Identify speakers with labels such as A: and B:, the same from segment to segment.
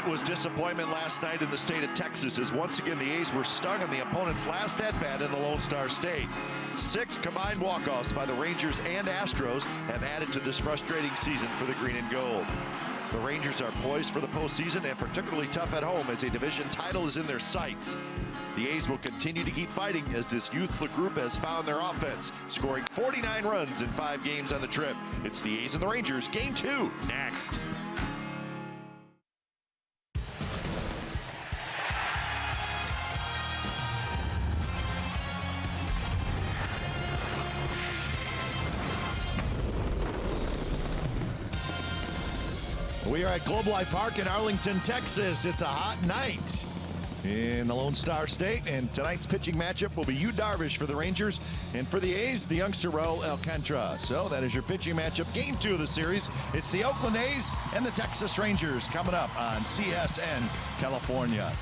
A: It was disappointment last night in the state of Texas as once again the A's were stung on the opponent's last at-bat in the Lone Star State. 6 combined walk-offs by the Rangers and Astros have added to this frustrating season for the green and gold. The Rangers are poised for the postseason and particularly tough at home as a division title is in their sights. The A's will continue to keep fighting as this youthful group has found their offense, scoring 49 runs in 5 games on the trip. It's the A's and the Rangers, Game 2, next. We are at Globe Life Park in Arlington, Texas. It's a hot night in the Lone Star State, and tonight's pitching matchup will be Yu Darvish for the Rangers, and for the A's, the youngster Raul Alcantara. So that is your pitching matchup, Game 2 of the series. It's the Oakland A's and the Texas Rangers coming up on CSN California.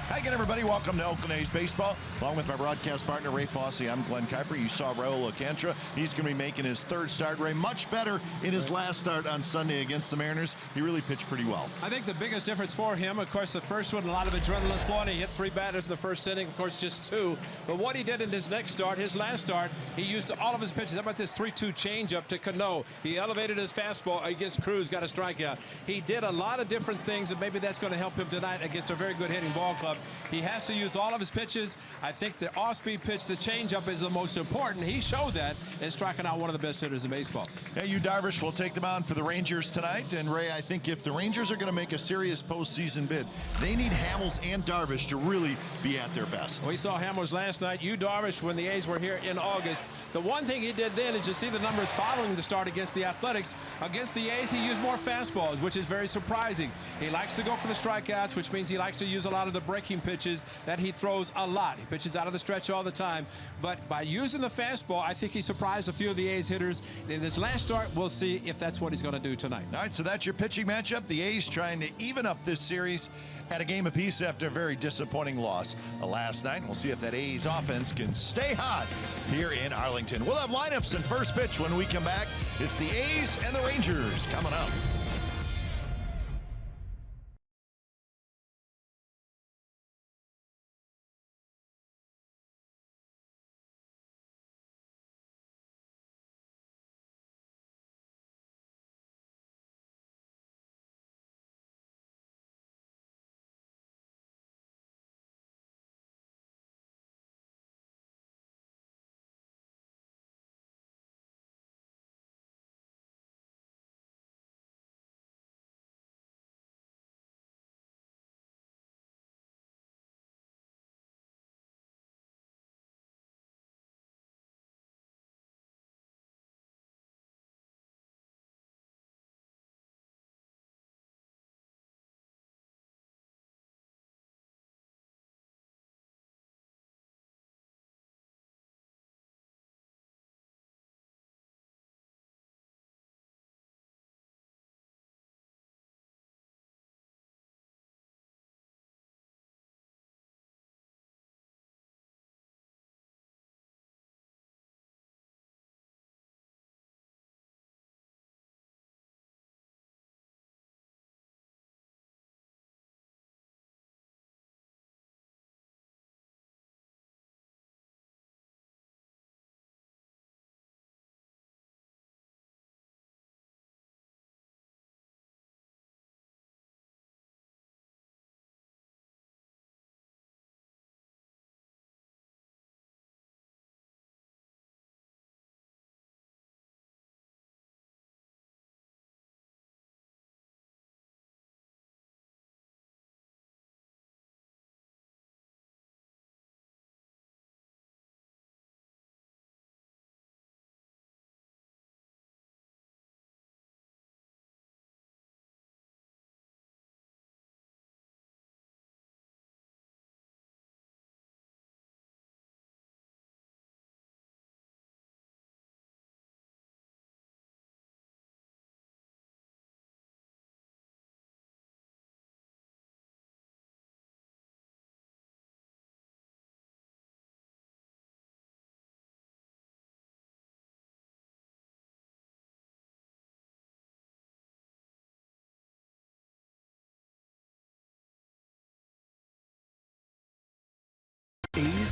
A: Hi again, everybody. Welcome to Oakland A's Baseball. Along with my broadcast partner, Ray Fossey, I'm Glenn Kuiper. You saw Raul Alcantara. He's going to be making his 3rd start. Ray, much better in his last start on Sunday against the Mariners. He really pitched pretty well.
B: I think the biggest difference for him, of course, the first one, a lot of adrenaline flowing. He hit 3 batters in the first inning, of course, just 2. But what he did in his next start, his last start, he used all of his pitches. How about this 3-2 changeup to Cano? He elevated his fastball against Cruz, got a strikeout. He did a lot of different things, and maybe that's going to help him tonight against a very good hitting ball club. He has to use all of his pitches. I think the off-speed pitch, the changeup, is the most important. He showed that in striking out one of the best hitters in baseball.
A: Yeah, Yu Darvish will take them on for the Rangers tonight. And Ray, I think if the Rangers are going to make a serious postseason bid, they need Hamels and Darvish to really be at their best.
B: We saw Hamels last night. Yu Darvish, when the A's were here in August, the one thing he did then is you see the numbers following the start against the Athletics. Against the A's, he used more fastballs, which is very surprising. He likes to go for the strikeouts, which means he likes to use a lot of the breaking pitches that he throws a lot. He pitches out of the stretch all the time. But by using the fastball, I think he surprised a few of the A's hitters. In this last start, we'll see if that's what he's going to do tonight.
A: All right, so that's your pitching matchup. The A's trying to even up this series at a game apiece after a very disappointing loss last night. We'll see if that A's offense can stay hot here in Arlington. We'll have lineups and first pitch when we come back. It's the A's and the Rangers coming up.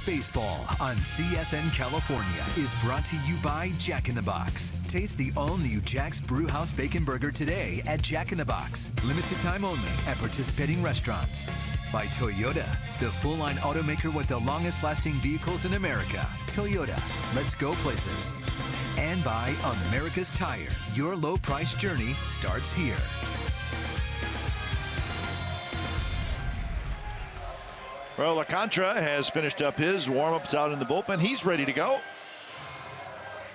C: Baseball on CSN California is brought to you by Jack in the Box. Taste the all-new Jack's Brewhouse Bacon Burger today at Jack in the Box. Limited time only at participating restaurants. By Toyota, the full-line automaker with the longest-lasting vehicles in America. Toyota, let's go places. And by America's Tire. Your low-price journey starts here.
A: Well, Alcantara has finished up his warm-ups out in the bullpen. He's ready to go.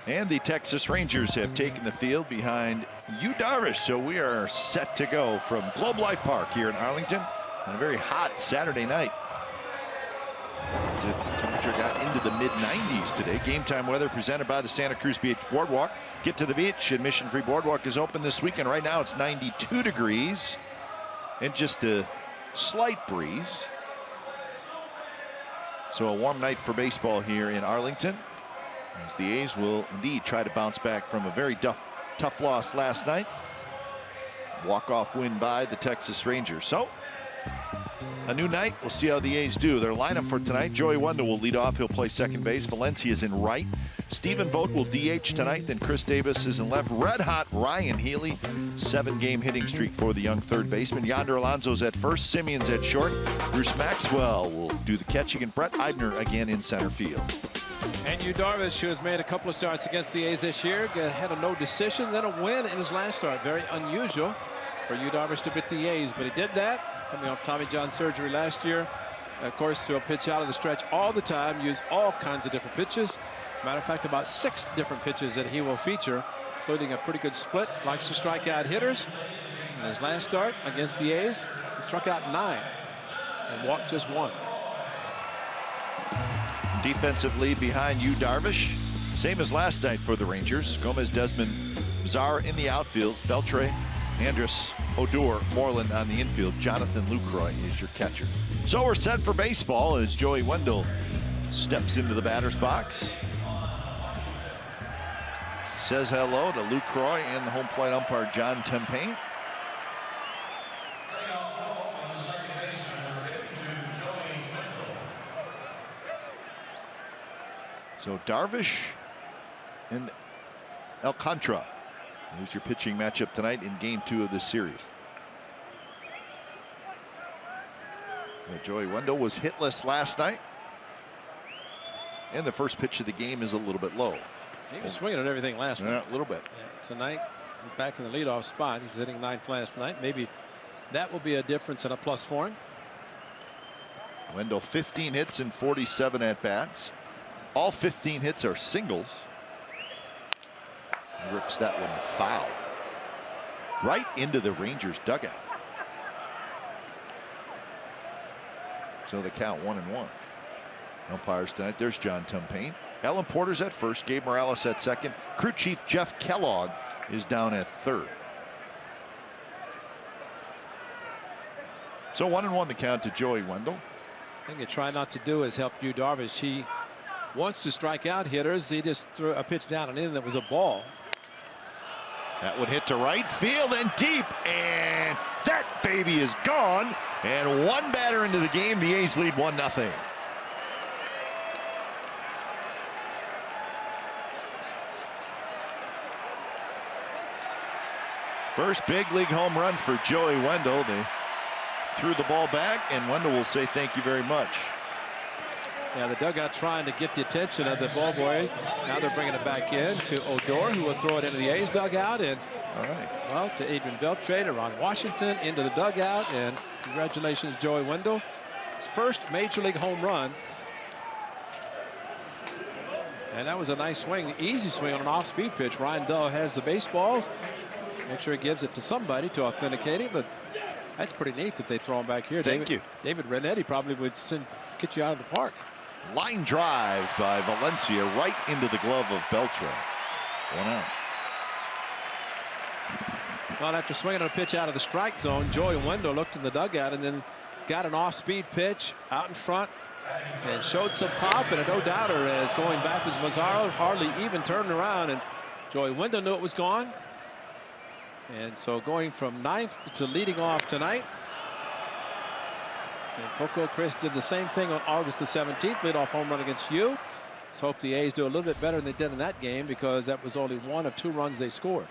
A: And the Texas Rangers have taken the field behind Yu Darvish. So we are set to go from Globe Life Park here in Arlington on a very hot Saturday night. The temperature got into the mid-90s today. Game time weather presented by the Santa Cruz Beach Boardwalk. Get to the beach. Admission-free boardwalk is open this weekend. Right now it's 92 degrees and just a slight breeze. So a warm night for baseball here in Arlington, as the A's will indeed try to bounce back from a very tough loss last night. Walk-off win by the Texas Rangers. So a new night. We'll see how the A's do. Their lineup for tonight: Joey Wendell will lead off. He'll play second base. Valencia's in right. Stephen Vogt will DH tonight. Then Chris Davis is in left. Red-hot Ryan Healy, 7-game hitting streak for the young third baseman. Yonder Alonso's at first. Simeon's at short. Bruce Maxwell will do the catching, and Brett Eibner again in center field.
B: And Yu Darvish, who has made a couple of starts against the A's this year, had a no decision, then a win in his last start. Very unusual for Yu Darvish to beat the A's, but he did that coming off Tommy John surgery last year. Of course, he'll pitch out of the stretch all the time, use all kinds of different pitches. Matter of fact, about 6 different pitches that he will feature, including a pretty good split. Likes to strike out hitters. In his last start against the A's, he struck out 9 and walked just 1.
A: Defensively behind Yu Darvish, same as last night for the Rangers. Gomez, Desmond, Bizarre in the outfield. Beltre, Andrus, Odor, Moreland on the infield. Jonathan Lucroy is your catcher. So we're set for baseball as Joey Wendell steps into the batter's box. Says hello to Lucroy and the home plate umpire John Tempane. So Darvish and Alcantara. Here's your pitching matchup tonight in game 2 of this series. Joey Wendell was hitless last night. And the first pitch of the game is a little bit low.
B: He was swinging at everything last night.
A: A little bit.
B: Yeah, tonight, back in the leadoff spot. He's hitting 9th last night. Maybe that will be a difference and a plus for him.
A: Wendell 15 hits and 47 at-bats. All 15 hits are singles. He rips that one foul right into the Rangers dugout. So the count 1-1. Umpires tonight. There's John Tempane. Alan Porter's at first. Gabe Morales at second. Crew chief Jeff Kellogg is down at third. So 1-1 the count to Joey Wendell.
B: I think you try not to do is help Yu Darvish. He wants to strike out hitters. He just threw a pitch down and in that was a ball.
A: That would hit to right field and deep, and that baby is gone. And one batter into the game, the A's lead 1-0. First big league home run for Joey Wendell. They threw the ball back, and Wendell will say thank you very much.
B: Yeah, the dugout trying to get the attention of the ball boy. Now they're bringing it back in to Odor, who will throw it into the A's dugout. And
A: all right,
B: well, to Adrian Beltre, to Ron Washington, into the dugout. And congratulations, Joey Wendell. His first major league home run. And that was a nice swing, easy swing on an off-speed pitch. Ryan Dull has the baseballs. Make sure he gives it to somebody to authenticate it. But that's pretty neat that they throw him back here.
A: Thank you.
B: David Renetti probably would get you out of the park.
A: Line drive by Valencia right into the glove of Beltre. 1 out.
B: Well, after swinging a pitch out of the strike zone, Joey Wendell looked in the dugout and then got an off-speed pitch out in front and showed some pop, and a no-doubter as going back was Mazzaro, hardly even turned around, and Joey Wendell knew it was gone. And so going from 9th to leading off tonight. And Coco Chris did the same thing on August the 17th, leadoff home run against you. Let's hope the A's do a little bit better than they did in that game, because that was only one of 2 runs they scored.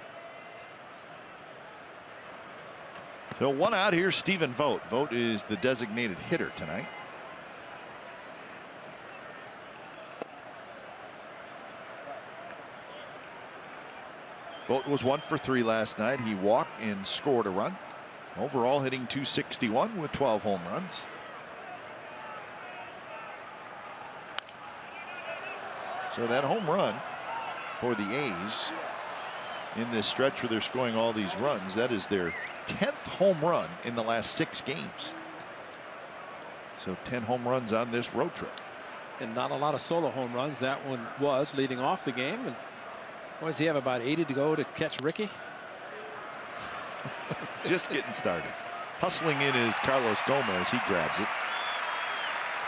A: So 1 out here, Stephen Vogt. Vogt is the designated hitter tonight. Vogt was 1 for 3 last night. He walked and scored a run. Overall hitting .261 with 12 home runs. So that home run for the A's in this stretch where they're scoring all these runs, that is their 10th home run in the last 6 games. So 10 home runs on this road trip.
B: And not a lot of solo home runs. That one was leading off the game. And what does he have, about 80 to go to catch Ricky?
A: Just getting started. Hustling in is Carlos Gomez. He grabs it.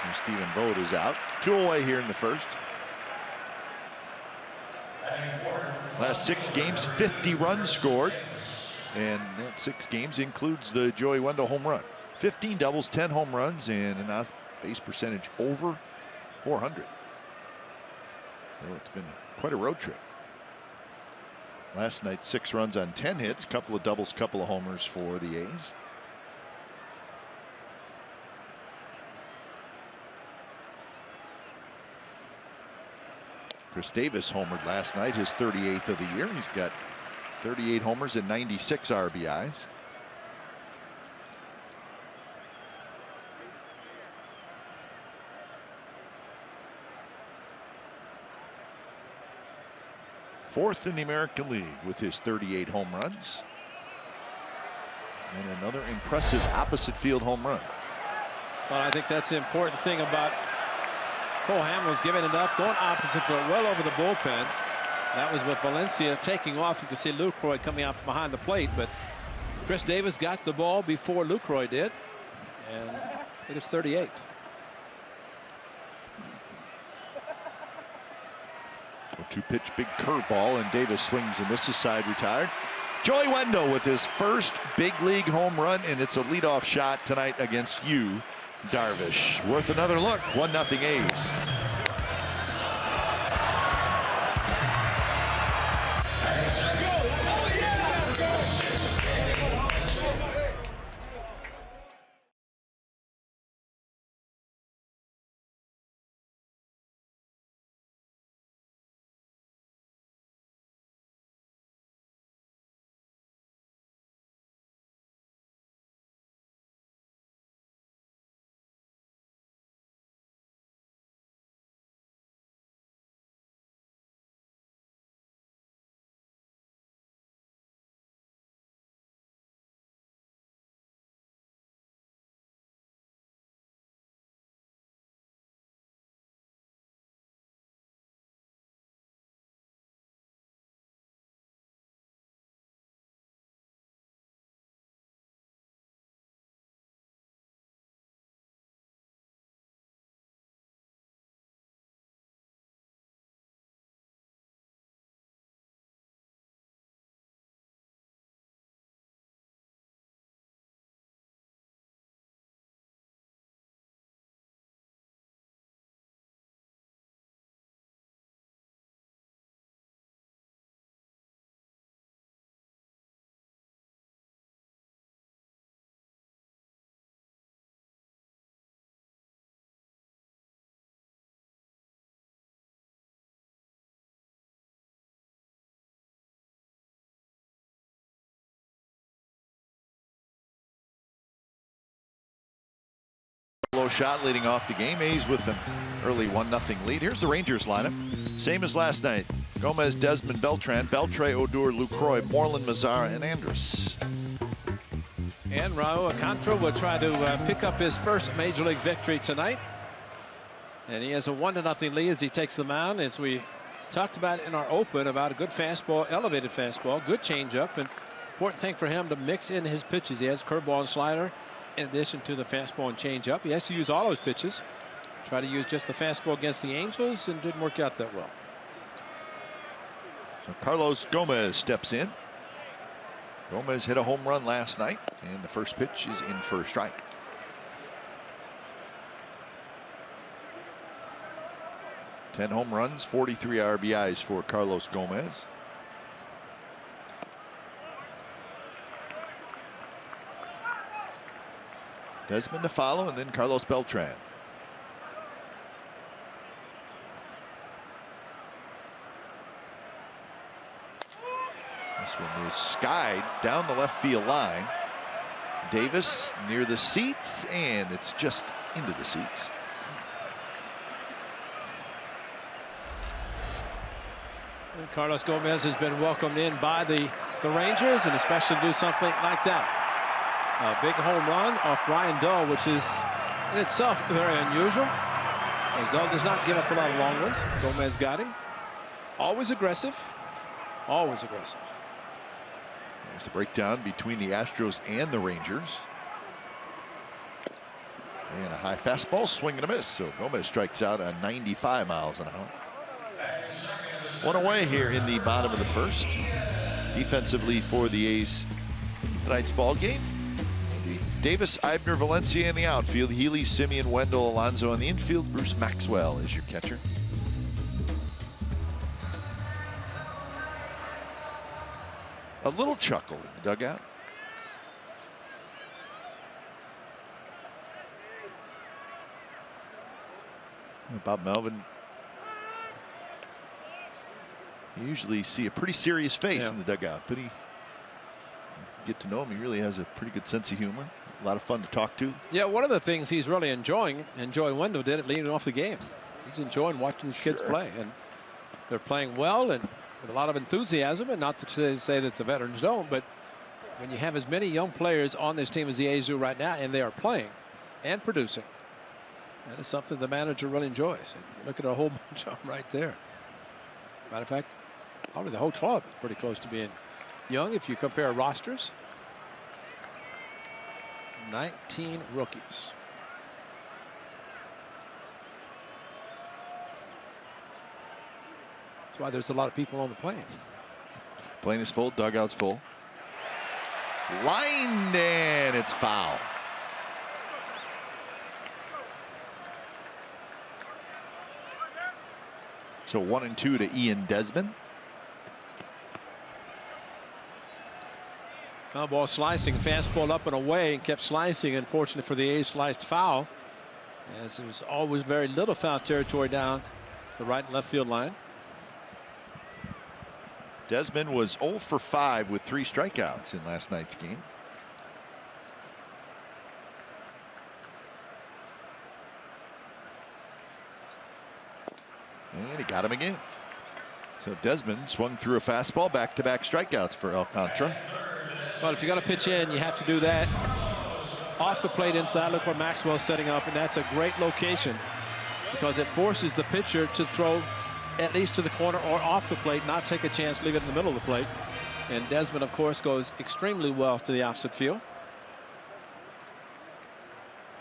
A: And Stephen Vogt is out. 2 away here in the first. Last 6 games, 50 runs scored. And that 6 games includes the Joey Wendell home run. 15 doubles, 10 home runs, and an on-base percentage over .400. So it's been quite a road trip. Last night, 6 runs on 10 hits, couple of doubles, couple of homers for the A's. Chris Davis homered last night, his 38th of the year. He's got 38 homers and 96 RBIs. Fourth in the American League with his 38 home runs. And another impressive opposite field home run.
B: Well, I think that's the important thing about Cole Hamels giving it up, going opposite field, well over the bullpen. That was with Valencia taking off. You can see Lucroy coming out from behind the plate, but Chris Davis got the ball before Lucroy did, and it is 38th.
A: A 2-pitch big curveball, and Davis swings and misses, side retired. Joey Wendell with his first big league home run, and it's a leadoff shot tonight against you, Darvish. Worth another look. 1-0 A's. Low shot leading off the game. A's with an early 1-0 lead. Here's the Rangers lineup. Same as last night. Gomez, Desmond, Beltran, Beltre, Odor, Lucroy, Moreland, Mazzara, and Andrus.
B: And Raul Alcantara will try to pick up his first major league victory tonight. And he has a 1-0 lead as he takes the mound, as we talked about in our open, about a good fastball, elevated fastball, good changeup, and important thing for him to mix in his pitches. He has curveball and slider in addition to the fastball and changeup. He has to use all of his pitches. Try to use just the fastball against the Angels, and didn't work out that well.
A: So Carlos Gomez steps in. Gomez hit a home run last night, and the first pitch is in for a strike. 10 home runs, 43 RBIs for Carlos Gomez. Desmond to follow, and then Carlos Beltran. This one is skied down the left field line. Davis near the seats, and it's just into the seats.
B: And Carlos Gomez has been welcomed in by the Rangers, and especially to do something like that. A big home run off Ryan Dull, which is in itself very unusual, as Dull does not give up a lot of long ones. Gomez got him. Always aggressive. Always aggressive.
A: There's the breakdown between the Astros and the Rangers. And a high fastball, swing and a miss. So Gomez strikes out at 95 miles an hour. One away here in the bottom of the first. Defensively for the A's tonight's ball game. Davis, Eibner, Valencia in the outfield. Healy, Simeon, Wendell, Alonso in the infield. Bruce Maxwell is your catcher. A little chuckle in the dugout. Bob Melvin. You usually see a pretty serious face in the dugout, but get to know him. He really has a pretty good sense of humor. A lot of fun to talk to.
B: Yeah, one of the things he's really enjoying Wendell did it leading off the game. He's enjoying watching his kids play, and they're playing well and with a lot of enthusiasm. And not to say that the veterans don't, but when you have as many young players on this team as the A's do right now, and they are playing and producing, that is something the manager really enjoys. And you look at a whole bunch of them right there. Matter of fact, probably the whole club is pretty close to being young if you compare rosters. 19 rookies. That's why there's a lot of people on the plane.
A: Plane is full, dugout's full. Lined, and it's foul. So 1-2 to Ian Desmond.
B: Foul ball slicing, fastball up and away, and kept slicing. Unfortunately for the A's, sliced foul, as there was always very little foul territory down the right and left field line.
A: Desmond was 0 for 5 with 3 strikeouts in last night's game. And he got him again. So Desmond swung through a fastball, back-to-back strikeouts for Alcantara.
B: Well, if you're going to pitch in, you have to do that off the plate inside. Look where Maxwell's setting up, and that's a great location because it forces the pitcher to throw at least to the corner or off the plate, not take a chance, leave it in the middle of the plate. And Desmond, of course, goes extremely well to the opposite field.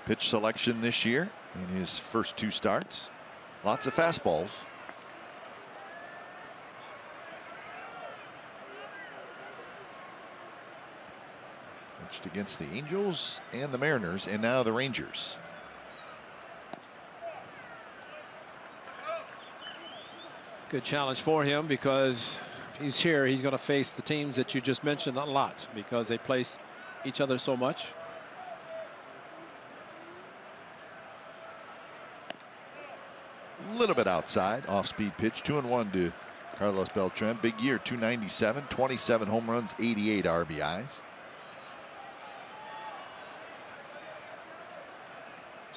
A: Pitch selection this year in his first 2 starts. Lots of fastballs. Pitched against the Angels and the Mariners, and now the Rangers.
B: Good challenge for him because if he's here, he's going to face the teams that you just mentioned a lot because they place each other so much.
A: A little bit outside, off-speed pitch, 2-1 to Carlos Beltran. Big year, 297, 27 home runs, 88 RBIs.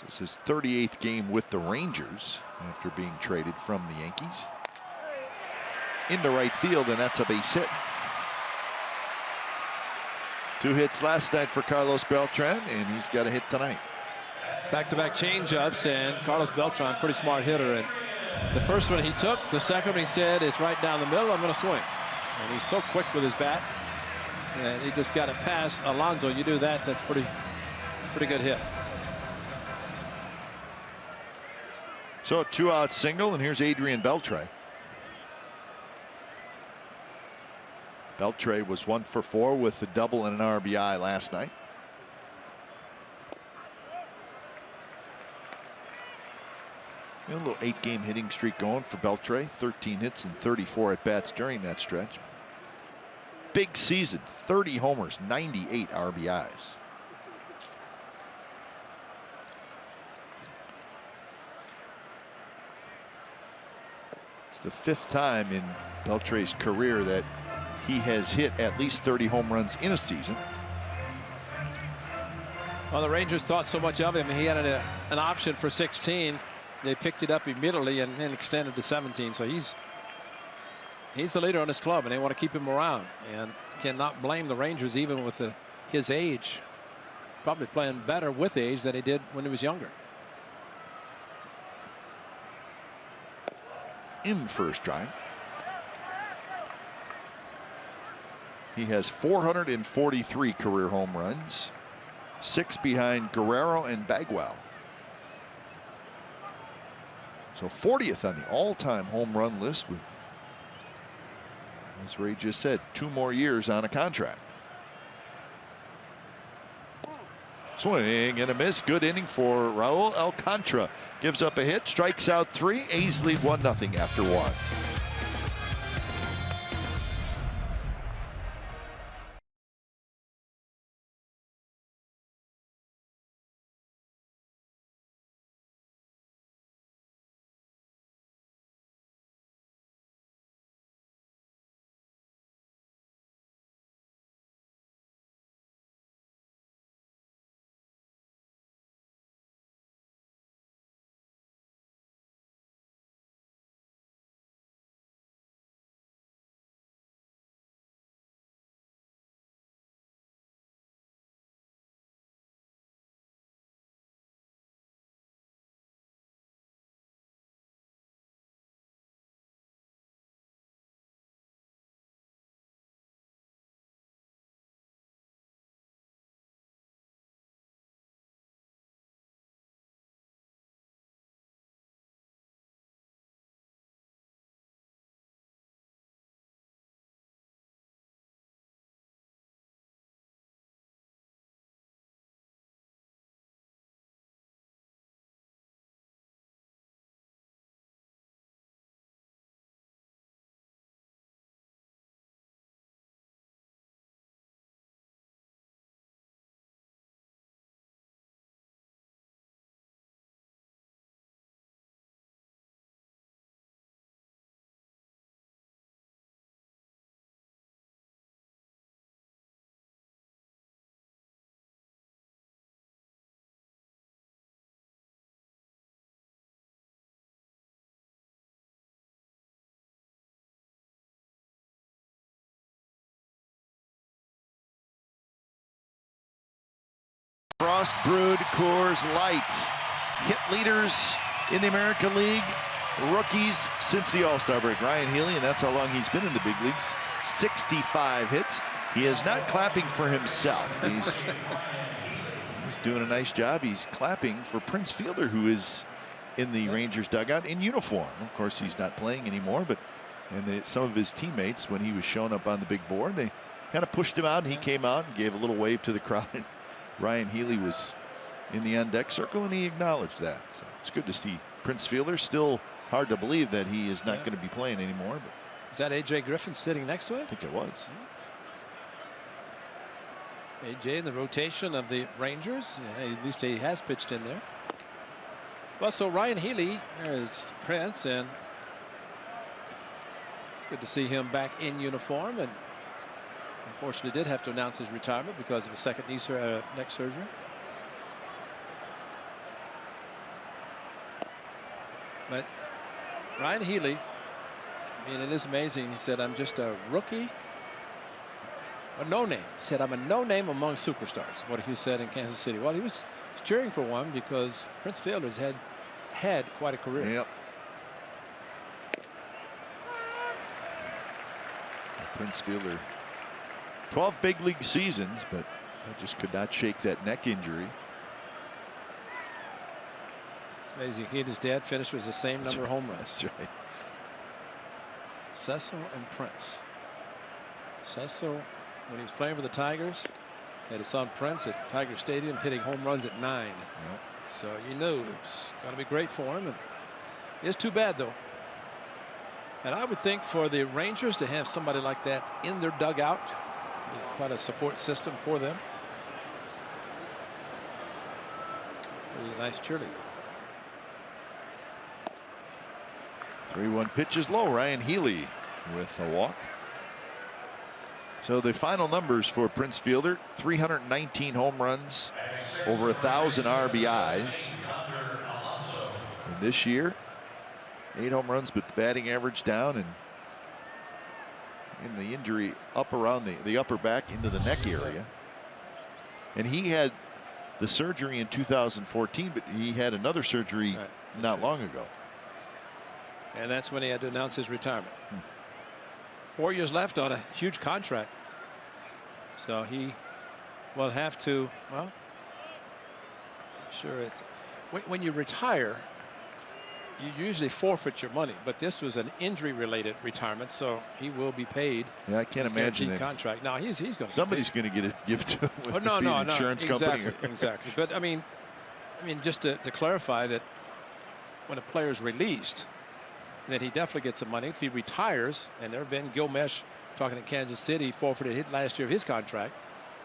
A: This is his 38th game with the Rangers after being traded from the Yankees. Into right field, and that's a base hit. 2 hits last night for Carlos Beltran, and he's got a hit tonight.
B: Back-to-back changeups, and Carlos Beltran, pretty smart hitter. And the first one he took, the second one he said, it's right down the middle, I'm going to swing. And he's so quick with his bat, and he just got it past Alonso. You do that, that's pretty good hit.
A: So a 2-out single, and here's Adrian Beltre. Beltre was 1 for 4 with a double and an RBI last night. A little 8-game hitting streak going for Beltre. 13 hits and 34 at bats during that stretch. Big season, 30 homers, 98 RBIs. It's the 5th time in Beltre's career that he has hit at least 30 home runs in a season.
B: Well, the Rangers thought so much of him. He had an option for 16. They picked it up immediately and extended to 17. So he's the leader on his club, and they want to keep him around. And cannot blame the Rangers, even with his age. Probably playing better with age than he did when he was younger.
A: In first drive. He has 443 career home runs, 6 behind Guerrero and Bagwell. So 40th on the all-time home run list with, as Ray just said, 2 more years on a contract. Swing and a miss. Good inning for Raul Alcantara. Gives up a hit, strikes out 3. A's lead 1-0 after 1. Frost brewed Coors Light. Hit leaders in the American League, rookies since the All-Star break. Ryan Healy, and that's how long he's been in the big leagues. 65 hits. He is not clapping for himself. He's doing a nice job. He's clapping for Prince Fielder, who is in the Rangers dugout in uniform. Of course, he's not playing anymore, but some of his teammates, when he was showing up on the big board, they kind of pushed him out, and he came out and gave a little wave to the crowd. Ryan Healy was in the on-deck circle, and he acknowledged that. So it's good to see Prince Fielder. Still hard to believe that he is not going to be playing anymore. But
B: is that A.J. Griffin sitting next to him?
A: I think it was.
B: A.J. in the rotation of the Rangers. Yeah, at least he has pitched in there. Well, so Ryan Healy, there's Prince, and it's good to see him back in uniform. And unfortunately did have to announce his retirement because of a second neck surgery. But Ryan Healy, I mean, it is amazing. He said, I'm just a rookie, a no-name. He said, I'm a no-name among superstars, what he said in Kansas City. Well, he was cheering for one because Prince Fielder's had quite a career.
A: Yep. Prince Fielder, 12 big league seasons, but I just could not shake that neck injury.
B: It's amazing. He and his dad finished with the same number of home runs.
A: That's right.
B: Cecil and Prince. Cecil, when he was playing for the Tigers, had his son Prince at Tiger Stadium hitting home runs at 9.
A: Yep.
B: So you knew it's going to be great for him. And It's too bad, though. And I would think for the Rangers to have somebody like that in their dugout, quite a support system for them. Really nice cheerleader.
A: 3-1 pitch is low. Ryan Healy with a walk. So the final numbers for Prince Fielder: 319 home runs, over 1,000 RBIs. And this year, 8 home runs, but the batting average down, and the injury up around the upper back into the neck area. And he had the surgery in 2014, but he had another surgery not long ago.
B: And that's when he had to announce his retirement. 4 years left on a huge contract. So he will have to, well, sure, when you retire, you usually forfeit your money, but this was an injury-related retirement, so he will be paid.
A: Yeah, I can't imagine that
B: contract. Now he's going to.
A: Somebody's going to get it given to him. With
B: no,
A: insurance company.
B: Exactly. But I mean, just to clarify that when a player is released, that he definitely gets some money. If he retires, and there have been Gilmesh talking in Kansas City forfeited hit last year of his contract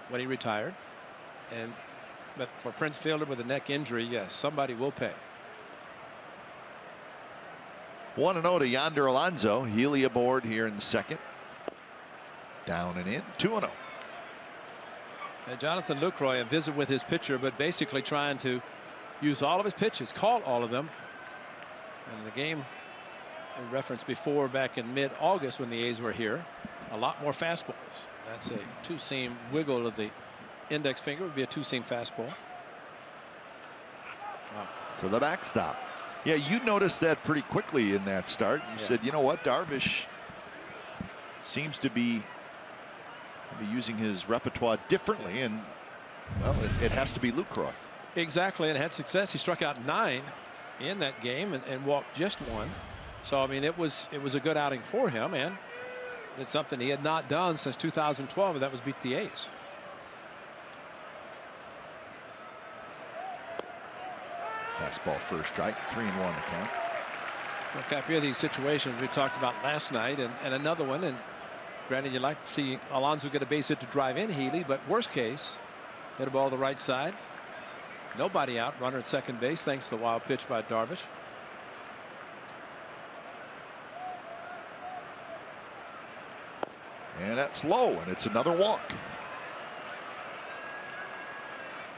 B: when he retired, but for Prince Fielder with a neck injury, yes, somebody will pay.
A: 1-0 to Yonder Alonso. Healy aboard here in the second. Down and in. 2-0.
B: And Jonathan Lucroy, a visit with his pitcher, but basically trying to use all of his pitches, caught all of them. And the game we referenced before, back in mid-August when the A's were here, a lot more fastballs. That's a two-seam wiggle of the index finger. Would be a two-seam fastball. Wow.
A: To the backstop. Yeah, you noticed that pretty quickly in that start. You said, you know what, Darvish seems to be using his repertoire differently, and well, it has to be Lucroy.
B: Exactly, and had success. He struck out 9 in that game and walked just 1. So I mean, it was a good outing for him, and it's something he had not done since 2012, and that was beat the A's.
A: Fastball first strike, 3-1 the count.
B: Well, Cap, here are these situations we talked about last night, and another one. And granted, you'd like to see Alonso get a base hit to drive in Healy, but worst case, hit a ball to the right side. Nobody out, runner at second base, thanks to the wild pitch by Darvish.
A: And that's low, and it's another walk.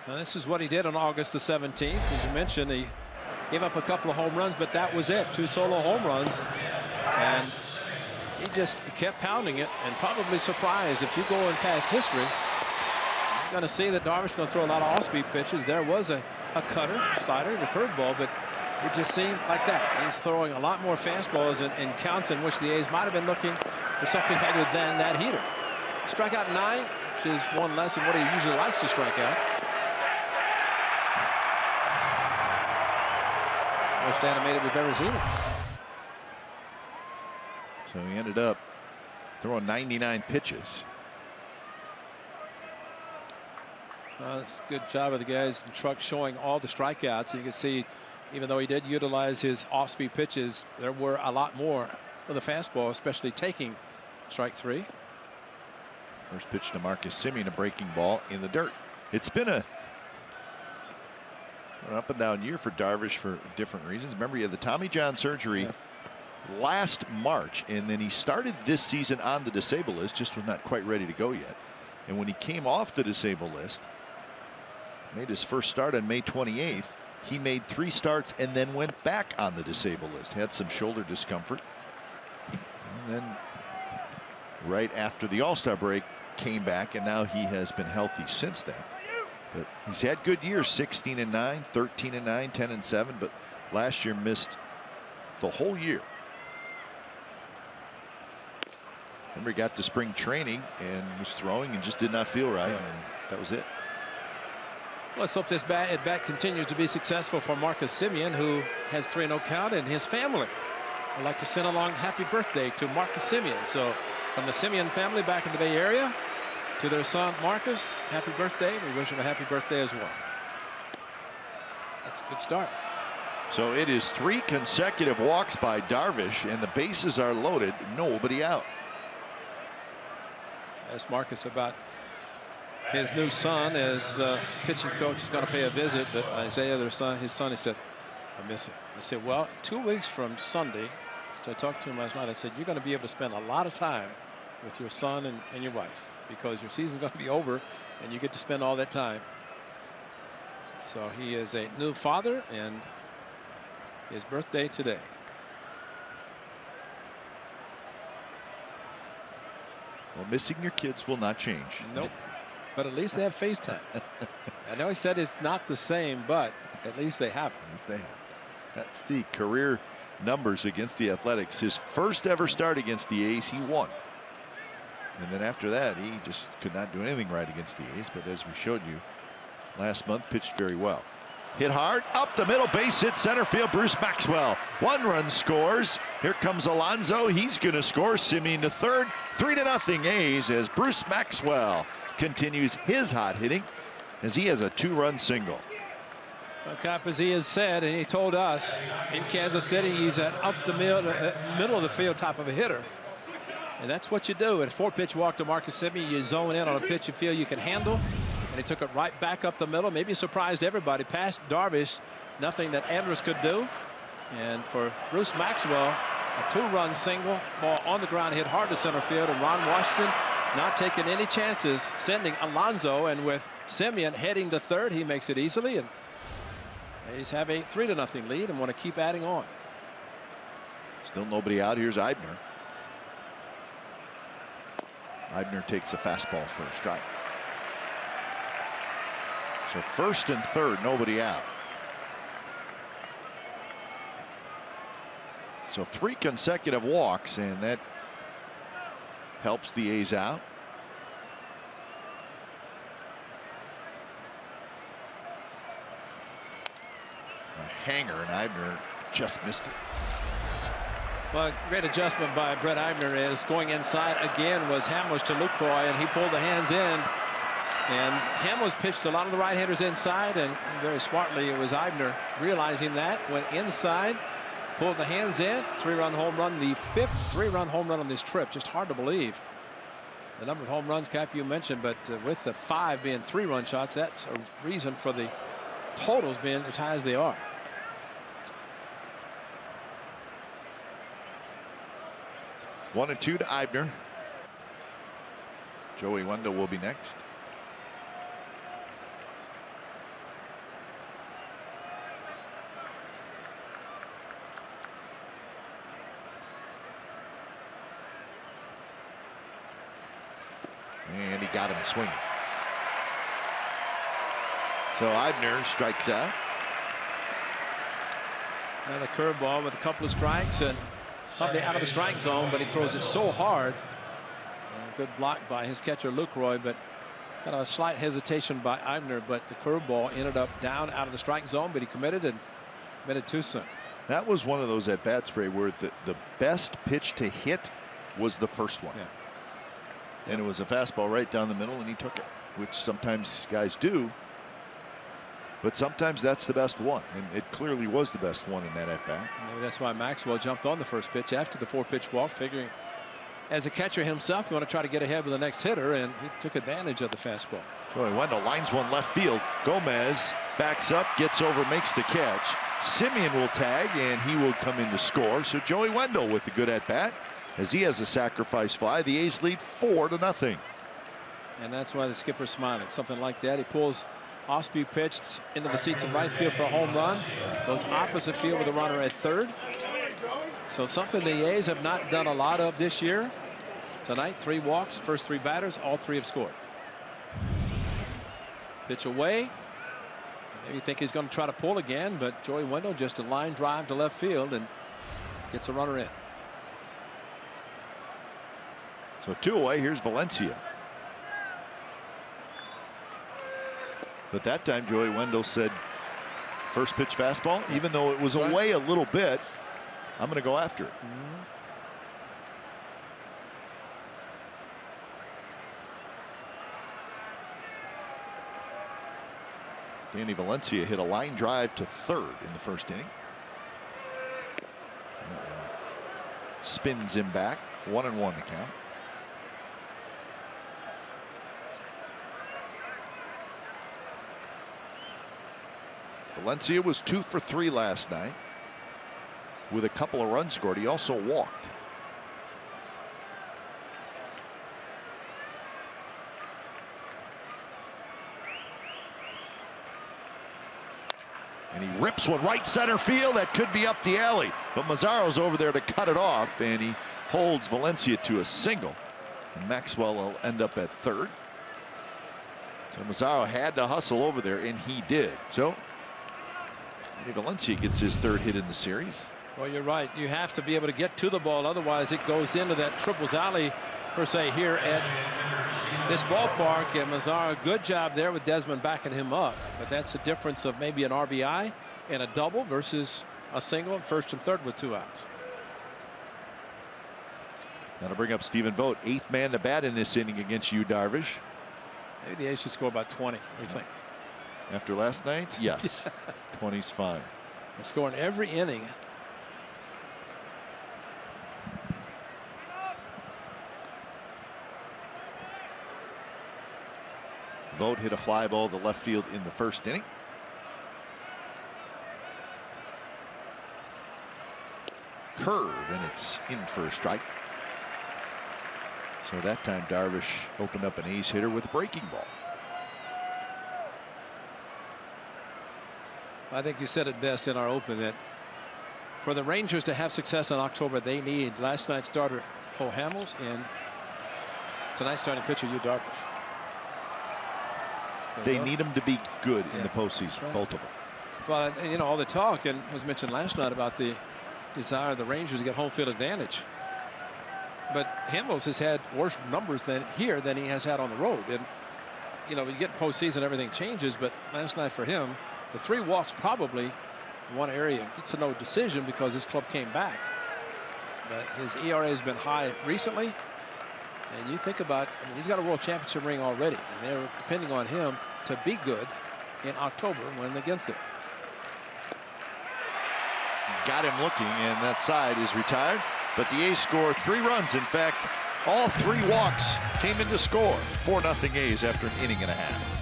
B: Now, this is what he did on August the 17th. As you mentioned, he gave up a couple of home runs, but that was it. 2 solo home runs. And he just kept pounding it, and probably surprised. If you go in past history, you're going to see that Darvish is going to throw a lot of off-speed pitches. There was a cutter, slider, the curveball, but it just seemed like that. He's throwing a lot more fastballs in counts in which the A's might have been looking for something other than that heater. Strikeout 9, which is 1 less than what he usually likes to strike out. Most animated we've ever seen it.
A: So he ended up throwing 99 pitches.
B: That's a good job of the guys in the truck showing all the strikeouts. You can see, even though he did utilize his off-speed pitches, there were a lot more with the fastball, especially taking strike 3.
A: First pitch to Marcus Semien, a breaking ball in the dirt. It's been an up and down year for Darvish for different reasons. Remember, he had the Tommy John surgery last March, and then he started this season on the disabled list, just was not quite ready to go yet. And when he came off the disabled list, made his first start on May 28th, he made 3 starts and then went back on the disabled list. Had some shoulder discomfort. And then right after the All-Star break came back, and now he has been healthy since then. But he's had good years, 16-9, 13-9, 10-7, but last year missed the whole year. Remember, he got to spring training and was throwing and just did not feel right, and that was it.
B: Let's hope this at-bat continues to be successful for Marcus Semien, who has 3-0 count, and his family. I'd like to send along happy birthday to Marcus Semien. So from the Semien family back in the Bay Area to their son Marcus, happy birthday. We wish him a happy birthday as well. That's a good start.
A: So it is 3 consecutive walks by Darvish, and the bases are loaded. Nobody out.
B: Asked Marcus about his new son as pitching coach is going to pay a visit, but Isaiah, his son, he said, I miss it. I said, well, 2 weeks from Sunday, so I talked to him last night. I said, you're going to be able to spend a lot of time with your son and your wife because your season's going to be over and you get to spend all that time. So he is a new father, and his birthday today.
A: Well, missing your kids will not change.
B: Nope. But at least they have FaceTime. I know he said it's not the same, but at least they have it.
A: At least they have. That's the career numbers against the Athletics. His first ever start against the A's, he won. And then after that, he just could not do anything right against the A's. But as we showed you last month, pitched very well. Hit hard, up the middle, base hit center field. Bruce Maxwell, 1 run scores. Here comes Alonso. He's going to score. Simeon to third. 3-0 A's as Bruce Maxwell continues his hot hitting as he has a 2-run single.
B: Well, Cap, as he has said, and he told us in Kansas City, he's at up the middle of the field type of a hitter. And that's what you do. At a 4-pitch walk to Marcus Simeon, you zone in on a pitch you feel you can handle. And he took it right back up the middle. Maybe surprised everybody. Past Darvish, nothing that Andrus could do. And for Bruce Maxwell, a 2-run single, ball on the ground, hit hard to center field. And Ron Washington not taking any chances, sending Alonso. And with Simeon heading to third, he makes it easily. And A's have a 3-0 lead and want to keep adding on.
A: Still nobody out. Here's Eibner. Eibner takes a fastball for a strike. So first and third, nobody out. So 3 consecutive walks, and that helps the A's out. A hanger, and Eibner just missed it.
B: Well, great adjustment by Brett Eibner is going inside again was Hamels to Lucroy, and he pulled the hands in. And Hamels pitched a lot of the right-handers inside, and very smartly it was Eibner realizing that, went inside, pulled the hands in, 3-run home run, the 5th 3-run home run on this trip. Just hard to believe. The number of home runs, Cap, you mentioned, but with the 5 being 3-run shots, that's a reason for the totals being as high as they are.
A: One and 2 to Eibner. Joey Wendell will be next. And he got him swinging. So Eibner strikes out.
B: Another curveball with a couple of strikes and probably out of the strike zone, but he throws it so hard. Good block by his catcher Lucroy, but kind of a slight hesitation by Eibner, but the curveball ended up down out of the strike zone, but he committed too soon.
A: That was one of those at bat spray where the best pitch to hit was the first one.
B: Yeah.
A: And it was a fastball right down the middle, and he took it, which sometimes guys do. But sometimes that's the best one, and it clearly was the best one in that at bat.
B: Maybe that's why Maxwell jumped on the first pitch after the 4-pitch walk, figuring as a catcher himself, you want to try to get ahead with the next hitter, and he took advantage of the fastball.
A: Joey Wendell lines one left field. Gomez backs up, gets over, makes the catch. Simeon will tag, and he will come in to score. So Joey Wendell with a good at bat as he has a sacrifice fly. The A's lead 4-0.
B: And that's why the skipper's smiling. Something like that. He pulls Osby pitched into the seats in right field for a home run. Goes opposite field with a runner at third. So something the A's have not done a lot of this year. Tonight, 3 walks, first 3 batters, all 3 have scored. Pitch away. Maybe you think he's going to try to pull again, but Joey Wendell just a line drive to left field and gets a runner in.
A: So 2 away. Here's Valencia. But that time Joey Wendell said first pitch fastball, even though it was away a little bit, I'm going to go after it. Danny Valencia hit a line drive to third in the first inning. spins him back. 1-1 the count. Valencia was 2 for 3 last night with a couple of runs scored. He also walked. And he rips one right center field that could be up the alley, but Mazzaro's over there to cut it off, and he holds Valencia to a single. And Maxwell will end up at third. So Mazzaro had to hustle over there, and he did. So Valencia gets his third hit in the series.
B: Well, you're right. You have to be able to get to the ball. Otherwise, it goes into that triples alley, per se, here at this ballpark. And Mazzaro, good job there with Desmond backing him up. But that's a difference of maybe an RBI and a double versus a single and first and third with 2 outs.
A: That'll bring up Stephen Vogt, 8th man to bat in this inning against Yu Darvish.
B: Maybe the A's should score about 20. What do you think?
A: After last night, yes. 20's fine.
B: They're scoring every inning.
A: Vogt hit a fly ball to left field in the first inning. Curve, and it's in for a strike. So that time Darvish opened up an ace hitter with a breaking ball.
B: I think you said it best in our open that for the Rangers to have success in October, they need last night's starter Cole Hamels and tonight's starting pitcher Yu Darvish.
A: They need them to be good in the postseason,
B: right.
A: both of them.
B: Well, you know, all the talk and was mentioned last night about the desire of the Rangers to get home field advantage. But Hamels has had worse numbers than he has had on the road. And, you know, you get postseason, everything changes. But last night for him, the 3 walks probably one area. It's a no decision because his club came back. But his ERA has been high recently. And you think about, I mean, he's got a World Championship ring already. And they're depending on him to be good in October when they get there.
A: Got him looking, and that side is retired. But the A's score 3 runs. In fact, all 3 walks came in to score. 4-0 A's after an inning and a half.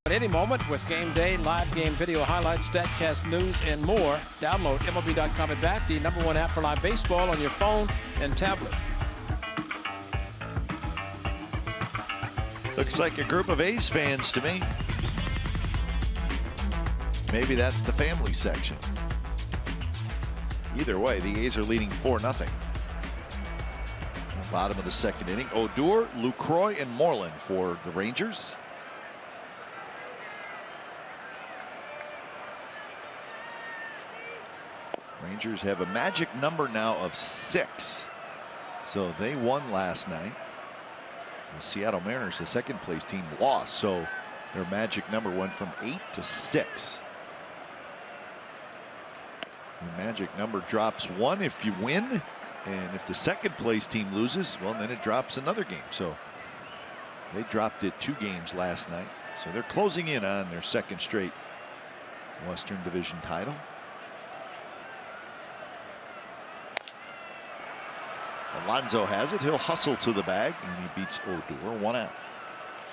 B: At any moment with game day, live game video highlights, StatCast news, and more. Download MLB.com and back, the #1 app for live baseball on your phone and tablet.
A: Looks like a group of A's fans to me. Maybe that's the family section. Either way, the A's are leading 4-0. Bottom of the second inning. Odor, Lucroy, and Moreland for the Rangers. Rangers have a magic number now of 6. So they won last night. The Seattle Mariners, the second place team, lost. So their magic number went from 8 to 6. The magic number drops 1 if you win. And if the second place team loses, well, then it drops another game. So they dropped it 2 games last night. So they're closing in on their second straight Western Division title. Alonso has it. He'll hustle to the bag, and he beats Odor. 1 out.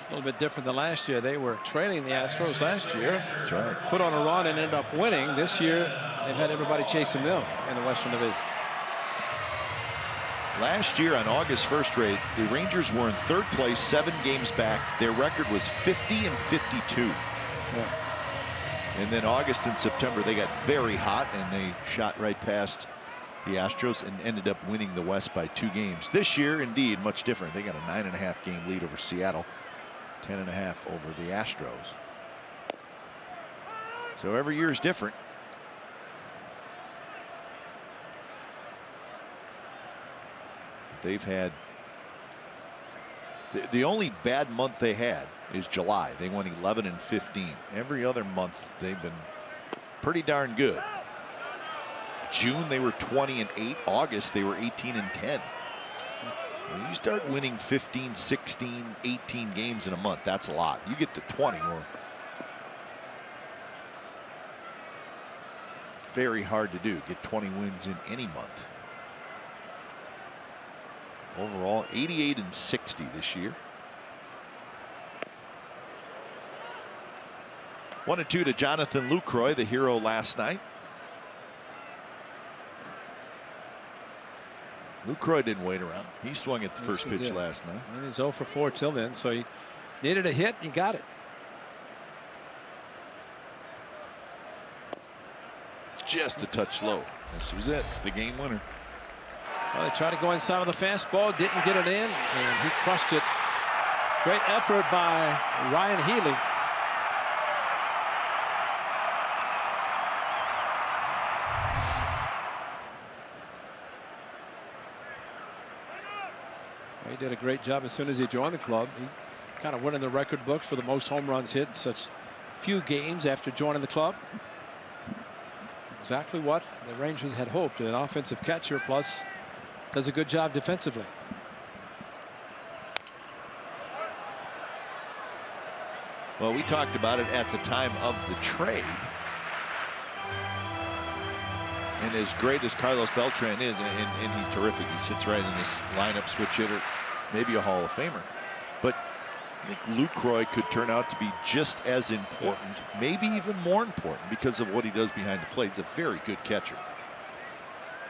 B: A little bit different than last year. They were trailing the Astros last year.
A: That's right.
B: Put on a run and ended up winning. This year, they've had everybody chasing them in the Western Division.
A: Last year on August 1st, the Rangers were in 3rd place, 7 games back. Their record was 50 and 52.
B: Yeah.
A: And then August and September, they got very hot, and they shot right past the Astros and ended up winning the West by 2 games. This year, indeed, much different. They got a 9.5 game lead over Seattle, 10.5 over the Astros. So every year is different. They've had the only bad month they had is July. They went 11 and 15. Every other month they've been pretty darn good. June they were 20 and 8. August they were 18 and 10. When you start winning 15, 16, 18 games in a month, that's a lot. You get to 20, well, very hard to do. Get 20 wins in any month. Overall 88 and 60 this year. 1-2 to Jonathan Lucroy, the hero last night. Lucroy didn't wait around. He swung at the first pitch last night.
B: And he's 0 for 4 till then, so he needed a hit. He got it.
A: Just a touch low. This was it. The game winner.
B: Well, they tried to go inside with a fastball, didn't get it in, and he crushed it. Great effort by Ryan Healy. He did a great job as soon as he joined the club. He kind of went in the record books for the most home runs hit in such few games after joining the club. Exactly what the Rangers had hoped. An offensive catcher, plus does a good job defensively.
A: Well, we talked about it at the time of the trade. And as great as Carlos Beltran is, and he's terrific, he sits right in this lineup, switch hitter, maybe a Hall of Famer. But I think Lucroy could turn out to be just as important, maybe even more important, because of what he does behind the plate. He's a very good catcher.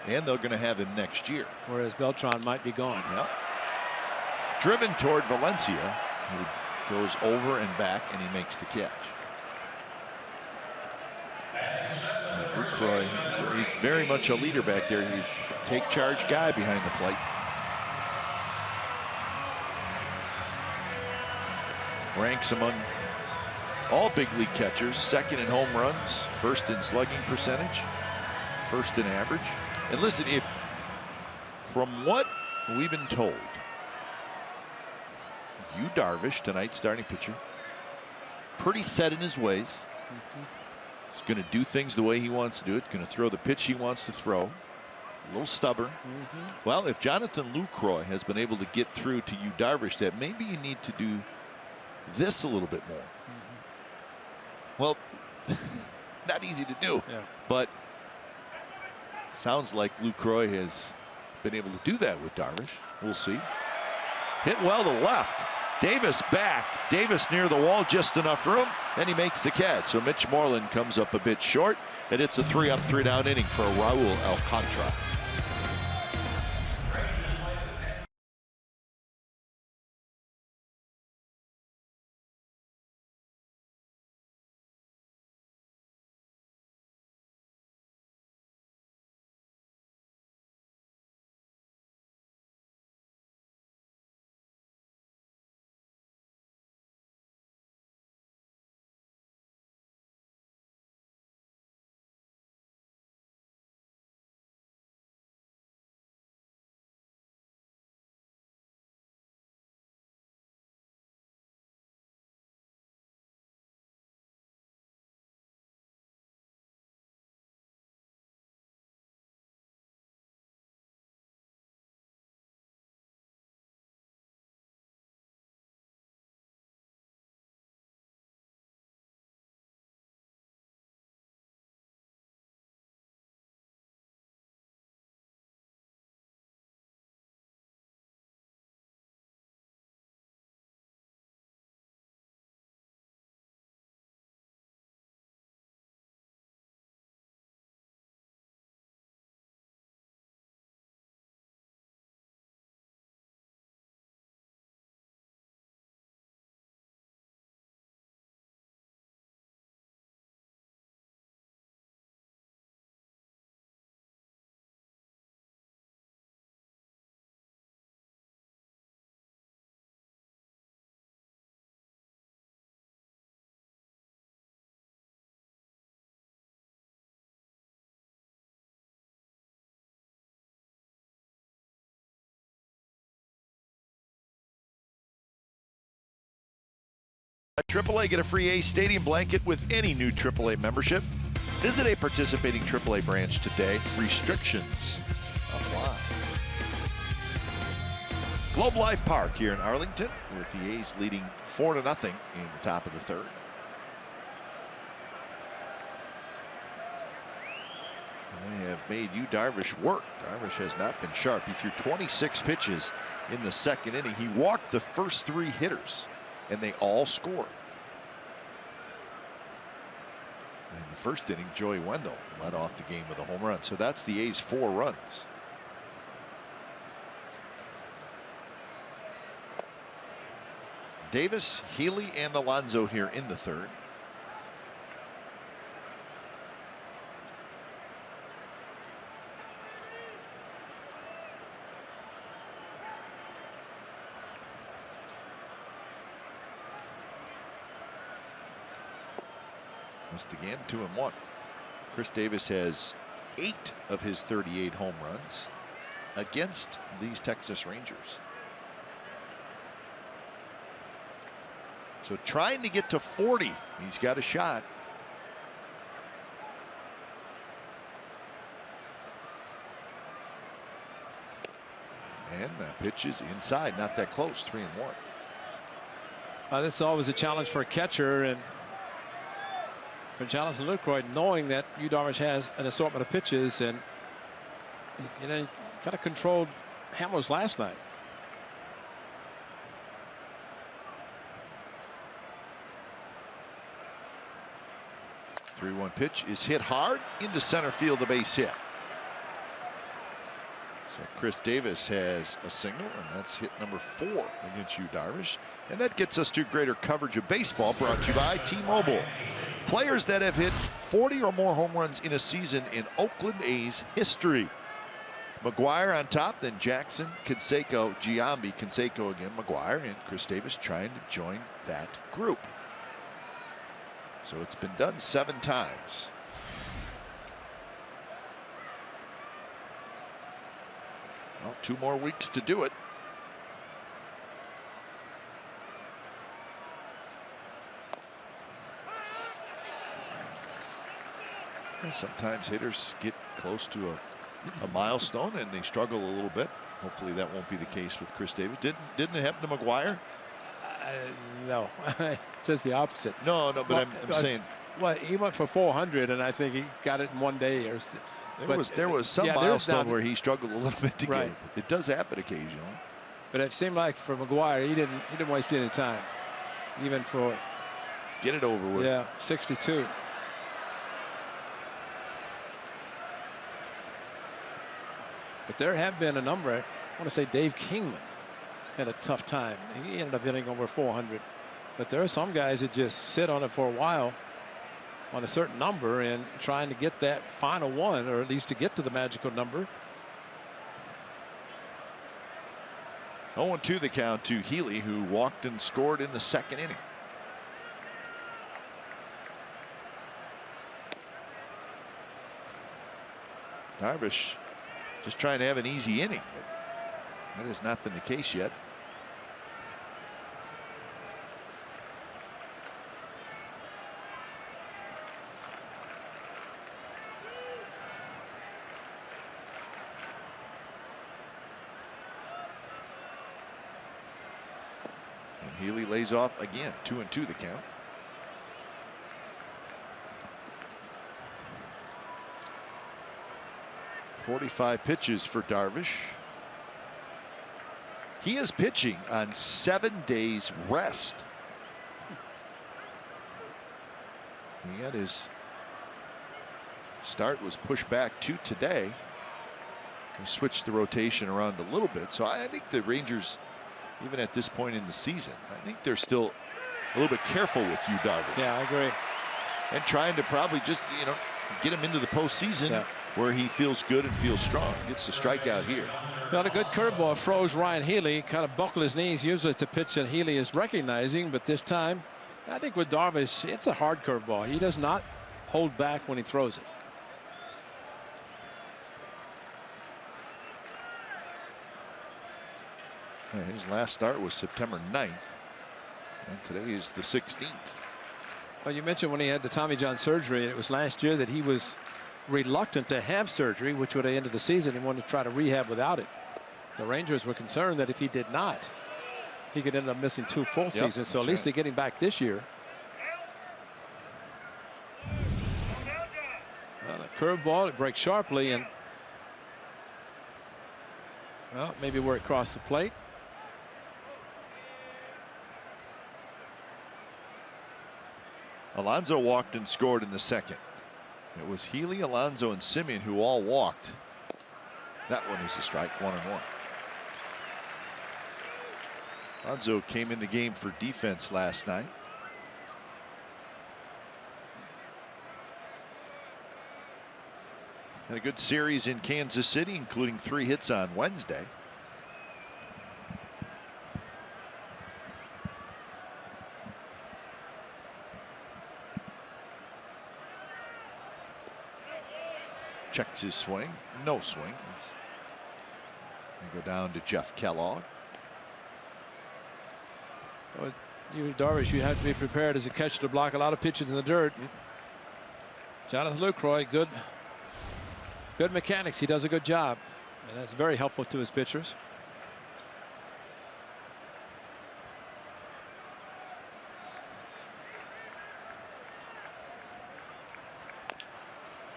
A: And they're going to have him next year.
B: Whereas Beltran might be gone.
A: Yep. Driven toward Valencia, who goes over and back, and he makes the catch. Lucroy, he's very much a leader back there. He's a take charge guy behind the plate. Ranks among all big league catchers, 2nd in home runs, 1st in slugging percentage, 1st in average. And listen, if from what we've been told, Yu Darvish, tonight's starting pitcher, pretty set in his ways. He's going to do things the way he wants to do it. Going to throw the pitch he wants to throw. A little stubborn. Well, if Jonathan Lucroy has been able to get through to Yu Darvish, that maybe you need to do this a little bit more. Well, not easy to do, but sounds like Lucroy has been able to do that with Darvish. We'll see. Hit well to left. Davis back. Davis near the wall, just enough room, and he makes the catch. So Mitch Moreland comes up a bit short, and it's a 3-up, 3-down inning for Raul Alcantara. At AAA, get a free A's Stadium blanket with any new AAA membership. Visit a participating AAA branch today. Restrictions apply. Globe Life Park here in Arlington, with the A's leading 4-0 in the top of the third. They have made Yu Darvish work. Darvish has not been sharp. He threw 26 pitches in the second inning. He walked the first 3 hitters, and they all scored. In the first inning, Joey Wendell led off the game with a home run. So that's the A's 4 runs. Davis, Healy, and Alonso here in the third. Missed again, 2-1. Chris Davis has 8 of his 38 home runs against these Texas Rangers. So trying to get to 40. He's got a shot. And that pitch is inside, not that close, 3-1.
B: This is always a challenge for a catcher, and for Jonathan Lucroy, knowing that Yu Darvish has an assortment of pitches, and he kind of controlled Hamels last night.
A: The 3-1 pitch is hit hard into center field, the base hit. So Chris Davis has a single, and that's hit number 4 against Yu Darvish. And that gets us to greater coverage of baseball, brought to you by T-Mobile. Players that have hit 40 or more home runs in a season in Oakland A's history. McGuire on top, then Jackson, Canseco, Giambi, Canseco again, McGuire, and Chris Davis trying to join that group. So it's been done 7 times. Well, 2 more weeks to do it. Sometimes hitters get close to a milestone and they struggle a little bit. Hopefully that won't be the case with Chris Davis. Didn't it happen to McGuire?
B: No, just the opposite.
A: No, but well, I'm saying.
B: Well, he went for 400, and I think he got it in one day.
A: There was some milestone where he struggled a little bit to get it. It does happen occasionally.
B: But it seemed like for McGuire, he didn't waste any time, even for
A: get it over with.
B: Yeah, 62. But there have been a number. I want to say Dave Kingman had a tough time. He ended up hitting over 400. But there are some guys that just sit on it for a while on a certain number and trying to get that final one, or at least to get to the magical number.
A: 0-2 the count to Healy, who walked and scored in the second inning. Darvish just trying to have an easy inning, but that has not been the case yet. And Healy lays off again. 2-2 the count. .45 pitches for Darvish. He is pitching on 7 days rest. He had his start was pushed back to today. He switched the rotation around a little bit. So I think the Rangers, even at this point in the season, I think they're still a little bit careful with Yu Darvish.
B: Yeah, I agree.
A: And trying to probably just, get him into the postseason where he feels good and feels strong. Gets the strikeout here.
B: Got a good curveball, froze Ryan Healy, kind of buckled his knees. Usually it's a pitch that Healy is recognizing, but this time, I think with Darvish, it's a hard curveball. He does not hold back when he throws it.
A: His last start was September 9th. And today is the 16th.
B: Well, you mentioned when he had the Tommy John surgery, and it was last year that he was reluctant to have surgery, which would have ended the season. He wanted to try to rehab without it. The Rangers were concerned that if he did not, he could end up missing 2 full seasons. So at least they get him back this year. Well, a curveball, it breaks sharply, and well, maybe where it crossed the plate.
A: Alonso walked and scored in the second. It was Healy, Alonso, and Simeon who all walked. That one is a strike, 1-1. Alonso came in the game for defense last night. Had a good series in Kansas City, including 3 hits on Wednesday. Checks his swing. No swing. They go down to Jeff Kellogg.
B: Well, you, Darvish, you have to be prepared as a catcher to block a lot of pitches in the dirt. Jonathan Lucroy, good mechanics. He does a good job, and that's very helpful to his pitchers.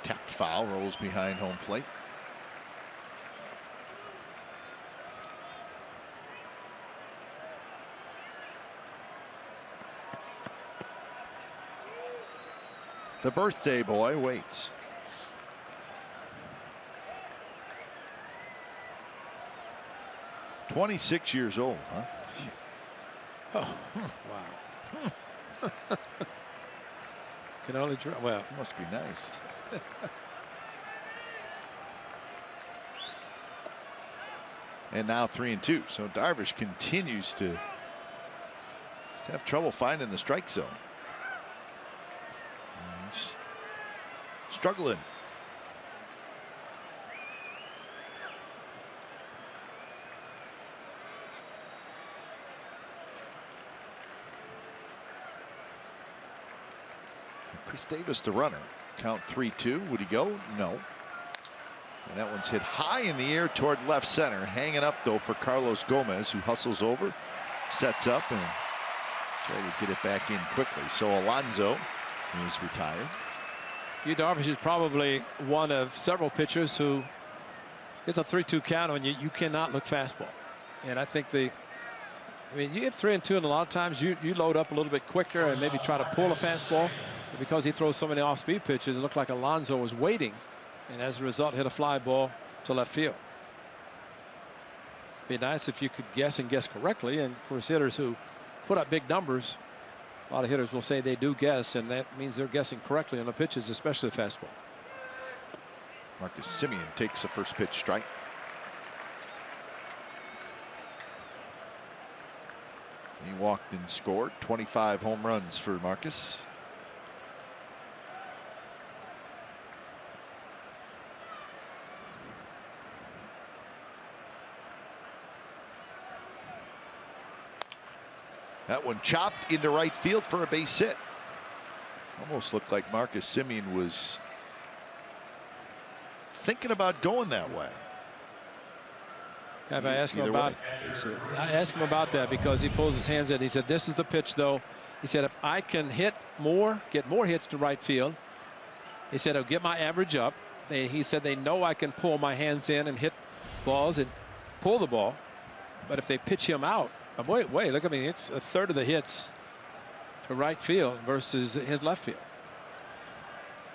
A: Tapped foul, rolls behind home plate. The birthday boy waits. "26 years old, huh?"
B: Oh, wow. Can only draw. Well,
A: must be nice. And now 3-2. So Darvish continues to have trouble finding the strike zone. He's struggling. Chris Davis, the runner. Count 3-2. Would he go? No. And that one's hit high in the air toward left center. Hanging up, though, for Carlos Gomez, who hustles over, sets up, and try to get it back in quickly. So Alonso is retired.
B: Yu Darvish is probably one of several pitchers who gets a 3-2 count on you. You cannot look fastball. And I think I mean, you get 3-2, and a lot of times you load up a little bit quicker and maybe try to pull a fastball. But because he throws so many off-speed pitches, it looked like Alonso was waiting, and as a result, hit a fly ball to left field. Be nice if you could guess and guess correctly. And for hitters who put up big numbers, a lot of hitters will say they do guess, and that means they're guessing correctly on the pitches, especially the fastball.
A: Marcus Simeon takes the first pitch strike. He walked and scored. 25 home runs for Marcus. That one chopped into right field for a base hit. Almost looked like Marcus Simeon was thinking about going that way.
B: Have I asked him about? I asked him about that because he pulls his hands in. He said, "This is the pitch, though." He said, "If I can hit more, get more hits to right field," he said, "I'll get my average up." He said, "They know I can pull my hands in and hit balls and pull the ball, but if they pitch him out, wait, look at me. It's a third of the hits to right field versus his left field."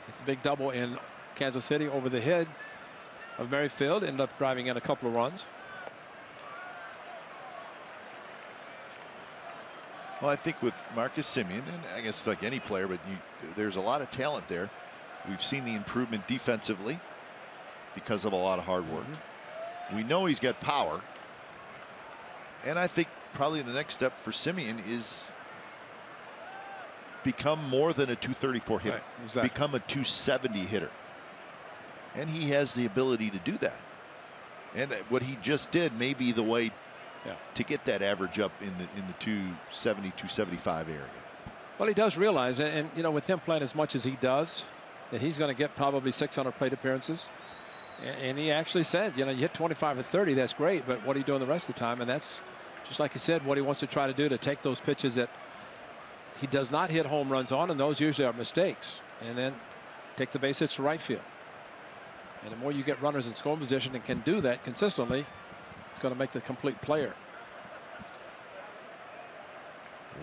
B: It's a big double in Kansas City over the head of Merrifield. Ended up driving in a couple of runs.
A: Well, I think with Marcus Simeon, and I guess like any player, but there's a lot of talent there. We've seen the improvement defensively because of a lot of hard work. We know he's got power. And I think probably the next step for Simeon is become more than a 234 hitter.
B: Right, exactly.
A: Become a 270 hitter. And he has the ability to do that. And what he just did may be the way to get that average up in the 270, 275 area.
B: Well, he does realize, and you know, with him playing as much as he does, that he's going to get probably 600 plate appearances. And he actually said, you know, you hit 25 or 30, that's great, but what are you doing the rest of the time? And that's just like he said, what he wants to try to do, to take those pitches that he does not hit home runs on, and those usually are mistakes, and then take the base hits to right field. And the more you get runners in scoring position and can do that consistently, it's going to make the complete player.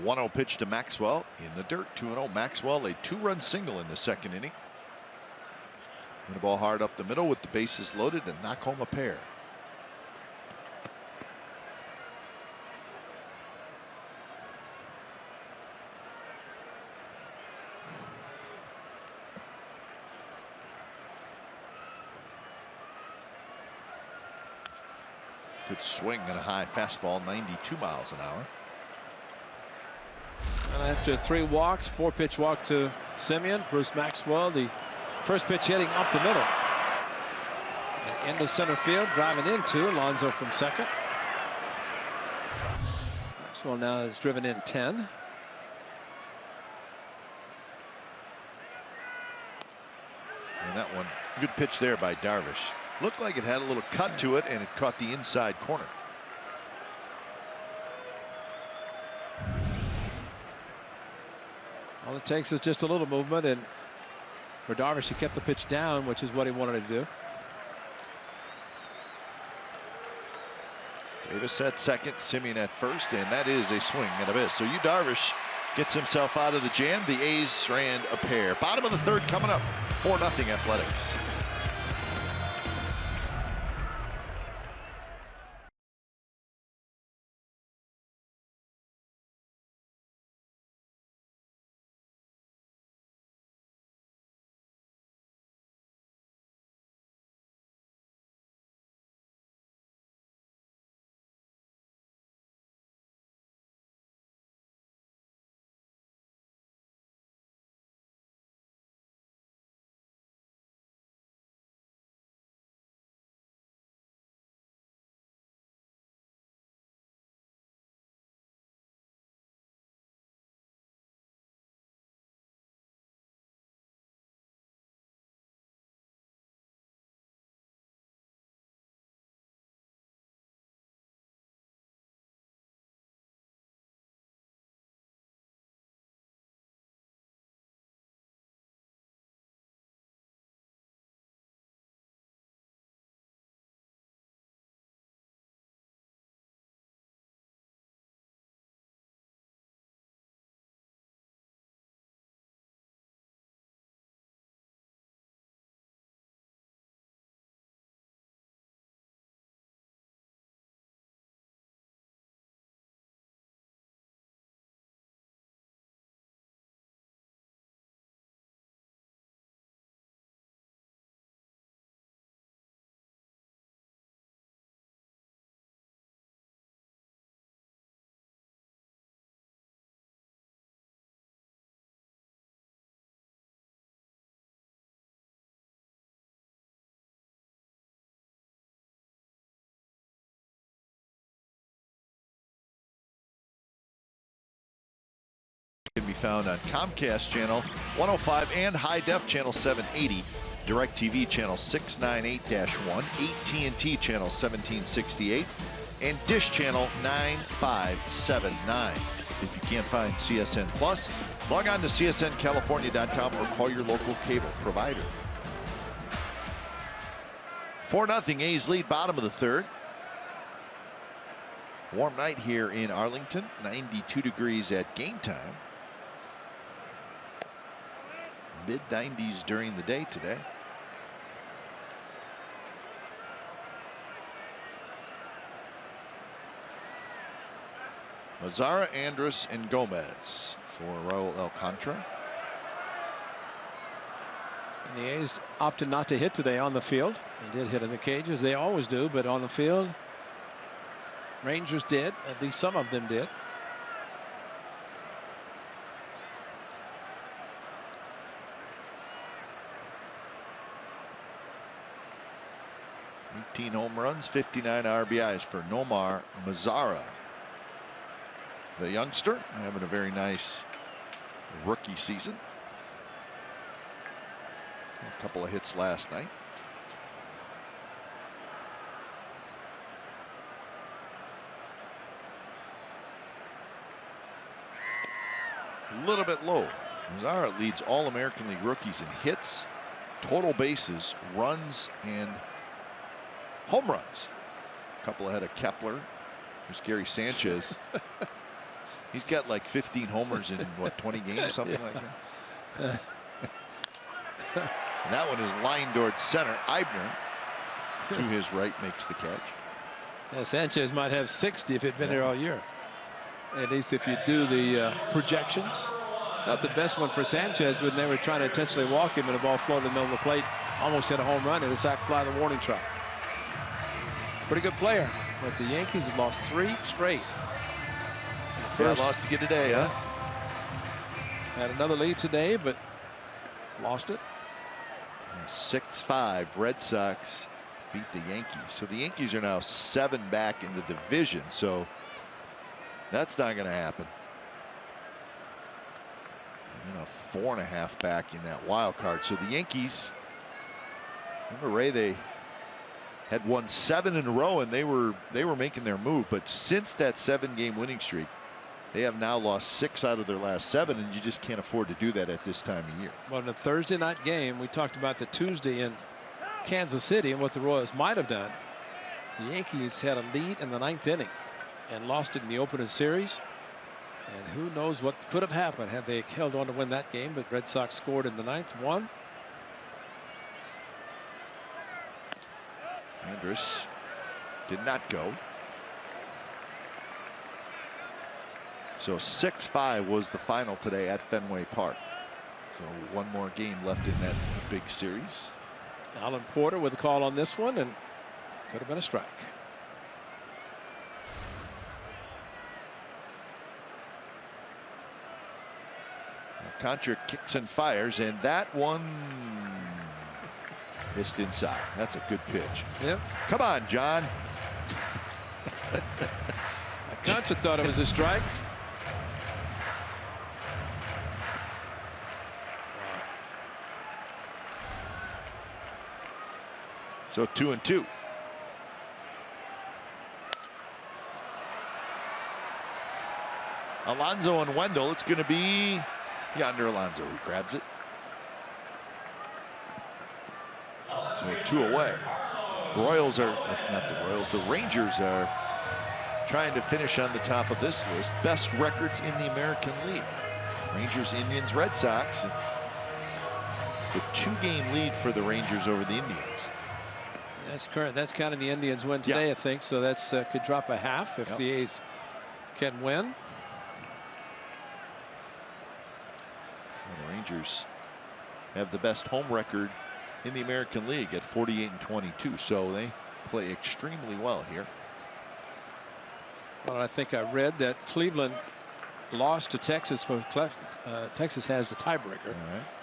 A: 1-0 pitch to Maxwell in the dirt. 2-0. Maxwell, a 2-run single in the second inning. And the ball hard up the middle with the bases loaded and knock home a pair. Good swing and a high fastball, 92 miles an hour.
B: And after 3 walks, 4-pitch walk to Simeon, Bruce Maxwell, the first pitch hitting up the middle. And into center field, driving into Alonso from second. Maxwell now is driven in 10.
A: And that one, good pitch there by Darvish. Looked like it had a little cut to it, and it caught the inside corner.
B: All it takes is just a little movement, and for Darvish, he kept the pitch down, which is what he wanted to do.
A: Davis at second, Simeon at first, and that is a swing and a miss. So Darvish gets himself out of the jam. The A's ran a pair. Bottom of the third coming up. 4-0 Athletics. Can be found on Comcast channel 105 and High Def channel 780, DirecTV channel 698-1, AT&T channel 1768, and Dish channel 9579. If you can't find CSN Plus, log on to csncalifornia.com or call your local cable provider. 4-0 A's lead, bottom of the third. Warm night here in Arlington, 92 degrees at game time. Mid-90s during the day today. Mazara, Andrus, and Gomez for Raul Alcantara.
B: And the A's opted not to hit today on the field. They did hit in the cages, they always do, but on the field, Rangers did, at least some of them did.
A: 18 home runs, 59 RBIs for Nomar Mazara. The youngster having a very nice rookie season. A couple of hits last night. A little bit low. Mazara leads all American League rookies in hits, total bases, runs, and home runs. A couple ahead of Kepler. There's Gary Sanchez. He's got like 15 homers in what, 20 games, something like that. And that one is lined towards center. Eibner to his right makes the catch.
B: Yeah, Sanchez might have 60 if he'd been here all year. At least if you do the projections. Not the best one for Sanchez when they were trying to intentionally walk him and the ball floated in the middle of the plate. Almost hit a home run and a sac fly, the warning track. Pretty good player. But the Yankees have lost 3 straight.
A: First lost again today, huh?
B: Had another lead today, but lost it.
A: 6-5 Red Sox beat the Yankees. So the Yankees are now 7 back in the division. So that's not going to happen. You know, 4.5 back in that wild card. So the Yankees, remember, Ray, they had won 7 in a row and they were making their move. But since that 7-game winning streak, they have now lost 6 out of their last 7, and you just can't afford to do that at this time of year.
B: Well, in the Thursday night game, we talked about the Tuesday in Kansas City and what the Royals might have done. The Yankees had a lead in the 9th inning and lost it in the opening series. And who knows what could have happened had they held on to win that game. But Red Sox scored in the 9th, won.
A: Andrus did not go. So 6-5 was the final today at Fenway Park. So one more game left in that big series.
B: Alan Porter with a call on this one, and could have been a strike.
A: Contra kicks and fires, and that one missed inside. That's a good pitch.
B: Yep.
A: Come on, John.
B: Contra thought it was a strike.
A: So 2-2. Alonso and Wendell. It's going to be Yonder Alonso who grabs it. So 2 away. Royals are, not the Royals, the Rangers are trying to finish on the top of this list. Best records in the American League. Rangers, Indians, Red Sox. The 2-game lead for the Rangers over the Indians.
B: That's current. That's kind of the Indians win today, I think. So that's could drop a half if the A's can win.
A: The Rangers have the best home record in the American League at 48-22. So they play extremely well here.
B: Well, I think I read that Cleveland lost to Texas because Texas has the tiebreaker.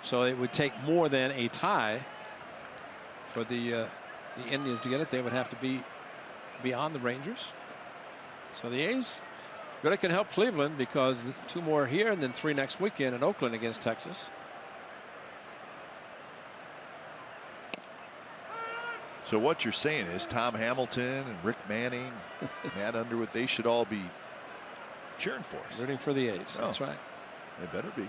B: So it would take more than a tie for the Indians to get it. They would have to be beyond the Rangers. So the A's really can help Cleveland because 2 more here and then 3 next weekend in Oakland against Texas.
A: So what you're saying is Tom Hamilton and Rick Manning, Matt Underwood, they should all be cheering for us.
B: Rooting for the A's. That's right.
A: They better be.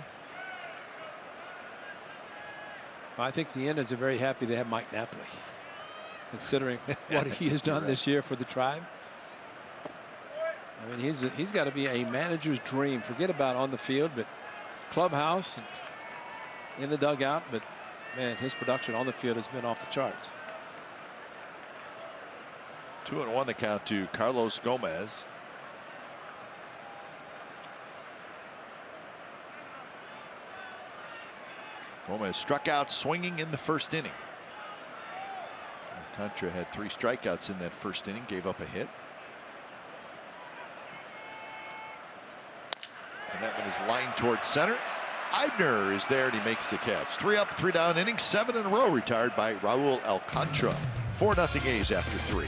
B: I think the Indians are very happy they have Mike Napoli, considering what he has done this year for the Tribe. I mean, he's got to be a manager's dream. Forget about on the field, but clubhouse, in the dugout. But man, his production on the field has been off the charts.
A: 2-1 the count to Carlos Gomez. Gomez struck out swinging in the first inning. Contra had 3 strikeouts in that first inning, gave up a hit. And that one is lined towards center. Eibner is there and he makes the catch. 3 up, 3 down innings, 7 in a row retired by Raul Alcantara. 4-0 A's after 3.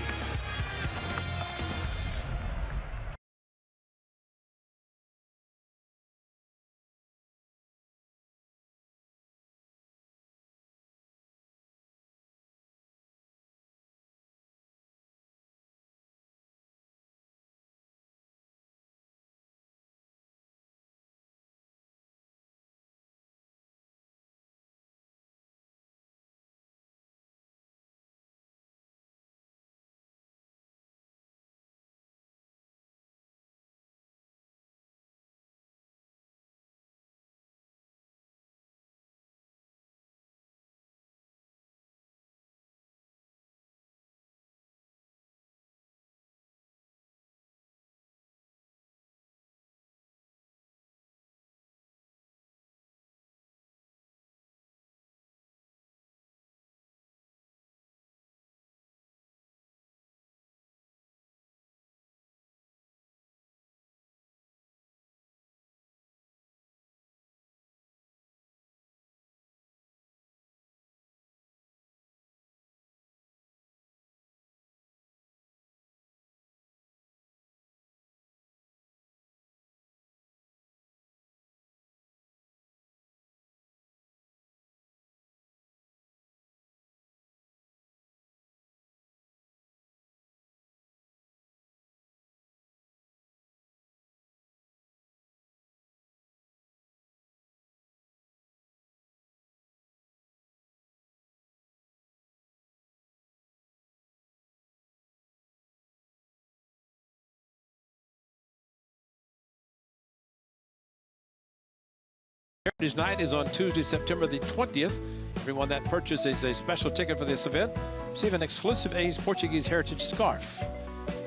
B: Heritage Night is on Tuesday, September the 20th. Everyone that purchases a special ticket for this event receive an exclusive A's Portuguese Heritage scarf,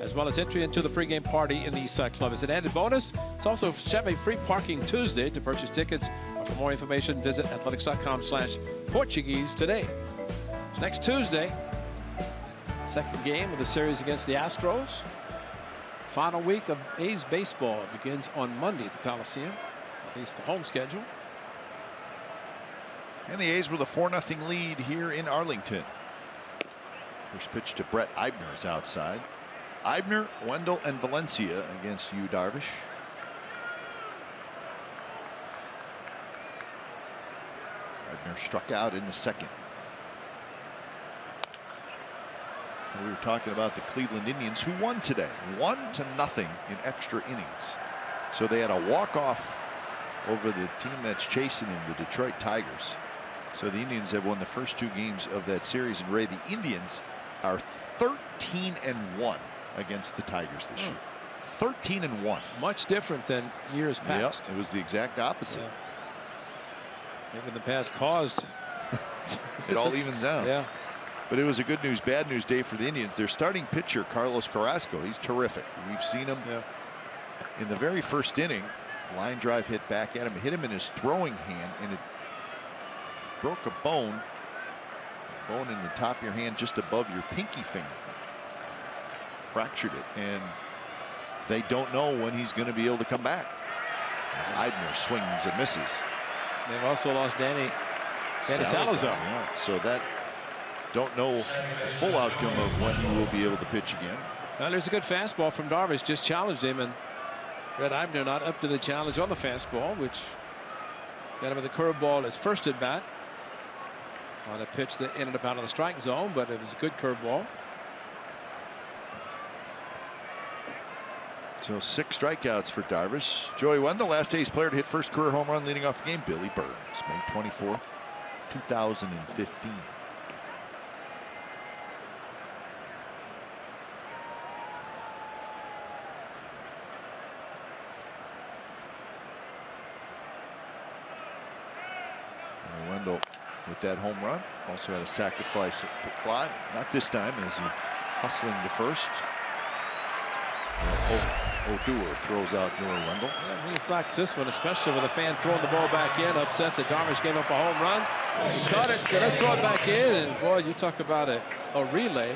B: as well as entry into the pregame party in the Eastside Club. As an added bonus, it's also Chevy free parking Tuesday. To purchase tickets or for more information, visit athletics.com/Portuguese today. So next Tuesday, second game of the series against the Astros. Final week of A's baseball begins on Monday at the Coliseum, at least the home schedule.
A: And the A's with a 4-0 lead here in Arlington. First pitch to Brett Eibner is outside. Eibner, Wendell, and Valencia against Yu Darvish. Eibner struck out in the second. We were talking about the Cleveland Indians, who won today, 1-0 in extra innings. So they had a walk-off over the team that's chasing them, the Detroit Tigers. So the Indians have won the first 2 games of that series. And Ray, the Indians are 13-1 against the Tigers this year. 13-1.
B: Much different than years past.
A: Yep, it was the exact opposite.
B: Yeah. Maybe the past caused.
A: It all evens out.
B: Yeah.
A: But it was a good news, bad news day for the Indians. Their starting pitcher, Carlos Carrasco, he's terrific. We've seen him in the very first inning. Line drive hit back at him, hit him in his throwing hand, and it broke a bone in the top of your hand just above your pinky finger. Fractured it, and they don't know when he's going to be able to come back. As Eibner swings and misses.
B: They've also lost Danny Salazar.
A: Yeah. So that don't know the full outcome of when he will be able to pitch again.
B: Well, there's a good fastball from Darvish, just challenged him, and Brett Eibner not up to the challenge on the fastball, which got him with the curveball as first at bat on a pitch that ended up out of the strike zone, but it was a good curveball.
A: So 6 strikeouts for Darvish. Joey Wendell, last A's player to hit first career home run leading off the game. Billy Burns, May 24th, 2015. Wendell with that home run also had a sacrifice fly, not this time, as he hustling to first. Odor throws out Joey Wendell.
B: Yeah, he's like this one, especially with a fan throwing the ball back in, upset that Darvish gave up a home run. He caught it, so let's throw it back in. And boy, you talk about a relay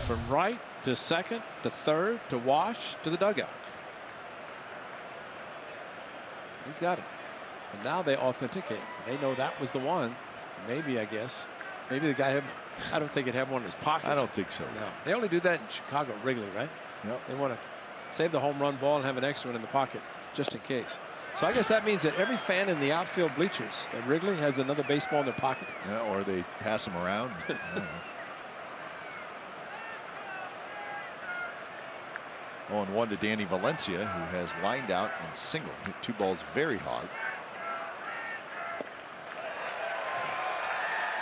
B: from right to second to third to Wash to the dugout. He's got it. And now they authenticate. They know that was the one. Maybe, I guess, Maybe the guy had, I don't think he'd have one in his pocket.
A: I don't think so.
B: No. They only do that in Chicago, Wrigley, right?
A: Yep.
B: They want to save the home run ball and have an extra one in the pocket just in case. So I guess that means that every fan in the outfield bleachers at Wrigley has another baseball in their pocket.
A: Yeah, or they pass them around. I don't know. 0-1 to Danny Valencia, who has lined out and singled. Hit 2 balls very hard.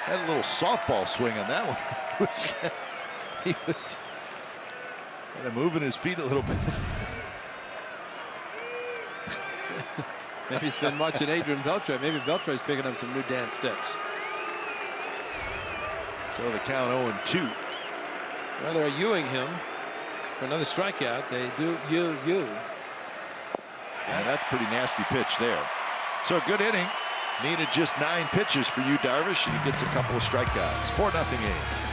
A: Had a little softball swing on that one. He was kind of moving his feet a little bit.
B: Maybe he's been watching Adrian Beltre. Maybe Beltre's picking up some new dance steps.
A: So the count 0-2.
B: Well, they're Ewing him for another strikeout. They do you.
A: And that's a pretty nasty pitch there. So a good inning. Needed just 9 pitches for Yu Darvish, and he gets a couple of strikeouts. 4-0 A's.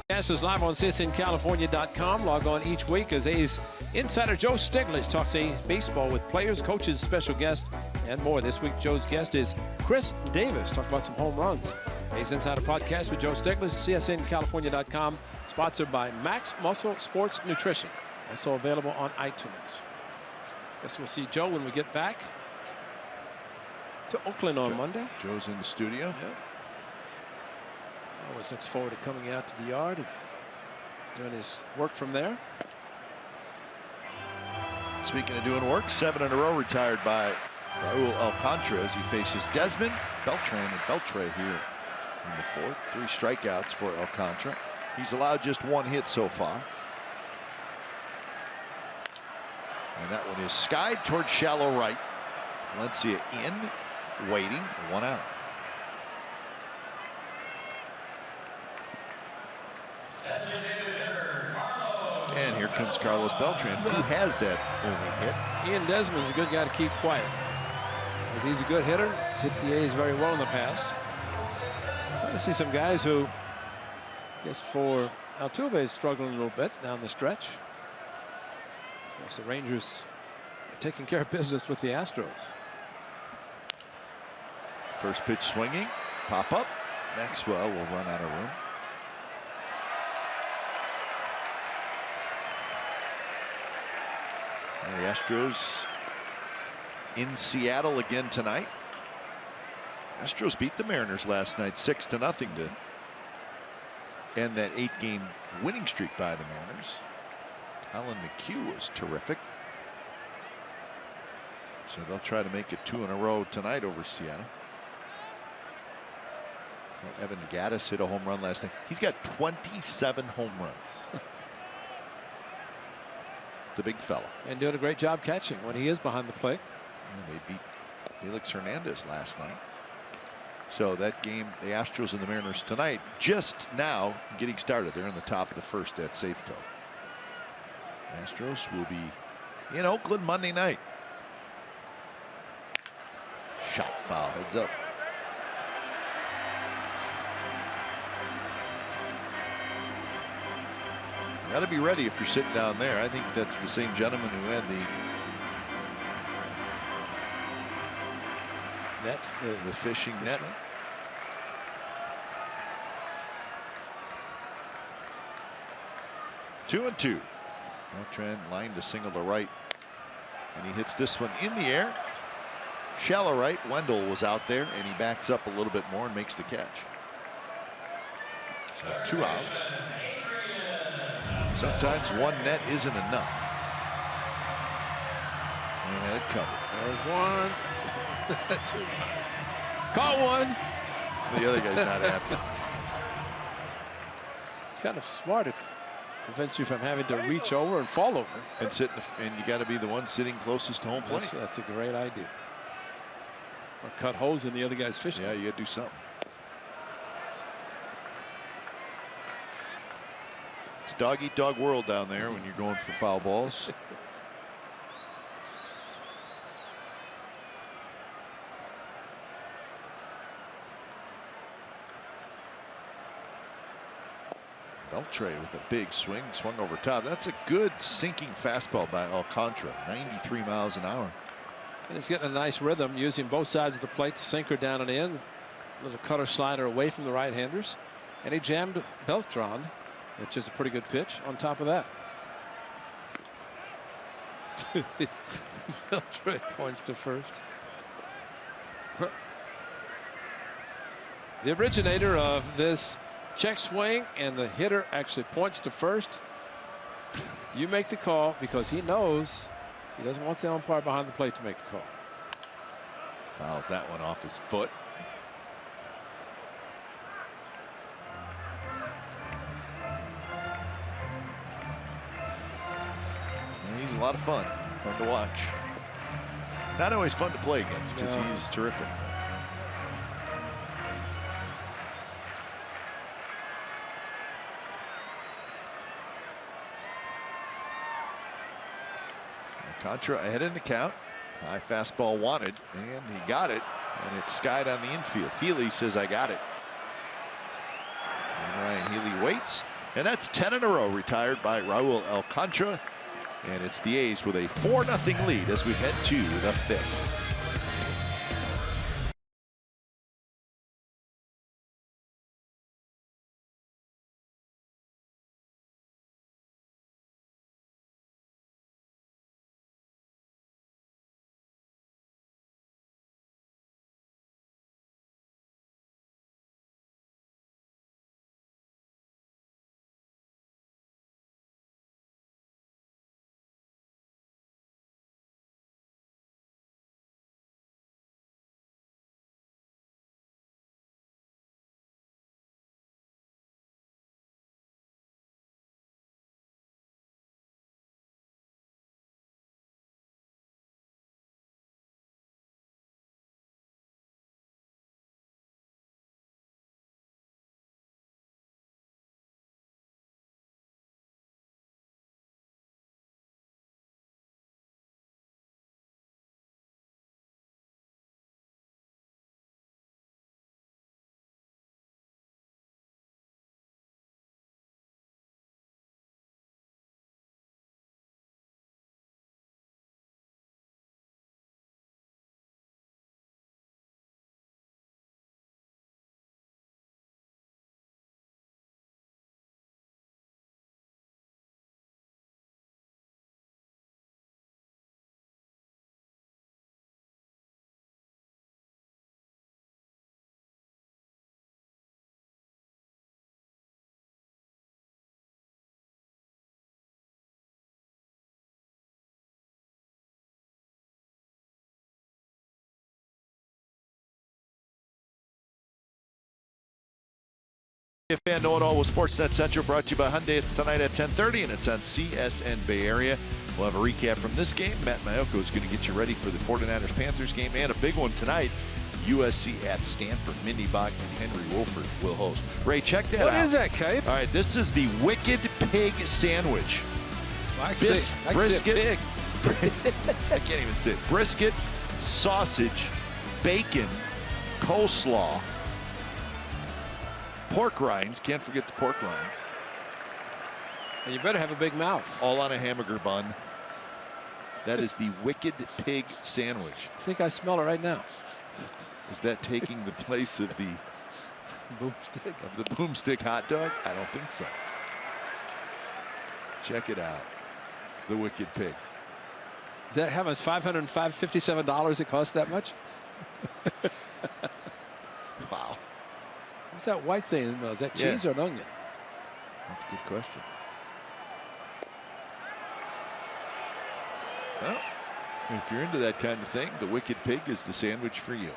B: This is live on CSNCalifornia.com. Log on each week as A's insider Joe Stiglitz talks A's baseball with players, coaches, special guests, and more. This week, Joe's guest is Chris Davis. Talk about some home runs. A's Insider Podcast with Joe Stiglitz, CSNCalifornia.com. Sponsored by Max Muscle Sports Nutrition. Also available on iTunes. Guess we'll see Joe when we get back to Oakland on Monday.
A: Joe's in the studio.
B: Yep. Always looks forward to coming out to the yard and doing his work from there.
A: Speaking of doing work, 7 in a row retired by Raul Alcantara as he faces Desmond, Beltran, and Beltre here in the 4th. 3 strikeouts for Alcantara. He's allowed just 1 hit so far. And that one is skied towards shallow right. Valencia in, waiting, 1 out. And here comes Carlos Beltran, who has that only hit.
B: Ian Desmond's a good guy to keep quiet. As he's a good hitter. He's hit the A's very well in the past. I see some guys who, I guess for Altuve, is struggling a little bit down the stretch. Of course, the Rangers are taking care of business with the Astros.
A: First pitch swinging, pop up. Maxwell will run out of room. And the Astros in Seattle again tonight. Astros beat the Mariners last night 6-0 to end that 8-game winning streak by the Mariners. Colin McHugh was terrific. So they'll try to make it 2 in a row tonight over Seattle. Evan Gattis hit a home run last night. He's got 27 home runs. The big fella.
B: And doing a great job catching when he is behind the plate.
A: They beat Felix Hernandez last night. So that game, the Astros and the Mariners tonight, just now getting started. They're in the top of the first at Safeco. Astros will be in Oakland Monday night. Shot foul, heads up. You got to be ready if you're sitting down there. I think that's the same gentleman who had the fishing net. Two and two. Beltran line to single to right, and he hits this one in the air. Shallow right. Wendell was out there, and he backs up a little bit more and makes the catch. So 2 outs. Sometimes one net isn't enough. And it covered.
B: There's one. Caught one.
A: The other guy's not happy.
B: It's kind of smart to prevent you from having to reach over and fall over.
A: And sit, and you got to be the one sitting closest to home plate.
B: That's a great idea. Or cut holes in the other guy's fishing.
A: Yeah, you got to do something. It's dog eat dog world down there when you're going for foul balls. Beltre with a big swing, swung over top. That's a good sinking fastball by Alcantara, 93 miles an hour.
B: And he's getting a nice rhythm using both sides of the plate to sinker down and in. Little cutter slider away from the right-handers. And he jammed Beltran, which is a pretty good pitch, on top of that. Beltran points to first. The originator of this check swing, and the hitter actually points to first. You make the call because he knows he doesn't want the umpire behind the plate to make the call.
A: Fouls that one off his foot. And he's a lot of fun to watch. Not always fun to play against because he's terrific. Contra ahead in the count. High fastball wanted, and he got it, and it's skied on the infield. Healy says, I got it. And Ryan Healy waits, and that's 10 in a row retired by Raul Alcantara, and it's the A's with a 4-0 lead as we head to the 5th. Fan Know It All with Sportsnet Central, brought to you by Hyundai. It's tonight at 10:30, and it's on CSN Bay Area. We'll have a recap from this game. Matt Mayoko is going to get you ready for the 49ers-Panthers game, and a big one tonight, USC at Stanford. Mindy Bach and Henry Wolford will host. Ray, check that out.
D: What is that, Cape?
A: All right, this is the Wicked Pig Sandwich.
D: I
A: Brisket. I can't even say it. Brisket, sausage, bacon, coleslaw, pork rinds. Can't forget the pork rinds.
D: And you better have a big mouth.
A: All on a hamburger bun. That is the Wicked Pig Sandwich.
D: I think I smell it right now.
A: Is that taking the place of the
D: Boomstick?
A: Of the boomstick hot dog? I don't think so. Check it out. The Wicked Pig.
D: Does that have us $557 it costs that much?
A: Wow.
D: What's that white thing? Is that cheese or an onion?
A: That's a good question. Well, if you're into that kind of thing, the Wicked Pig is the sandwich for you.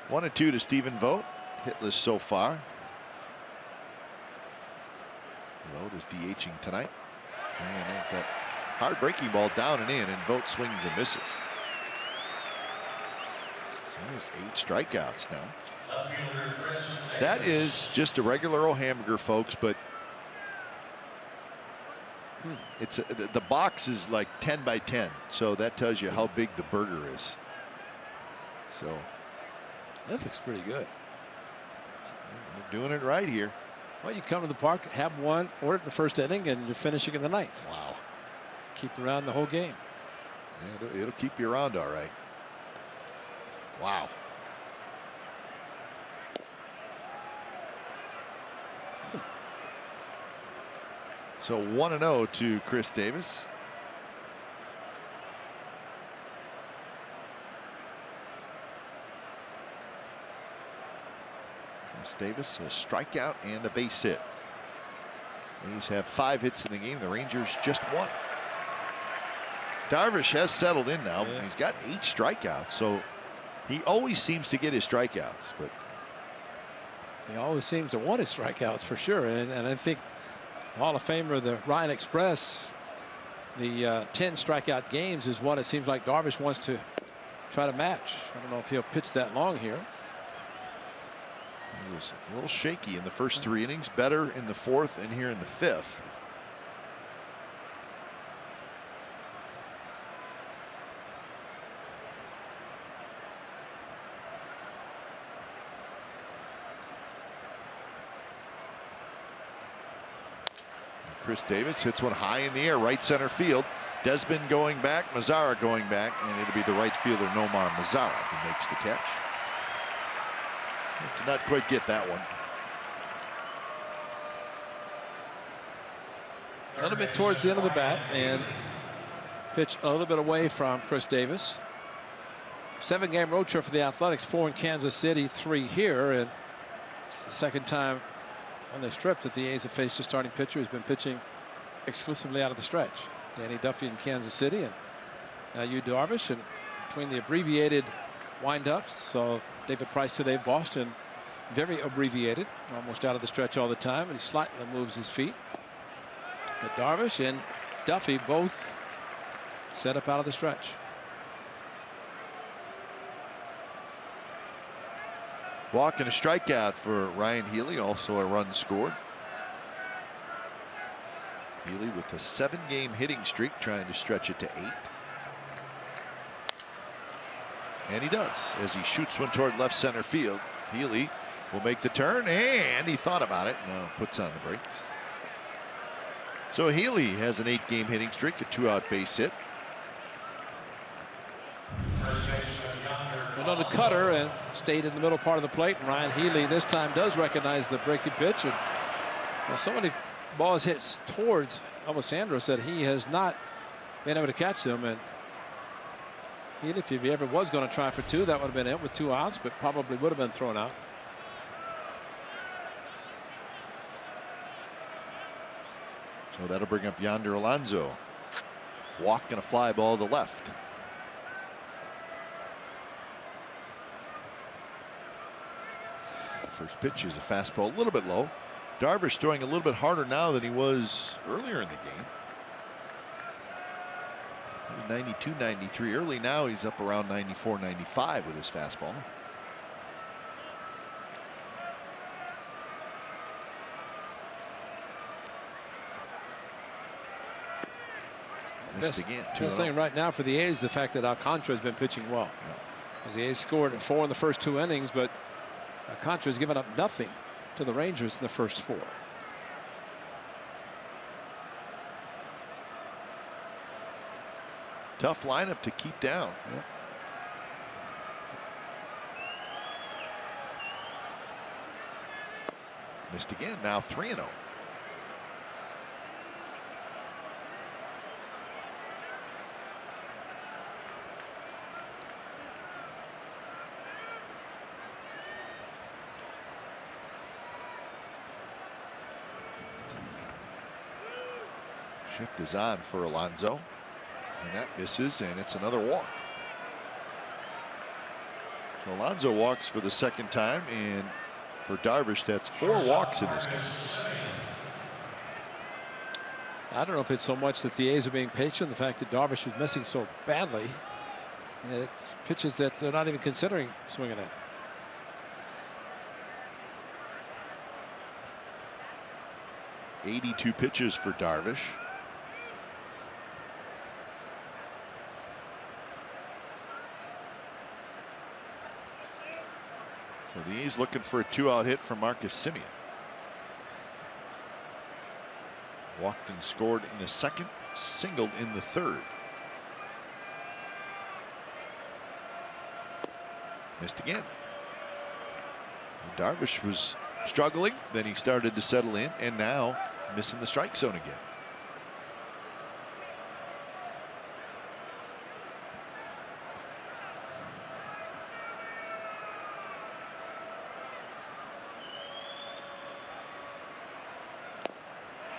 A: One and two to Stephen Vogt. Hitless so far. Vogt is DHing tonight. And that hard breaking ball down and in, and Vogt swings and misses. There's 8 strikeouts now. That is just a regular old hamburger, folks, but it's the box is like 10 by 10, so that tells you how big the burger is. So
D: that looks pretty good.
A: We're doing it right here.
D: Well, you come to the park, have one, order it in the first inning, and you're finishing in the 9th.
A: Wow.
D: Keep you around the whole game.
A: Yeah, it'll keep you around all right. Wow. So 1-0 to Chris Davis. Chris Davis, a strikeout and a base hit. A's have 5 hits in the game. The Rangers just 1. Darvish has settled in now.
D: Yeah.
A: He's got 8 strikeouts, so he always seems to get his strikeouts, but
D: he always seems to want his strikeouts for sure. And I think Hall of Famer, the Ryan Express, the 10 strikeout games is what it seems like Darvish wants to try to match. I don't know if he'll pitch that long here.
A: He was a little shaky in the first 3 innings, better in the 4th and here in the 5th. Chris Davis hits one high in the air, right center field. Desmond going back, Mazzara going back, and it'll be the right fielder Nomar Mazzara who makes the catch. Did not quite get that one.
D: A little bit towards the end of the bat, and pitch a little bit away from Chris Davis. 7-game road trip for the Athletics, 4 in Kansas City, 3 here, and it's the second time on this trip that the A's have faced a starting pitcher who's been pitching exclusively out of the stretch. Danny Duffy in Kansas City, and now Yu Darvish, and between the abbreviated windups, so David Price today, Boston, very abbreviated, almost out of the stretch all the time, and he slightly moves his feet. But Darvish and Duffy both set up out of the stretch.
A: Walk and a strikeout for Ryan Healy, also a run scored. Healy with a 7-game hitting streak, trying to stretch it to 8. And he does, as he shoots one toward left center field. Healy will make the turn, and he thought about it. No, puts on the brakes. So Healy has an 8-game hitting streak, a 2-out base hit.
D: Another cutter and stayed in the middle part of the plate. And Ryan Healy this time does recognize the breaking pitch. And well, so many balls hit towards Alessandro said he has not been able to catch them. And Healy, if he ever was going to try for 2, that would have been it with 2 outs, but probably would have been thrown out.
A: So that'll bring up Yonder Alonso. Walk and a fly ball to left. First pitch is a fastball, a little bit low. Darvish throwing a little bit harder now than he was earlier in the game. 92, 93 early. Now he's up around 94, 95 with his fastball. Missed again.
D: Best thing right now for the A's, the fact that Alcantara has been pitching well. As the A's scored 4 in the first 2 innings, but Alcantara has given up nothing to the Rangers in the first 4.
A: Tough lineup to keep down.
D: Yep.
A: Missed again. Now 3-0. Shift is on for Alonso, and that misses, and it's another walk. So Alonso walks for the second time, and for Darvish, that's 4 walks in this game.
D: I don't know if it's so much that the A's are being patient, the fact that Darvish is missing so badly. It's pitches that they're not even considering swinging at.
A: .82 pitches for Darvish. So the A's looking for a 2-out hit from Marcus Semien. Walked and scored in the second, singled in the third. Missed again. And Darvish was struggling, then he started to settle in, and now missing the strike zone again.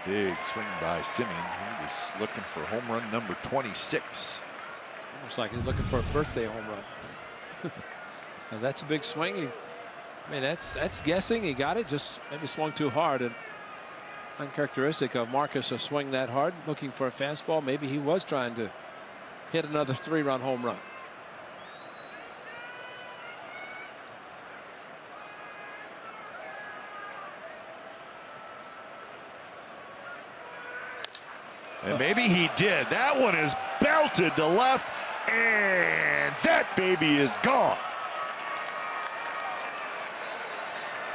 A: Big swing by Semien. He was looking for home run number 26.
D: Almost like he's looking for a birthday home run. Now that's a big swing. I mean, that's guessing. He got it. Just maybe swung too hard, and uncharacteristic of Marcus to swing that hard, looking for a fastball. Maybe he was trying to hit another 3-run home run.
A: And maybe he did. That one is belted to left, and that baby is gone.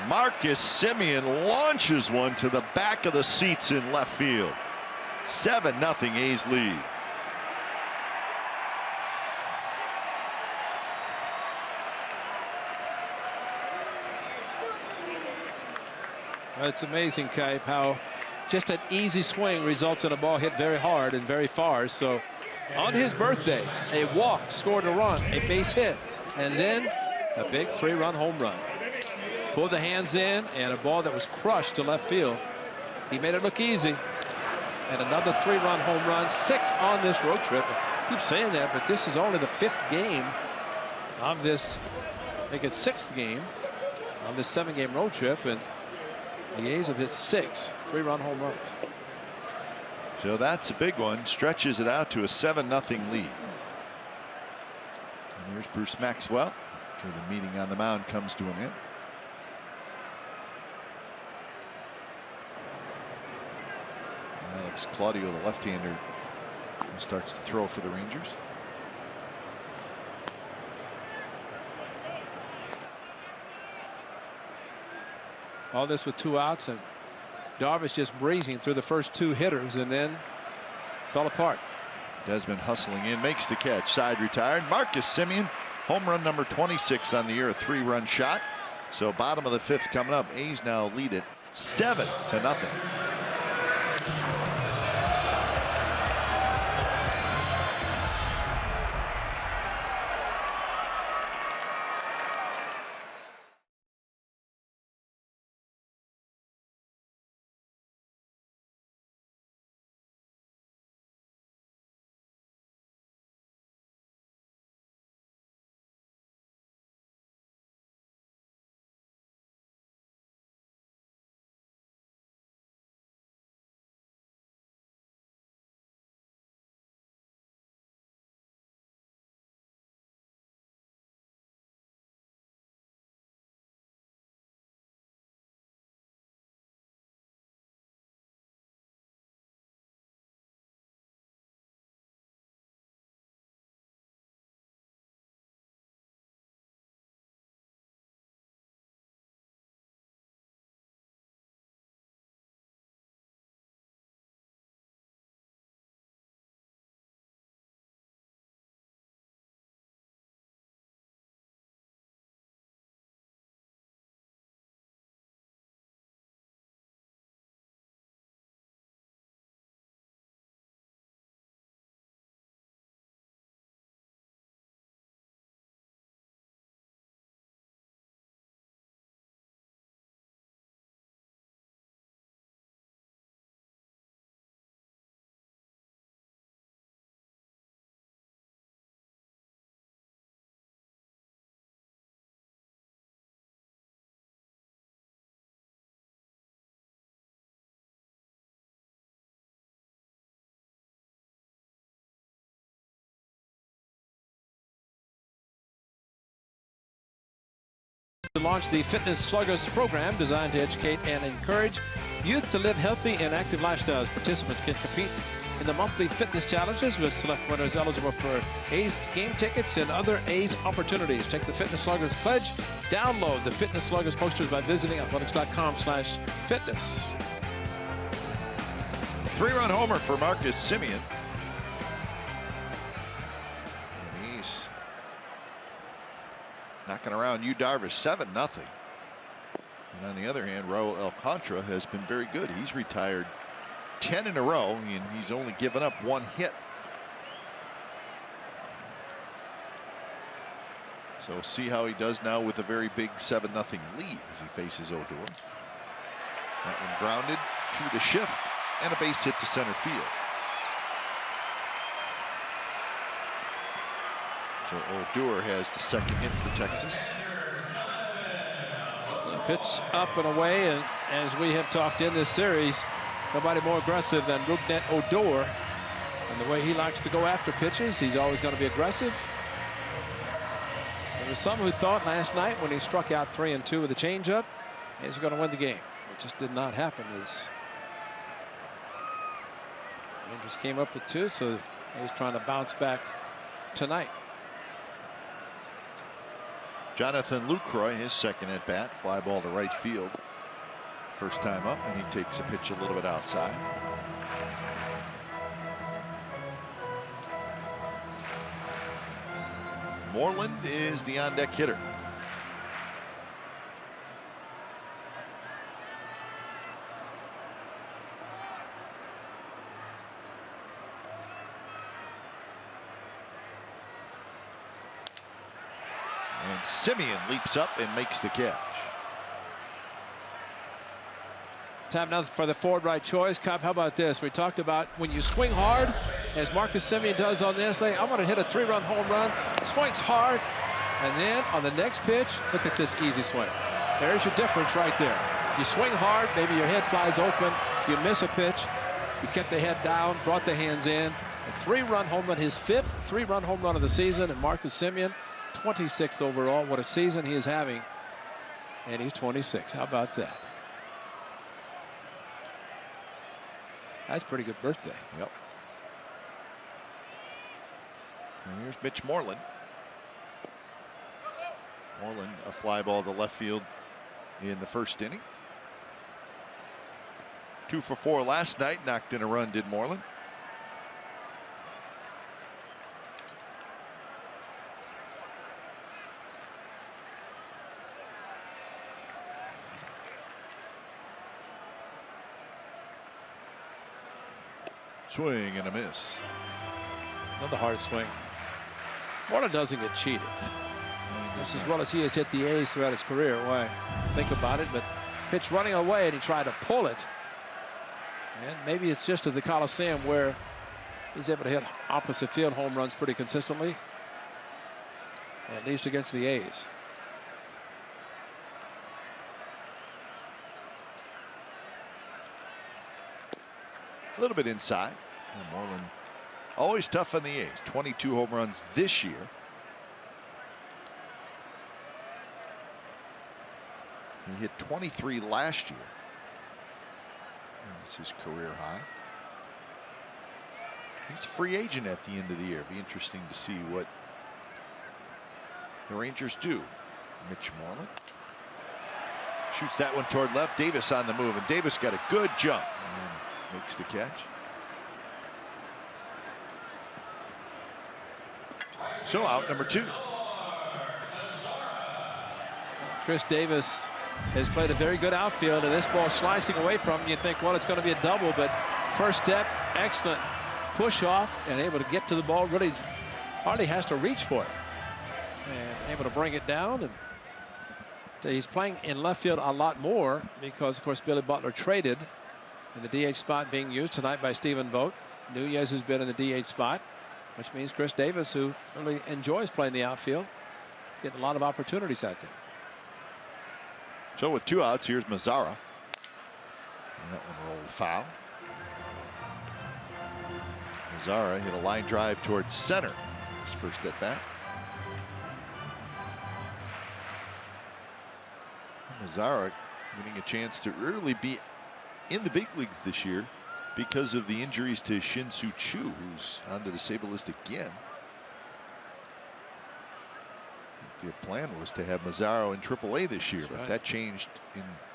A: Marcus Semien launches one to the back of the seats in left field. 7-0 A's lead.
D: It's amazing, Kipe, how just an easy swing results in a ball hit very hard and very far. So on his birthday, a walk, scored a run, a base hit, and then a big 3-run home run. Pulled the hands in, and a ball that was crushed to left field. He made it look easy. And another 3-run home run, 6th on this road trip. I keep saying that, but this is only the 5th game of this, make it 6th game on this 7-game road trip, and the A's have hit 6 3-run home runs.
A: So that's a big one. Stretches it out to a 7-0 lead. And here's Bruce Maxwell after the meeting on the mound comes to an end. Alex Claudio, the left-hander, starts to throw for the Rangers.
D: All this with 2 outs, and Darvish just breezing through the first 2 hitters and then fell apart.
A: Desmond hustling in, makes the catch, side retired. Marcus Semien, home run number 26 on the year, a 3-run shot. So bottom of the 5th coming up. A's now lead it 7-0.
D: to launch the Fitness Sluggers program designed to educate and encourage youth to live healthy and active lifestyles. Participants can compete in the monthly fitness challenges with select winners eligible for A's game tickets and other A's opportunities. Take the Fitness Sluggers pledge. Download the Fitness Sluggers posters by visiting athletics.com/fitness.
A: 3-run homer for Marcus Semien. He's knocking around Yu Darvish 7-0. And on the other hand, Raul Alcantara has been very good. He's retired 10 in a row, and he's only given up 1 hit. So see how he does now with a very big 7-0 lead as he faces Odor. That one grounded through the shift and a base hit to center field. So Odor has the second hit for Texas.
D: Pitch up and away, and as we have talked in this series, nobody more aggressive than Rougned Odor. And the way he likes to go after pitches, he's always going to be aggressive. There was some who thought last night when he struck out 3-2 with a changeup, he's going to win the game. It just did not happen. As Rangers came up with 2, so he's trying to bounce back tonight.
A: Jonathan Lucroy, his second at bat, fly ball to right field. First time up, and he takes a pitch a little bit outside. Moreland is the on-deck hitter. And Semien leaps up and makes the catch.
D: Time now for the forward right choice. Cobb, how about this? We talked about when you swing hard, as Marcus Semien does on this, I'm going to hit a 3-run home run. Swings hard, and then on the next pitch, look at this easy swing. There's your difference right there. You swing hard, maybe your head flies open, you miss a pitch, you kept the head down, brought the hands in. A 3-run home run, his 5th 3-run home run of the season, and Marcus Semien, 26th overall. What a season he is having, and he's 26. How about that? That's a pretty good birthday.
A: Yep. And here's Mitch Moreland. Moreland, a fly ball to left field in the first inning. 2 for 4 last night. Knocked in a run, did Moreland. Swing and a miss.
D: Another hard swing. Moreland doesn't get cheated. This as well as he has hit the A's throughout his career. Why? Think about it, but pitch running away and he tried to pull it. And maybe it's just at the Coliseum where he's able to hit opposite field home runs pretty consistently, at least against the A's.
A: A little bit inside. And Moreland always tough on the A's. 22 home runs this year. He hit 23 last year. That's his career high. He's a free agent at the end of the year. Be interesting to see what the Rangers do. Mitch Moreland shoots that one toward left. Davis on the move, and Davis got a good jump and makes the catch. So out number 2.
D: Chris Davis has played a very good outfield, and this ball slicing away from him. You think, well, it's going to be a double, but first step, excellent push off, and able to get to the ball. Really hardly has to reach for it, and able to bring it down. And he's playing in left field a lot more because, of course, Billy Butler traded, and the DH spot being used tonight by Stephen Vogt. Nunez has been in the DH spot, which means Chris Davis, who really enjoys playing the outfield, getting a lot of opportunities out there.
A: So with 2 outs, here's Mazzara. And that one rolled foul. Mazzara hit a line drive towards center his first at bat. Mazzara getting a chance to really be in the big leagues this year because of the injuries to Shin-Soo Choo, who's on the disabled list again. The plan was to have Mazzaro in AAA this year, but that changed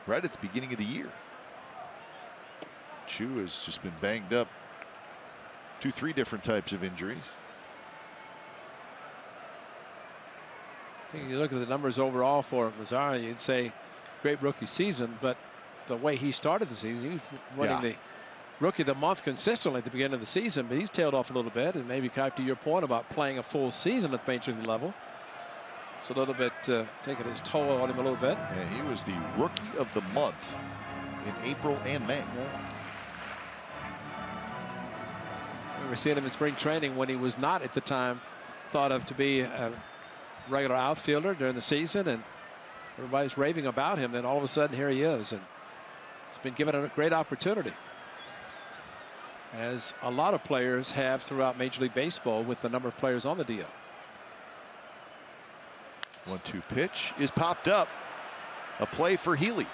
A: right at the beginning of the year. Choo has just been banged up. 2-3 different types of injuries.
D: I think you look at the numbers overall for Mazzara, you'd say great rookie season, but the way he started the season, he was winning the Rookie of the Month consistently at the beginning of the season, but he's tailed off a little bit, and maybe kind of to your point about playing a full season at the major league level. It's a little bit taking his toll on him a little bit.
A: Yeah, he was the Rookie of the Month in April and May.
D: We were seeing him in spring training when he was not at the time thought of to be a regular outfielder during the season, and everybody's raving about him. Then all of a sudden, here he is, and he's been given a great opportunity, as a lot of players have throughout Major League Baseball with the number of players on the DL.
A: 1-2 pitch is popped up. A play for Healy.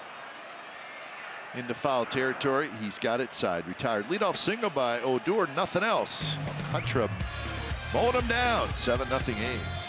A: Into foul territory. He's got it side retired. Leadoff single by Odor. Nothing else. Huntra mowing him down. 7-0 A's.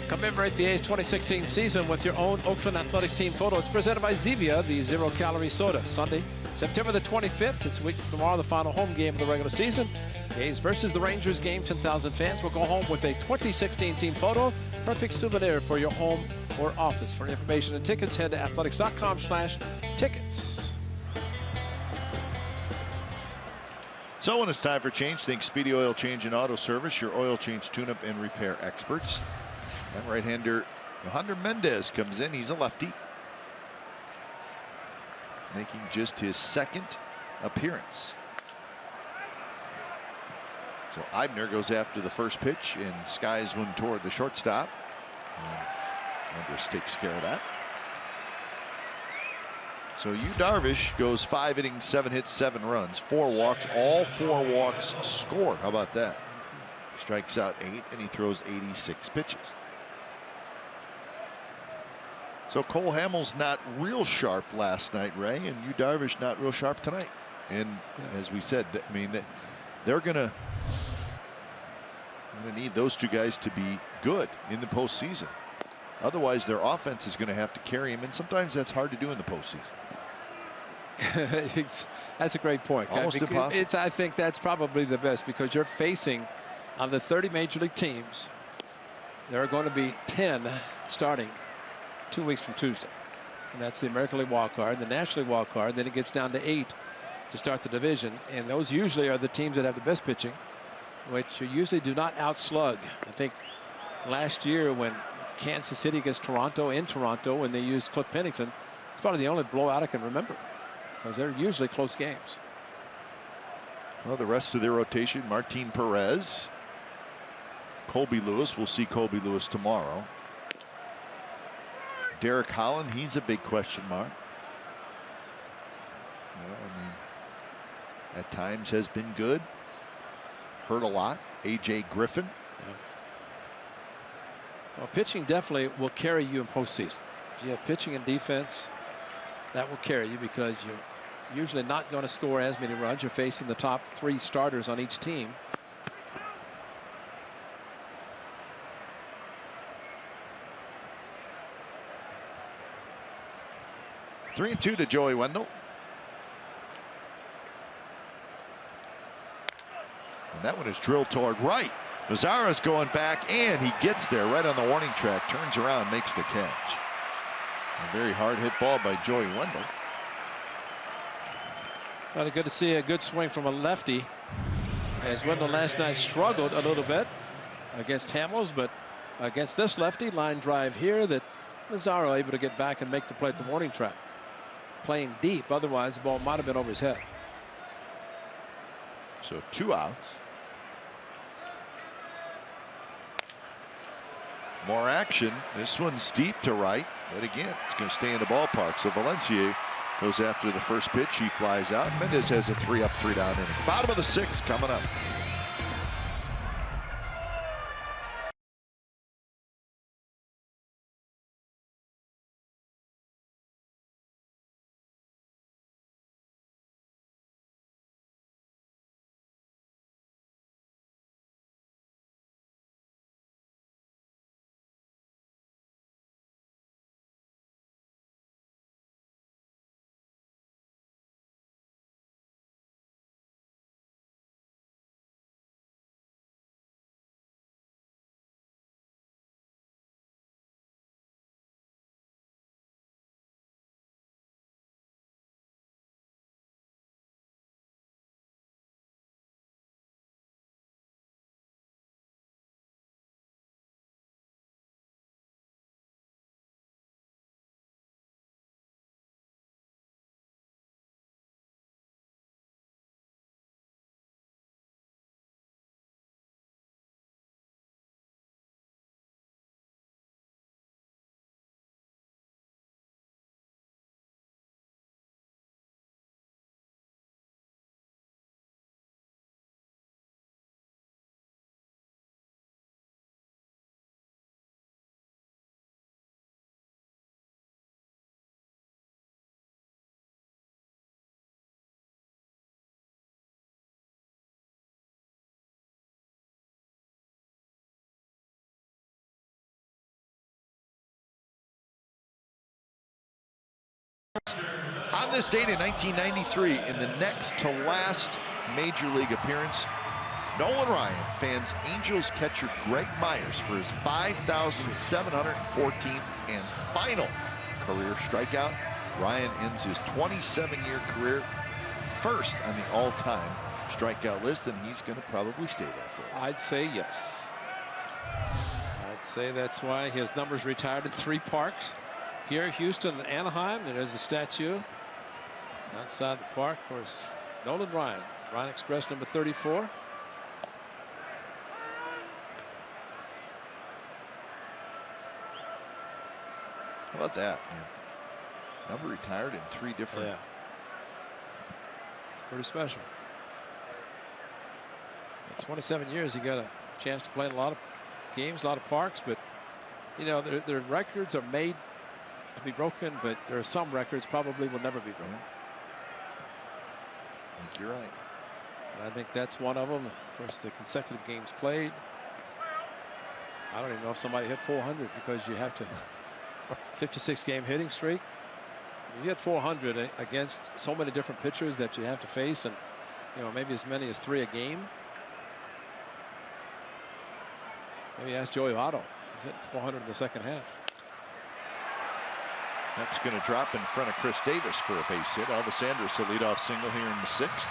D: Commemorate the A's 2016 season with your own Oakland Athletics team photo. It's presented by Zevia, the zero-calorie soda. Sunday, September the 25th. It's a week from tomorrow, the final home game of the regular season. The A's versus the Rangers game. 10,000 fans will go home with a 2016 team photo. Perfect souvenir for your home or office. For information and tickets, head to athletics.com/tickets.
A: So when it's time for change, think Speedy Oil Change and Auto Service, your oil change, tune-up, and repair experts. And right-hander Alejandro Mendez comes in. He's a lefty, making just his second appearance. So Eibner goes after the first pitch and skies one toward the shortstop. And Andrus takes care of that. So Yu Darvish goes 5 innings, 7 hits, 7 runs, 4 walks. All 4 walks scored. How about that? Strikes out 8 and he throws 86 pitches. So Cole Hamels not real sharp last night, Ray, and Yu Darvish not real sharp tonight. And as we said, I mean, they're gonna need those two guys to be good in the postseason. Otherwise, their offense is going to have to carry him, and sometimes that's hard to do in the postseason.
D: That's a great point.
A: Almost impossible.
D: I think that's probably the best, because you're facing, on the 30 major league teams, there are going to be 10 starting 2 weeks from Tuesday. And that's the American League wild card, the National League wild card. Then it gets down to 8 to start the division. And those usually are the teams that have the best pitching, which usually do not outslug. I think last year when Kansas City against Toronto in Toronto when they used Cliff Pennington. It's probably the only blowout I can remember because they're usually close games.
A: Well, the rest of their rotation, Martin Perez, Colby Lewis. We'll see Colby Lewis tomorrow. Derek Holland, he's a big question mark. Well, I mean, at times has been good. Hurt a lot. A.J. Griffin.
D: Yeah. Well, pitching definitely will carry you in postseason. If you have pitching and defense, that will carry you because you're usually not going to score as many runs. You're facing the top 3 starters on each team.
A: Three and 2 to Joey Wendell. And that one is drilled toward right. Mazara's going back, and he gets there right on the warning track, turns around, makes the catch. A very hard hit ball by Joey Wendell.
D: Well, good to see a good swing from a lefty, as Wendell last night struggled a little bit against Hamels, but against this lefty, line drive here that Mazara able to get back and make the play at the warning track. Playing deep, otherwise the ball might have been over his head.
A: So 2 outs. More action. This one's deep to right, but again, it's going to stay in the ballpark. So Valencia goes after the first pitch. He flies out. Mendez has a 3-up, 3-down inning. Bottom of the 6th coming up. On this date in 1993, in the next to last major league appearance, Nolan Ryan fans Angels catcher Greg Myers for his 5,714th and final career strikeout. Ryan ends his 27-year career first on the all-time strikeout list, and he's going to probably stay there for a while.
D: I'd say yes. I'd say that's why his numbers retired in 3 parks. Here, Houston and Anaheim. There's the statue outside the park. Of course, Nolan Ryan. Ryan Express number 34.
A: How about that? Number retired in 3 different.
D: Yeah. It's pretty special. In 27 years, he got a chance to play in a lot of games, a lot of parks, but you know, their records are made to be broken, but there are some records probably will never be broken.
A: I think you're right.
D: And I think that's one of them. Of course, the consecutive games played. I don't even know if somebody hit 400 because you have to 56-game hitting streak. You hit 400 against so many different pitchers that you have to face, and you know, maybe as many as 3 a game. Maybe ask Joey Votto. He's hit 400 in the second half.
A: That's going to drop in front of Chris Davis for a base hit. Elvis Andrus, a leadoff single here in the 6th.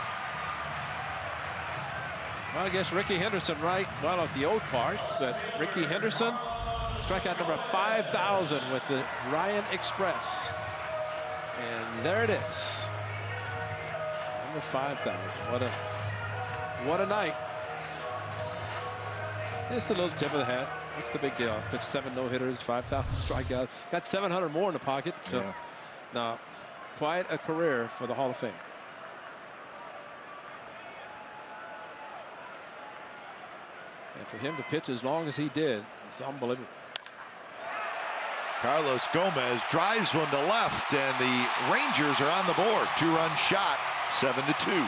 D: Well, I guess Ricky Henderson right well at the old park, but Ricky Henderson, strikeout number 5,000 with the Ryan Express. And there it is. Number 5,000. What a night. Just a little tip of the hat. What's the big deal? Pitched 7 no-hitters, 5,000 strikeouts. Got 700 more in the pocket. So,
A: yeah.
D: No, quite a career for the Hall of Fame. And for him to pitch as long as he did, it's unbelievable.
A: Carlos Gomez drives one to left, and the Rangers are on the board. 2-run shot, 7-2.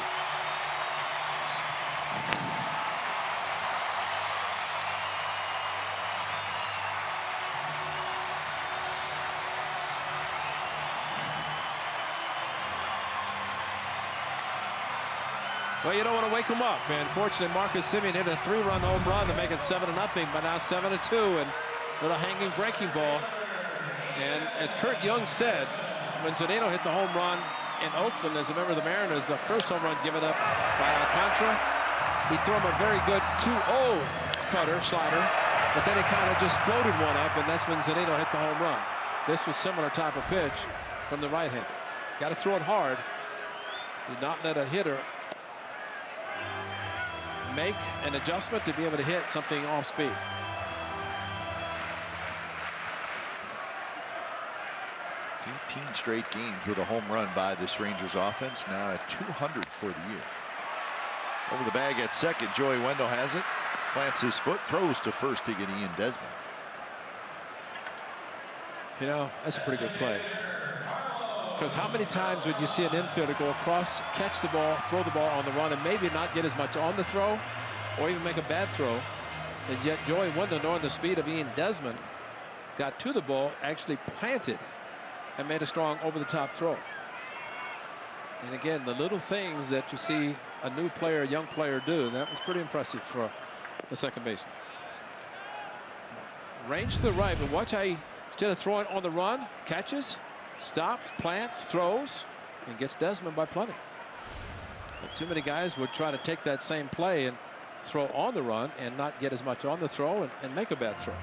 D: Well, you don't want to wake him up, man. Fortunately, Marcus Semien hit a 3-run home run to make it 7-0, but now 7-2, and little hanging breaking ball. And as Kurt Young said, when Zunino hit the home run in Oakland as a member of the Mariners, the first home run given up by Alcantara, he threw him a very good 2-0 cutter, slider, but then he kind of just floated one up, and that's when Zunino hit the home run. This was similar type of pitch from the right hand. Got to throw it hard. Do not let a hitter make an adjustment to be able to hit something off speed.
A: Eighteen straight games with a home run by this Rangers offense, now at 200 for the year. Over the bag at second, Joey Wendell has it, plants his foot, throws to first to get Ian Desmond.
D: You know, that's a pretty good play. Because how many times would you see an infielder go across, catch the ball, throw the ball on the run, and maybe not get as much on the throw, or even make a bad throw? And yet Joey Wendell, knowing the speed of Ian Desmond, got to the ball, actually planted, and made a strong over-the-top throw. And again, the little things that you see a new player, a young player do, that was pretty impressive for the second baseman. Range to the right, but watch how he, instead of throwing on the run, catches, stops, plants, throws, and gets Desmond by plenty. But too many guys would try to take that same play and throw on the run and not get as much on the throw and make a bad throw.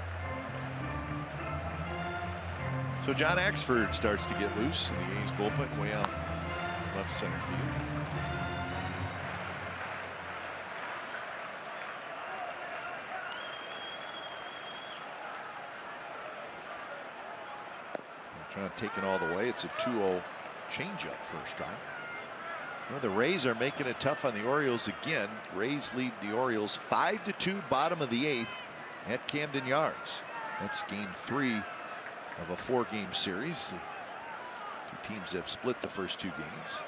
A: So John Axford starts to get loose in the A's bullpen way out left center field. Trying to take it all the way. It's a 2-0 changeup first strike. Well, the Rays are making it tough on the Orioles again. Rays lead the Orioles 5-2, bottom of the 8th at Camden Yards. That's game 3 of a 4-game series. Two teams have split the first 2 games.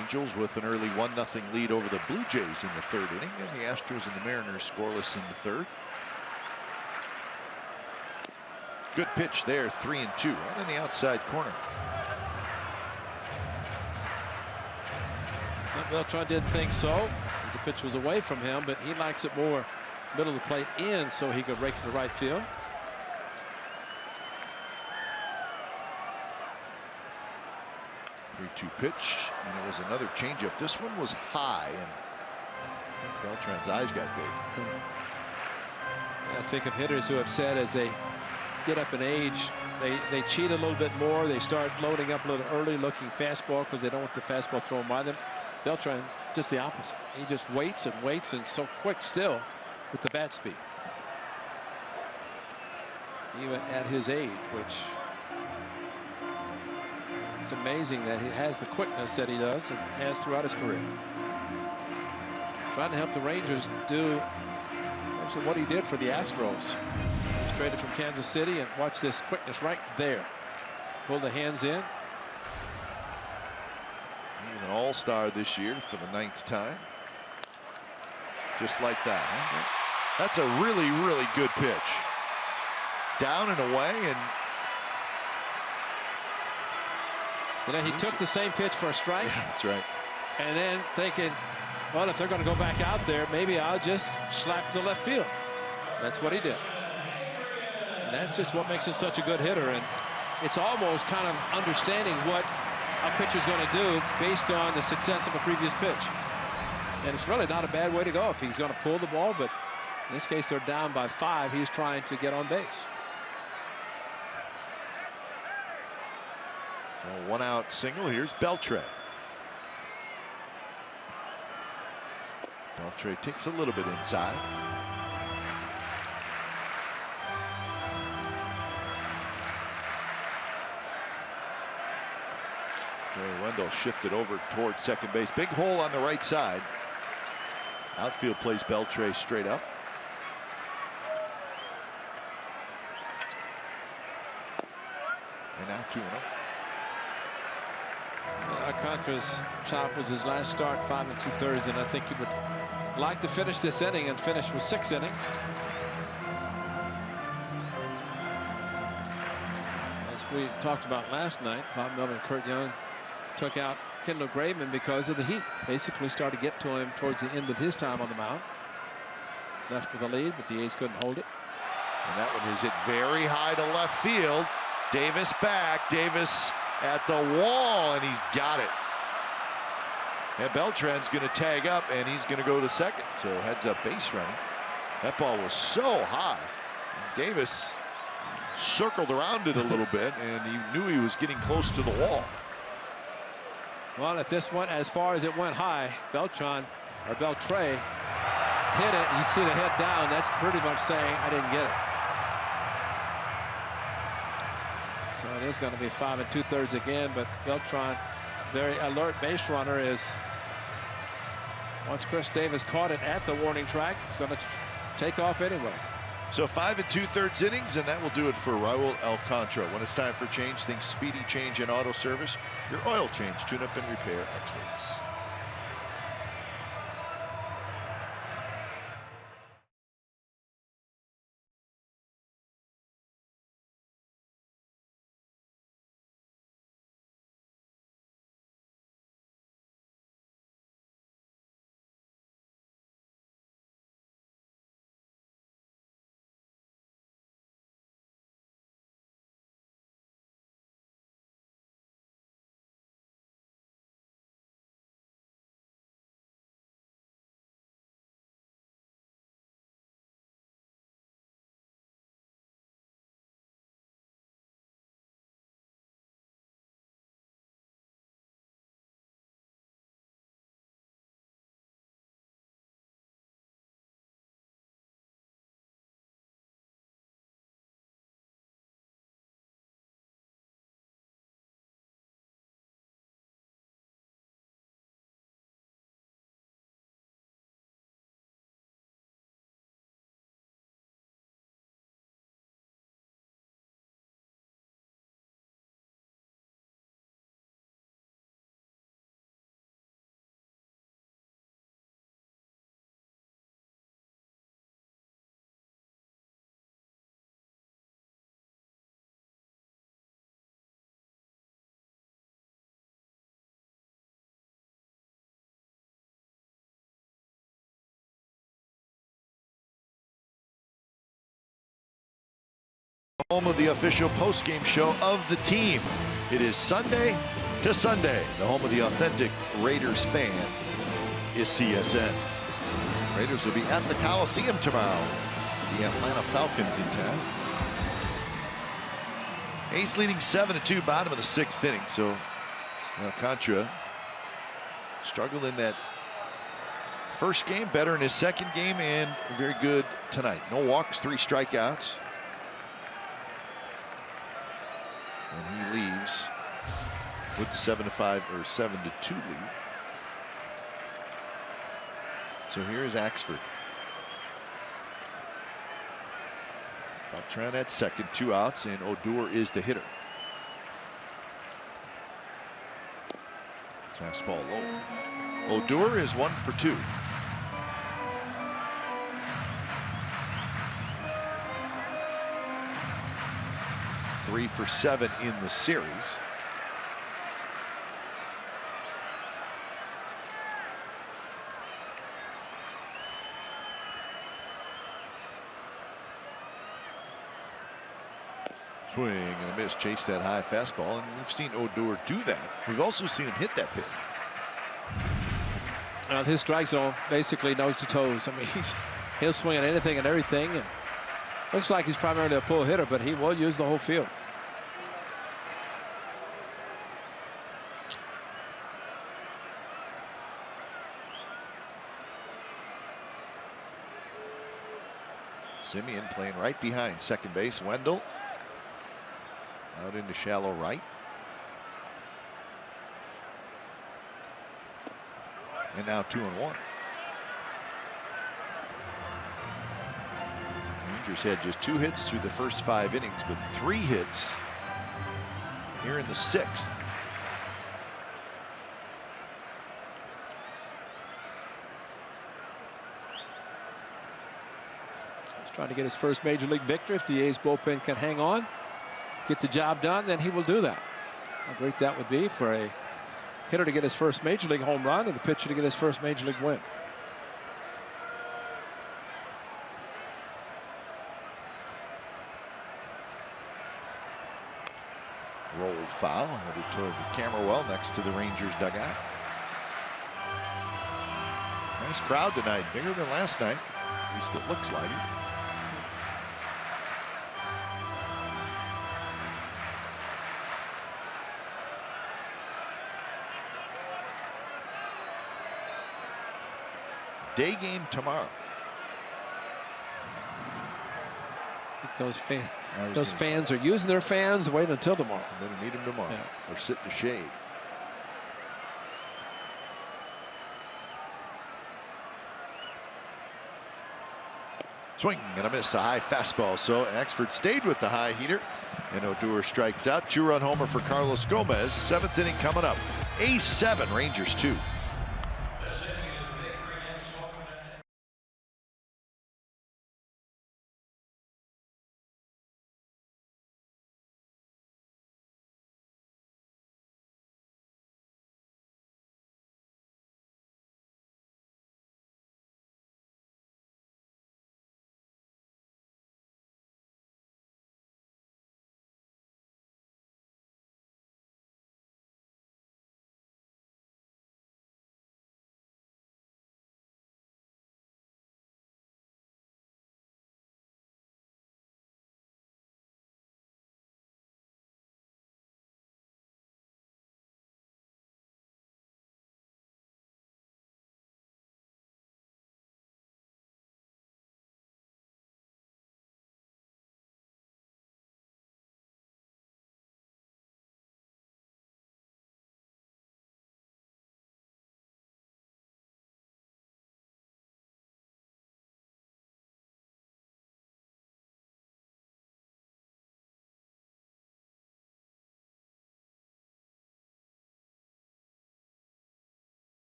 A: Angels with an early 1-0 lead over the Blue Jays in the 3rd inning, and the Astros and the Mariners scoreless in the 3rd. Good pitch there, 3-2, right on the outside corner.
D: Beltran didn't think so, as the pitch was away from him, but he likes it more middle of the plate in so he could rake it to right field.
A: Three-two pitch, and it was another changeup. This one was high, and Beltran's eyes got big.
D: I think of hitters who have said as they get up in age, they cheat a little bit more. They start loading up a little early, looking fastball because they don't want the fastball thrown by them. Beltran, just the opposite. He just waits and waits, and so quick still with the bat speed. Even at his age, which it's amazing that he has the quickness that he does and has throughout his career. Trying to help the Rangers do actually what he did for the Astros. He's traded from Kansas City, and watch this quickness right there. Pull the hands in.
A: An all-star this year for the 9th time. Just like that. Huh? That's a really, really good pitch. Down and away, and
D: you know, he took the same pitch for a strike.
A: yeah, that's right.
D: And then thinking, well, if they're going to go back out there, maybe I'll just slap it to left field. That's what he did. And that's just what makes him such a good hitter. And it's almost kind of understanding what a pitcher's going to do based on the success of a previous pitch. And it's really not a bad way to go if he's going to pull the ball, but in this case they're down by 5. He's trying to get on base.
A: So 1 out single. Here's Beltre. Beltre takes a little bit inside. Joey Wendell shifted over towards second base. Big hole on the right side. Outfield plays Beltre straight up. And now 2-0.
D: Alcantara's top was his last start, 5 2/3, and I think he would like to finish this inning and finish with 6 innings. As we talked about last night, Bob Melvin and Kurt Young took out Kendall Graveman because of the heat. Basically started to get to him towards the end of his time on the mound. Left with a lead, but the A's couldn't hold it.
A: And that one is hit very high to left field. Davis back. Davis at the wall, and he's got it. And Beltran's going to tag up, and he's going to go to second. So heads up base running. That ball was so high. Davis circled around it a little bit, and he knew he was getting close to the wall.
D: Well, if this went as far as it went high, Beltre hit it. You see the head down. That's pretty much saying I didn't get it. So it is going to be 5 2/3 again, but Beltre, very alert base runner, is once Chris Davis caught it at the warning track, it's going to take off anyway.
A: So 5 2/3 innings, and that will do it for Raul Alcantara. When it's time for change, think Speedy Change and Auto Service, your oil change, tune-up, and repair experts. Home of the official post-game show of the team. It is Sunday to Sunday. The home of the authentic Raiders fan is CSN. Raiders will be at the Coliseum tomorrow. The Atlanta Falcons in town. A's leading 7-2, bottom of the 6th inning. So Alcantara struggled in that first game, better in his second game, and very good tonight. No walks, 3 strikeouts. And he leaves with the 7-5 or 7-2 lead. So here's Axford. Beltran at second, 2 outs, and Odor is the hitter. Fastball low. Odor is 1 for 2. Three for 7 in the series. Swing and a miss. Chase that high fastball, and we've seen Odor do that. We've also seen him hit that pitch.
D: His strike zone basically nose to toes. I mean, he'll swing at anything and everything, and looks like he's primarily a pull hitter, but he will use the whole field.
A: Simeon playing right behind second base. Wendell out into shallow right. And now 2-1. Rangers had just 2 hits through the first 5 innings, but 3 hits here in the 6th.
D: Trying to get his first major league victory. If the A's bullpen can hang on, get the job done, then he will do that. How great that would be for a hitter to get his first major league home run and a pitcher to get his first major league win.
A: Rolled foul, headed toward the camera well next to the Rangers dugout. Nice crowd tonight, bigger than last night. At least it looks like it. Day game tomorrow.
D: Those fans are using their fans. Wait until tomorrow.
A: I'm going to need them tomorrow.
D: Yeah.
A: Or sit in the shade. Swing and a miss. A high fastball. So Axford stayed with the high heater. And Odor strikes out. 2-run homer for Carlos Gomez. 7th inning coming up. A's 7, Rangers 2.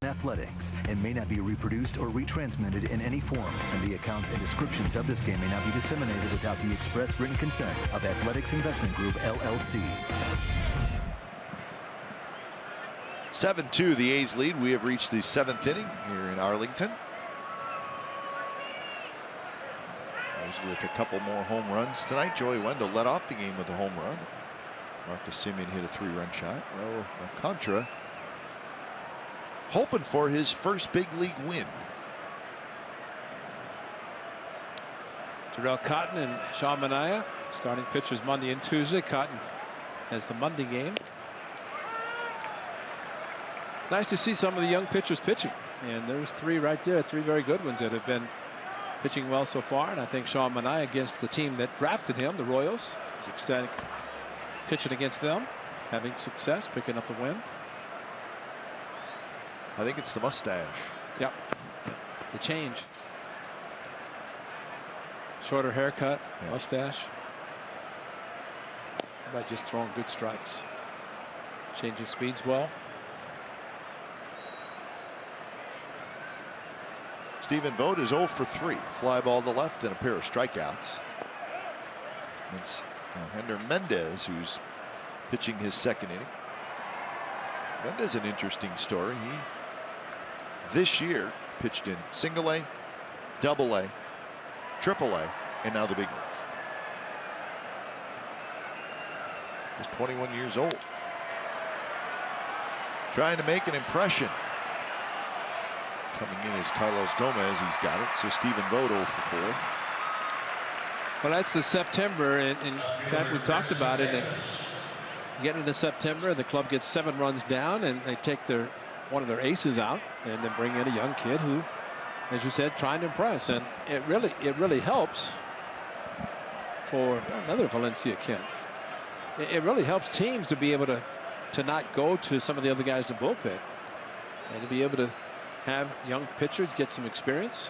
C: Athletics and may not be reproduced or retransmitted in any form, and the accounts and descriptions of this game may not be disseminated without the express written consent of Athletics Investment Group, LLC.
A: 7-2, the A's lead. We have reached the 7th inning here in Arlington. A's with a couple more home runs tonight. Joey Wendell led off the game with a home run. Marcus Semien hit a 3-run shot. Well, Alcantara hoping for his first big league win.
D: Terrell Cotton and Sean Manaea starting pitchers Monday and Tuesday. Cotton has the Monday game. It's nice to see some of the young pitchers pitching, and there's 3 right there, 3 very good ones that have been pitching well so far. And I think Sean Manaea against the team that drafted him, the Royals, is ecstatic pitching against them, having success, picking up the win.
A: I think it's the mustache.
D: Yep. The change. Shorter haircut, mustache. How about just throwing good strikes? Changing speeds well.
A: Stephen Vogt is 0 for 3. Fly ball to the left and a pair of strikeouts. It's Hender Mendez who's pitching his second inning. Mendez an interesting story. He this year pitched in Single A, Double A, Triple A, and now the big leagues. He's 21 years old. Trying to make an impression. Coming in is Carlos Gomez. He's got it. So Stephen Vogt 0 for 4.
D: Well, that's the September, and in fact, we've talked about it. And getting into September, the club gets 7 runs down, and they take one of their aces out, and then bring in a young kid who, as you said, trying to impress. And it really helps for another Valencia kid. It really helps teams to be able to not go to some of the other guys in the bullpen, and to be able to have young pitchers get some experience.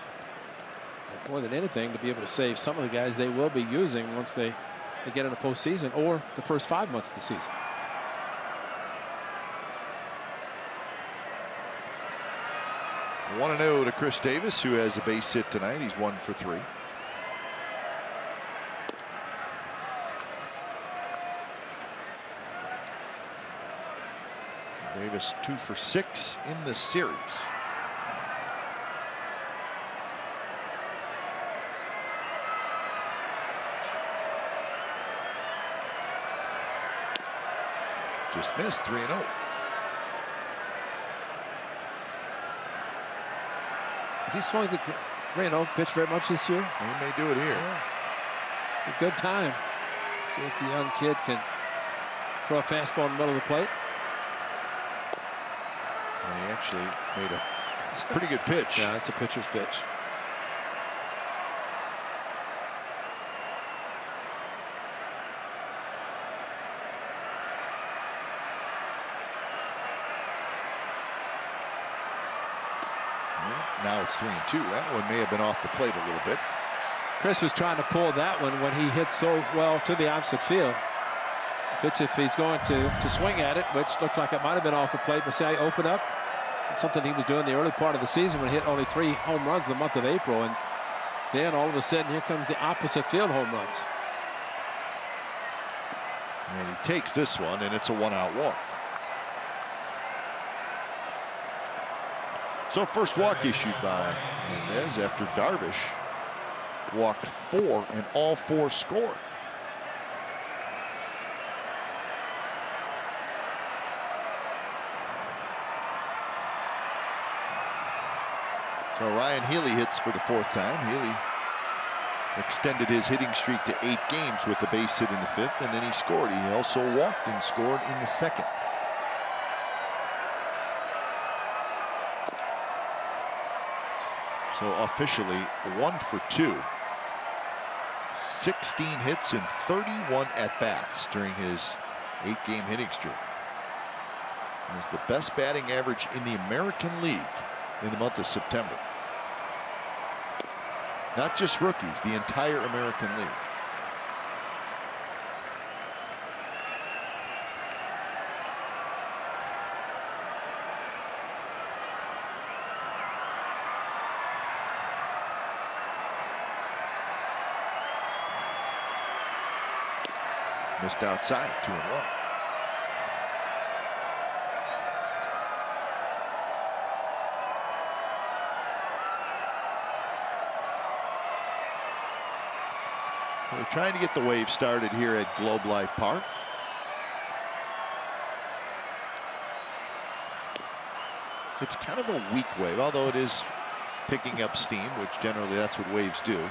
D: And more than anything, to be able to save some of the guys they will be using once they get in the postseason or the first 5 months of the season.
A: One 1-0 to Chris Davis, who has a base hit tonight. He's 1 for 3. Davis 2 for 6 in the series. Just missed. 3-0.
D: Has he swung the 3-0 pitch very much this year?
A: He may do it here.
D: Yeah. A good time. See if the young kid can throw a fastball in the middle of the plate.
A: And he actually made a pretty good pitch.
D: Yeah, it's a pitcher's pitch.
A: Now it's 3-2. That one may have been off the plate a little bit.
D: Chris was trying to pull that one when he hit so well to the opposite field. Pitch if he's going to swing at it, which looked like it might have been off the plate, but say open up. It's something he was doing the early part of the season when he hit only 3 home runs in the month of April, and then all of a sudden here comes the opposite field home runs.
A: And he takes this one, and it's a 1-out walk. So first walk issued by Mendez after Darvish walked 4 and all 4 scored. So Ryan Healy hits for the 4th time. Healy extended his hitting streak to 8 games with a base hit in the 5th, and then he scored. He also walked and scored in the 2nd. So officially 1 for 2. 16 hits and 31 at-bats during his 8-game hitting streak. He has the best batting average in the American League in the month of September. Not just rookies, the entire American League. Missed outside, 2-1. We're trying to get the wave started here at Globe Life Park. It's kind of a weak wave, although it is picking up steam, which generally that's what waves do.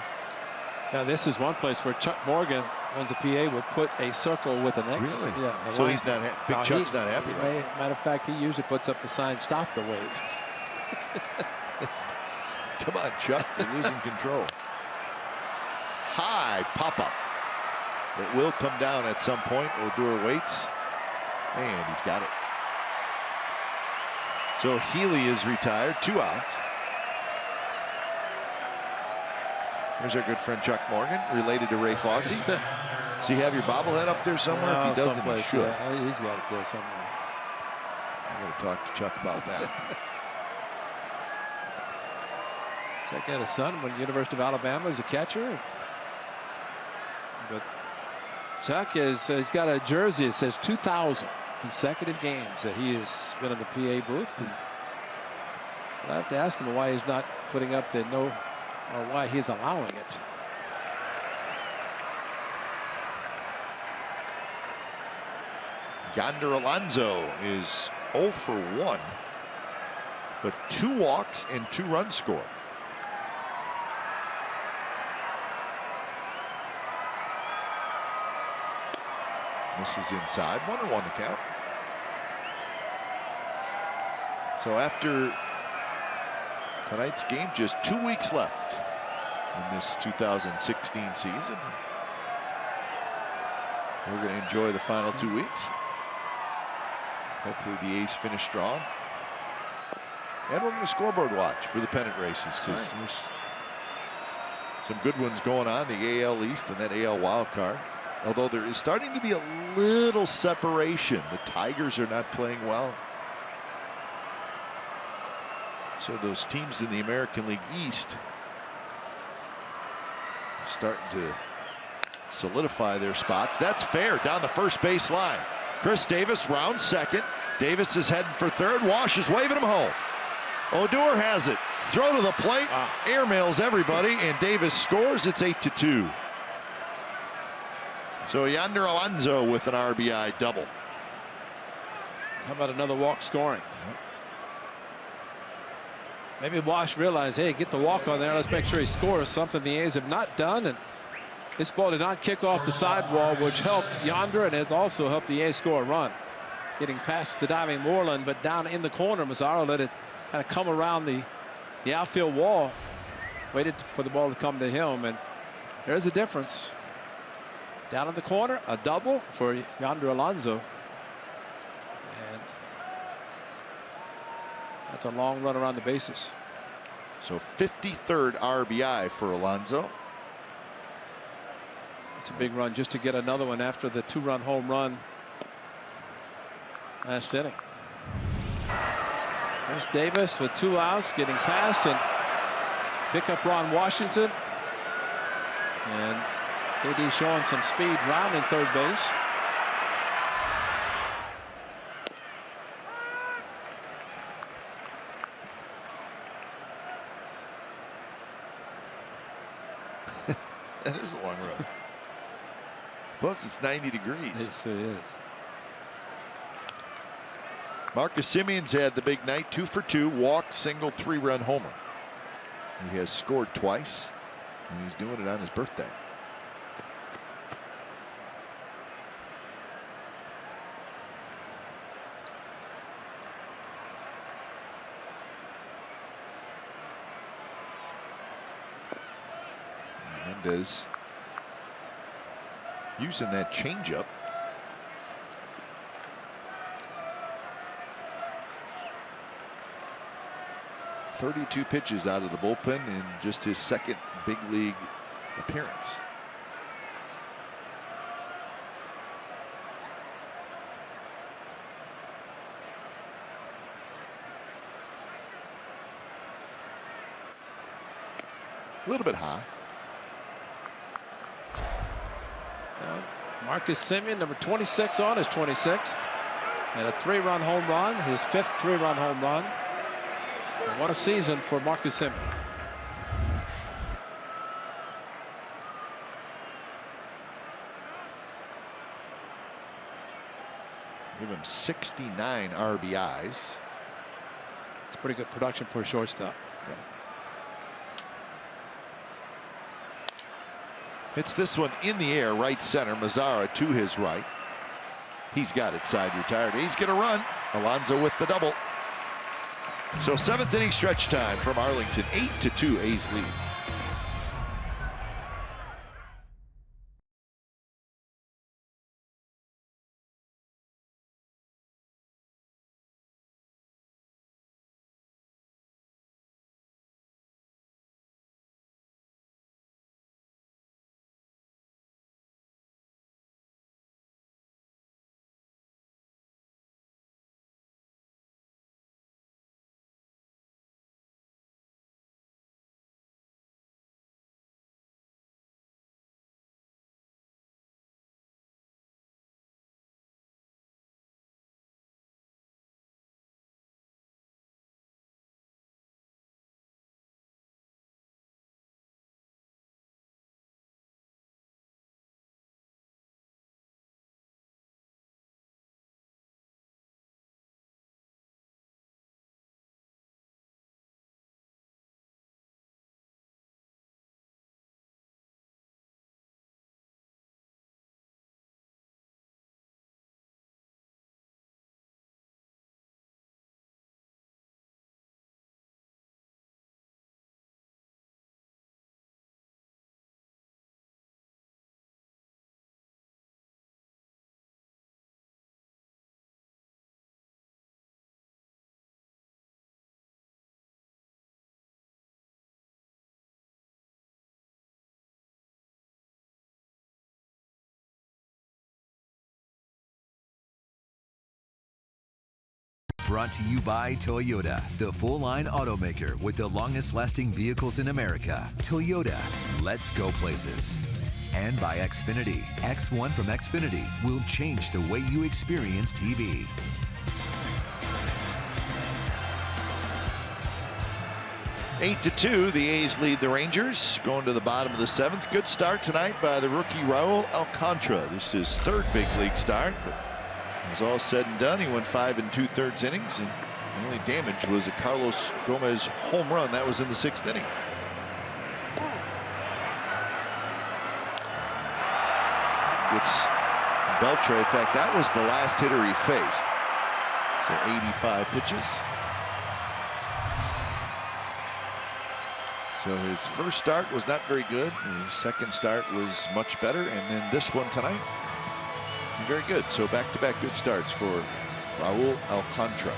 D: Now this is one place where Chuck Morgan, runs a PA, would put a circle with an X.
A: Really?
D: Yeah.
A: So he's not Big Chuck's not happy. Right?
D: Matter of fact, he usually puts up the sign, "Stop the wave."
A: Come on, Chuck, you're losing control. High pop-up. It will come down at some point. Odor waits, and he's got it. So Healy is retired, 2 out. There's our good friend Chuck Morgan, related to Ray Fosse. Does he have your bobblehead up there somewhere? If he doesn't, he should.
D: Yeah, he's got it there somewhere.
A: I'm going to talk to Chuck about that.
D: Check out his son went to the University of Alabama as a catcher. But Chuck he's got a jersey that says 2,000 consecutive games that he has been in the PA booth. And I have to ask him why he's not putting up the no, or why he's allowing it.
A: Yonder Alonso is 0 for 1, but 2 walks and 2 runs scored. Misses inside, 1-1 to count. So after tonight's game, just 2 weeks left in this 2016 season. We're going to enjoy the final 2 weeks. Hopefully the A's finish strong. And we're going to scoreboard watch for the pennant races, because there's some good ones going on, the AL East and that AL wild card. Although there is starting to be a little separation. The Tigers are not playing well. So those teams in the American League East are starting to solidify their spots. That's fair down the first base line. Chris Davis rounds second. Davis is heading for third. Wash is waving him home. Odor has it. Throw to the plate. Wow. Airmails everybody, and Davis scores. It's 8-2. So Yonder Alonso with an RBI double.
D: How about another walk scoring? Maybe Wash realized, hey, get the walk on there. Let's make sure he scores, something the A's have not done. And this ball did not kick off the sidewall, which helped Yonder, and has also helped the A's score a run. Getting past the diving Moreland, but down in the corner, Mazzaro let it kind of come around the outfield wall. Waited for the ball to come to him, and there's a difference. Down in the corner, a double for Yonder Alonso. And that's a long run around the bases.
A: So 53rd RBI for Alonso.
D: It's a big run just to get another one after the 2-run home run last inning. There's Davis with 2 outs, getting past and pick up Ron Washington. And KD showing some speed rounding third base.
A: That is a long road. Plus it's 90 degrees.
D: Yes, it is.
A: Marcus Semion's had the big night. 2 for 2, walk, single, 3-run homer. He has scored twice, and he's doing it on his birthday. Mendez using that changeup. .32 pitches out of the bullpen in just his second big league appearance. A little bit high.
D: Marcus Semien, number 26 on his 26th. And a 3-run home run, his 5th 3-run home run. And what a season for Marcus Semien.
A: Give him 69 RBIs.
D: It's pretty good production for a shortstop.
A: Yeah. Hits this one in the air, right center. Mazzara to his right. He's got it side retired. He's going to run. Alonso with the double. So 7th inning stretch time from Arlington. 8-2 A's lead.
C: brought to you by Toyota, the full-line automaker with the longest-lasting vehicles in America. Toyota, let's go places. And by Xfinity. X1 from Xfinity will change the way you experience TV.
A: Eight to 2, the A's lead the Rangers, going to the bottom of the 7th. Good start tonight by the rookie Raul Alcantara. This is his 3rd big league start, but it was all said and done. He went 5 2/3 innings, and the only damage was a Carlos Gomez home run. That was in the 6th inning. It's Beltre. In fact, that was the last hitter he faced. So 85 pitches. So his first start was not very good. His second start was much better. And then this one tonight, very good. So back-to-back good starts for Raul Alcantara.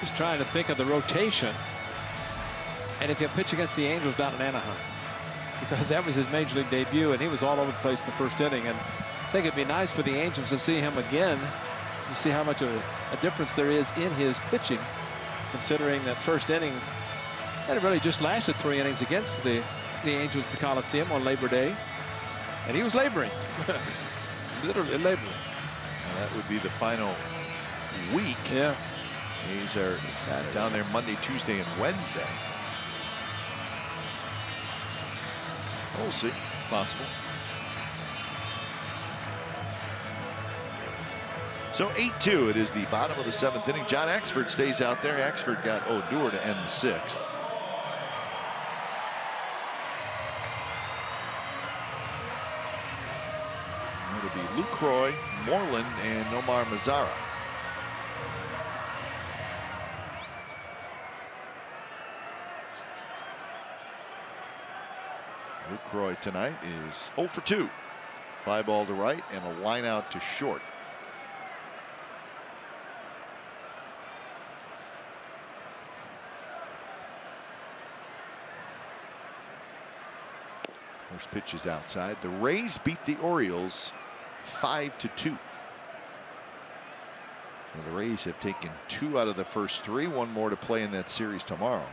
D: Just trying to think of the rotation. And if you pitch against the Angels down in Anaheim, because that was his major league debut, and he was all over the place in the first inning. And I think it'd be nice for the Angels to see him again. You see how much of a difference there is in his pitching, considering that first inning, and it really just lasted 3 innings against the Angels at the Coliseum on Labor Day. And he was laboring, literally laboring.
A: Well, that would be the final week.
D: Yeah.
A: These are down there Monday, Tuesday, and Wednesday. We'll see. Possible. So 8-2. It is the bottom of the 7th inning. John Axford stays out there. Axford got Odor to end the 6th. It'll be Lucroy, Moreland, and Nomar Mazara. Lucroy tonight is 0 for 2. Fly ball to right and a line out to short. First pitch is outside. The Rays beat the Orioles 5-2. Well, the Rays have taken 2 out of the first 3. 1 more to play in that series tomorrow.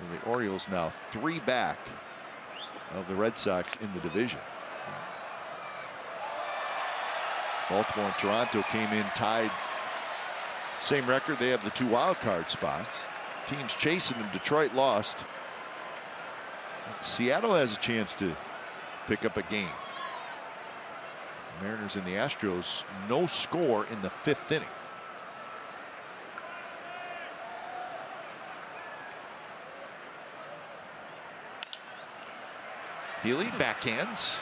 A: And the Orioles now 3 back of the Red Sox in the division. Baltimore and Toronto came in tied. Same record. They have the 2 wild card spots. Teams chasing them. Detroit lost. Seattle has a chance to pick up a game. Mariners and the Astros, no score in the 5th inning. Healy backhands,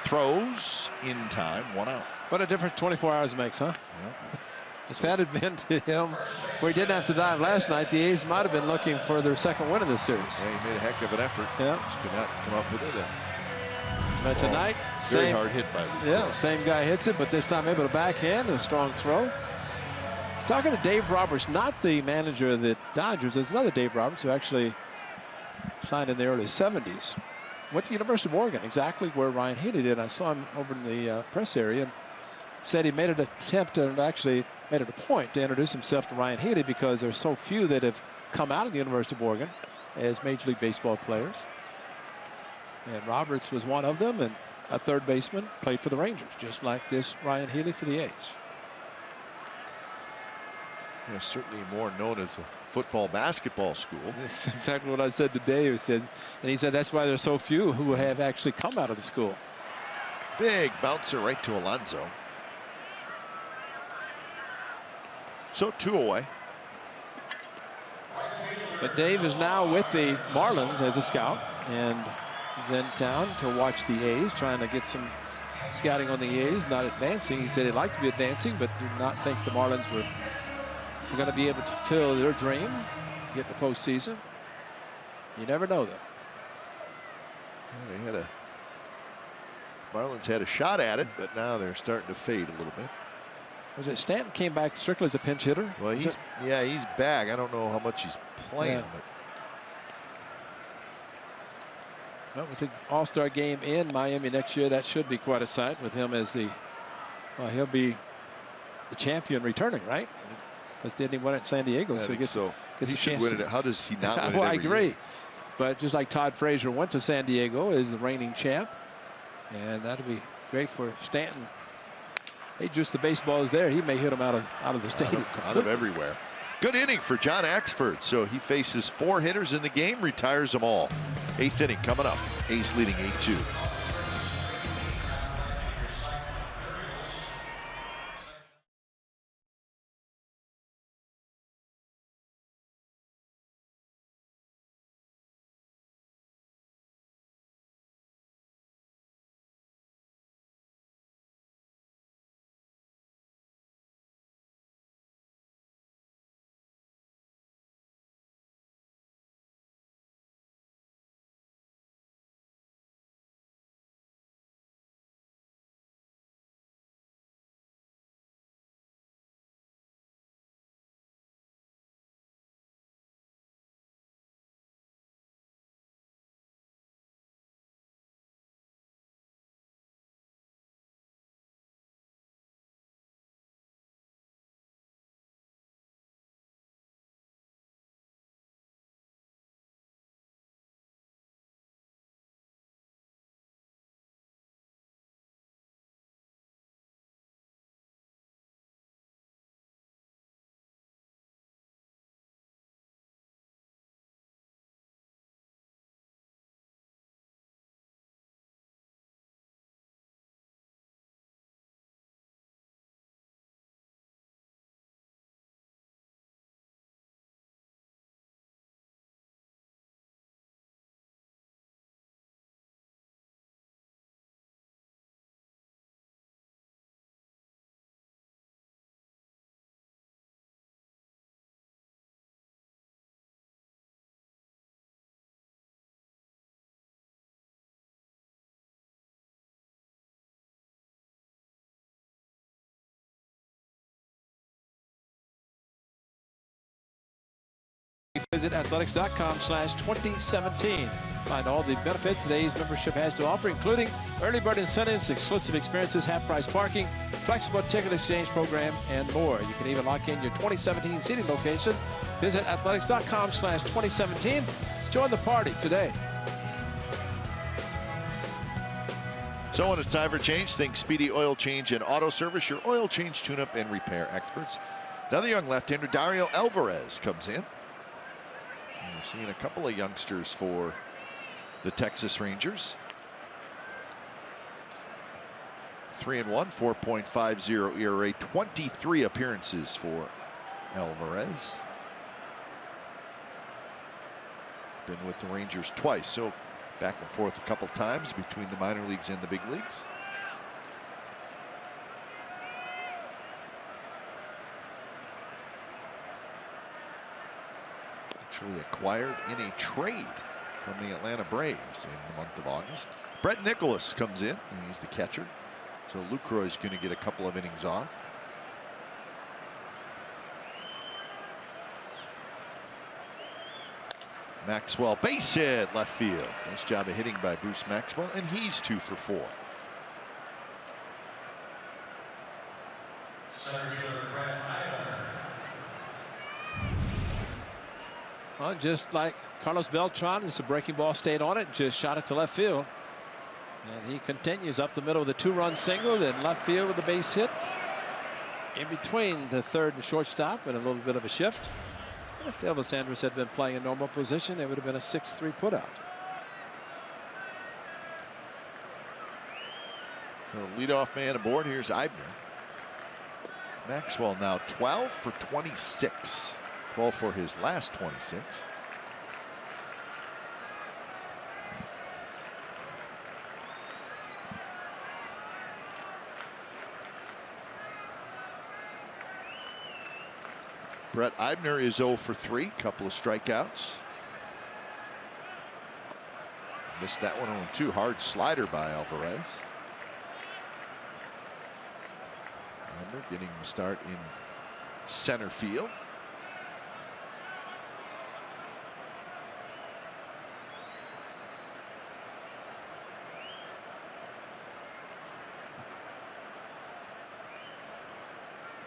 A: throws in time, 1 out.
D: What a difference 24 hours makes, huh?
A: Yep.
D: If that had been to him where he didn't have to dive last night, the A's might have been looking for their 2nd win in this series.
A: Yeah, he made a heck of an effort.
D: Yeah.
A: Just could not come up with it.
D: But tonight,
A: very hard hit by Lucroy.
D: Yeah, same guy hits it, but this time able to backhand and a strong throw. Talking to Dave Roberts, not the manager of the Dodgers. There's another Dave Roberts who actually signed in the early 70s. Went to the University of Oregon, exactly where Ryan Healy did. I saw him over in the press area and said he made an attempt and actually made it a point to introduce himself to Ryan Healy because there's so few that have come out of the University of Oregon as Major League Baseball players. And Roberts was one of them, and a 3rd baseman, played for the Rangers, just like this Ryan Healy for the A's.
A: Yeah, certainly more known as a football basketball school.
D: That's exactly what I said to Dave. And he said that's why there's so few who have actually come out of the school.
A: Big bouncer right to Alonso. So 2 away.
D: But Dave is now with the Marlins as a scout, and he's in town to watch the A's, trying to get some scouting on the A's, not advancing. He said he'd like to be advancing, but did not think the Marlins were going to be able to fulfill their dream, get the postseason. You never know, though.
A: Yeah, Marlins had a shot at it, but now they're starting to fade a little bit.
D: Was it Stanton came back strictly as a pinch hitter?
A: Well, he's back. I don't know how much he's playing, but
D: Well, with the All-Star game in Miami next year, that should be quite a sight with him as the, well, he'll be the champion returning, right? Because didn't he win it in San Diego?
A: I
D: so
A: think
D: gets
A: so.
D: Gets
A: He
D: a
A: should
D: chance
A: win
D: to,
A: it. How does he not win it?
D: Well, I agree.
A: Year?
D: But just like Todd Frazier went to San Diego as the reigning champ, and that'll be great for Stanton. Hey, just the baseball is there. He may hit him out of the stadium.
A: Out of everywhere. Good inning for John Axford. So he faces 4 hitters in the game, retires them all. 8th inning coming up. A's leading 8-2.
D: Visit athletics.com/2017. Find all the benefits the A's membership has to offer, including early bird incentives, exclusive experiences, half-price parking, flexible ticket exchange program, and more. You can even lock in your 2017 seating location. Visit athletics.com/2017. Join the party today.
A: So when it's time for change, think Speedy Oil Change and Auto Service, your oil change, tune-up, and repair experts. Another young left-hander, Dario Alvarez, comes in. We're seeing a couple of youngsters for the Texas Rangers. 3-1, 4.50 ERA, 23 appearances for Alvarez. Been with the Rangers twice, so back and forth a couple times between the minor leagues and the big leagues. Actually acquired in a trade from the Atlanta Braves in the month of August. Brett Nicholas comes in, and he's the catcher. So Lucroy's going to get a couple of innings off. Maxwell, base hit, left field. Nice job of hitting by Bruce Maxwell, and he's 2 for 4.
D: Well, just like Carlos Beltran, it's a breaking ball, stayed on it, just shot it to left field. And he continues up the middle with a 2-run single, then left field with a base hit. In between the third and shortstop, and a little bit of a shift. And if Elvis Andrus had been playing in normal position, it would have been a 6-3 putout.
A: So leadoff man aboard. Here's Eibner. Maxwell now 12 for 26. 12 for his last 26. Brett Eibner is 0 for 3. Couple of strikeouts. Missed that one on 2. Hard slider by Alvarez. Eibner getting the start in center field.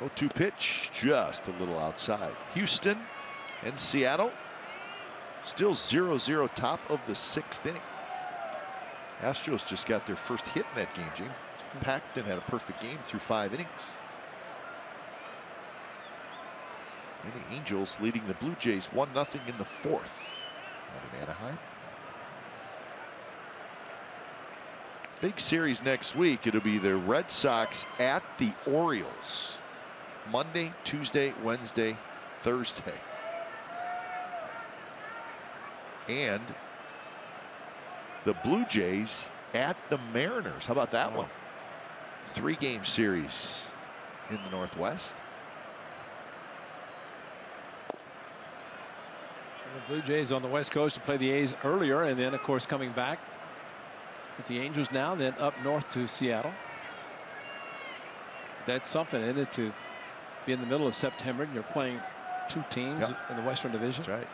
A: 0-2 pitch, just a little outside. Houston and Seattle still 0-0 top of the 6th inning. Astros just got their first hit in that game, James. Paxton had a perfect game through 5 innings. And the Angels leading the Blue Jays 1-0 in the 4th out in Anaheim. Big series next week. It'll be the Red Sox at the Orioles. Monday, Tuesday, Wednesday, Thursday. And the Blue Jays at the Mariners. How about that one? 3-game series in the Northwest.
D: And the Blue Jays on the West Coast to play the A's earlier, and then of course coming back with the Angels now, then up north to Seattle. That's something, isn't it, to be in the middle of September and you're playing 2 teams in the Western Division.
A: That's right.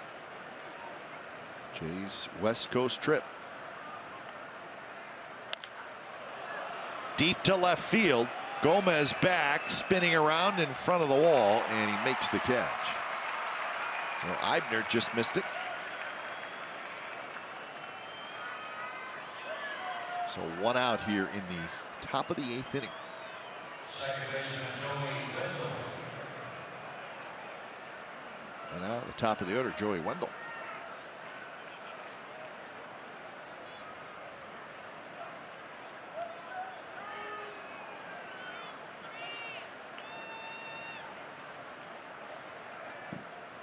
A: Jays West Coast trip. Deep to left field. Gomez back, spinning around in front of the wall, and he makes the catch. So Eibner just missed it. So 1 out here in the top of the 8th inning. And now at the top of the order, Joey Wendell.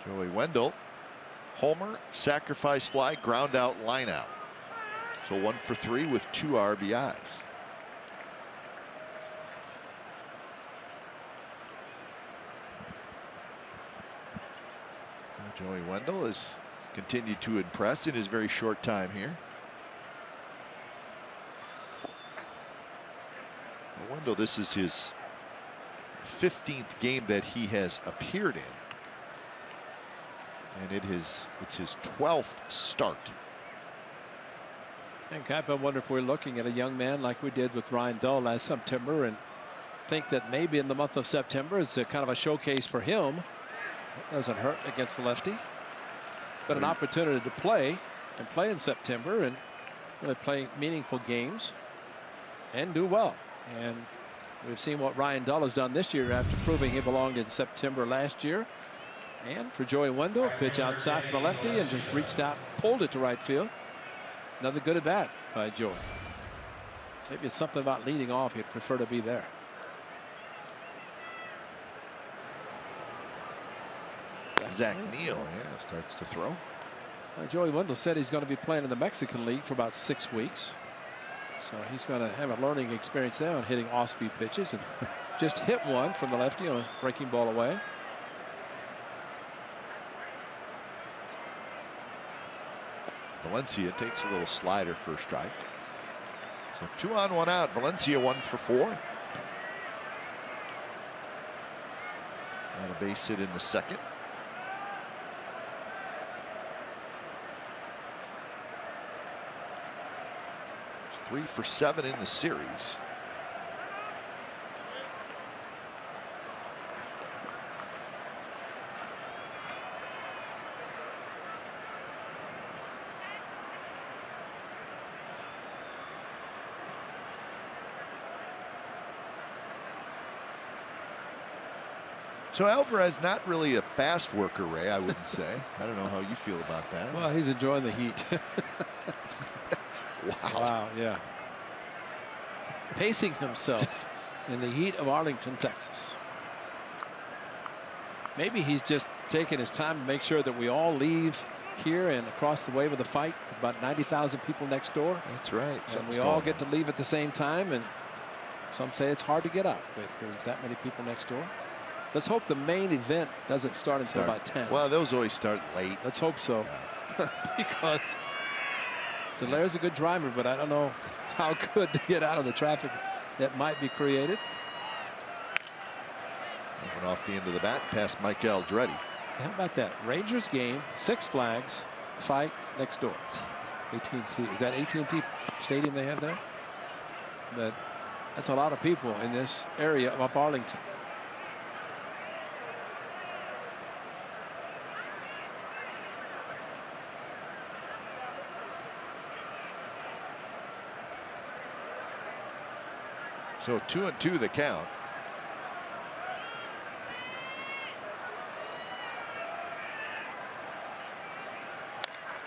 A: Joey Wendell, homer, sacrifice fly, ground out, line out. So 1 for 3 with 2 RBIs. Joey Wendell has continued to impress in his very short time here. Wendell, this is his 15th game that he has appeared in. And it's his 12th start.
D: And kind of wonder if we're looking at a young man like we did with Ryan Dull last September and think that maybe in the month of September is a kind of a showcase for him. It doesn't hurt against the lefty, but an opportunity to play in September and really play meaningful games and do well. And we've seen what Ryan Dull has done this year after proving he belonged in September last year. And for Joey Wendell, pitch outside from the lefty and just reached out, pulled it to right field. Another good at bat by Joey. Maybe it's something about leading off. He'd prefer to be there.
A: Zach Neal starts to throw.
D: Joey Wendell said he's going to be playing in the Mexican League for about 6 weeks. So he's going to have a learning experience there on hitting off-speed pitches, and just hit one from the lefty on a breaking ball away.
A: Valencia takes a little slider for a strike. So 2 on, 1 out. Valencia 1 for 4. And a base hit in the 2nd. 3 for 7 in the series. So Alvarez not really a fast worker, Ray, I wouldn't say. I don't know how you feel about that.
D: Well, he's enjoying the heat.
A: Wow.
D: Wow, yeah. Pacing himself in the heat of Arlington, Texas. Maybe he's just taking his time to make sure that we all leave here and across the way with a fight with about 90,000 people next door.
A: That's right.
D: And we all get to leave at the same time, and some say it's hard to get out if there's that many people next door. Let's hope the main event doesn't start until about 10.
A: Well, those always start late.
D: Let's hope so. Yeah. Because Delaire's a good driver, but I don't know how good to get out of the traffic that might be created.
A: Went off the end of the bat past Mike Aldretti.
D: How about that? Rangers game, 6 flags, fight next door. AT&T. Is that AT&T Stadium they have there? But that's a lot of people in this area of Arlington.
A: So 2-2 the count.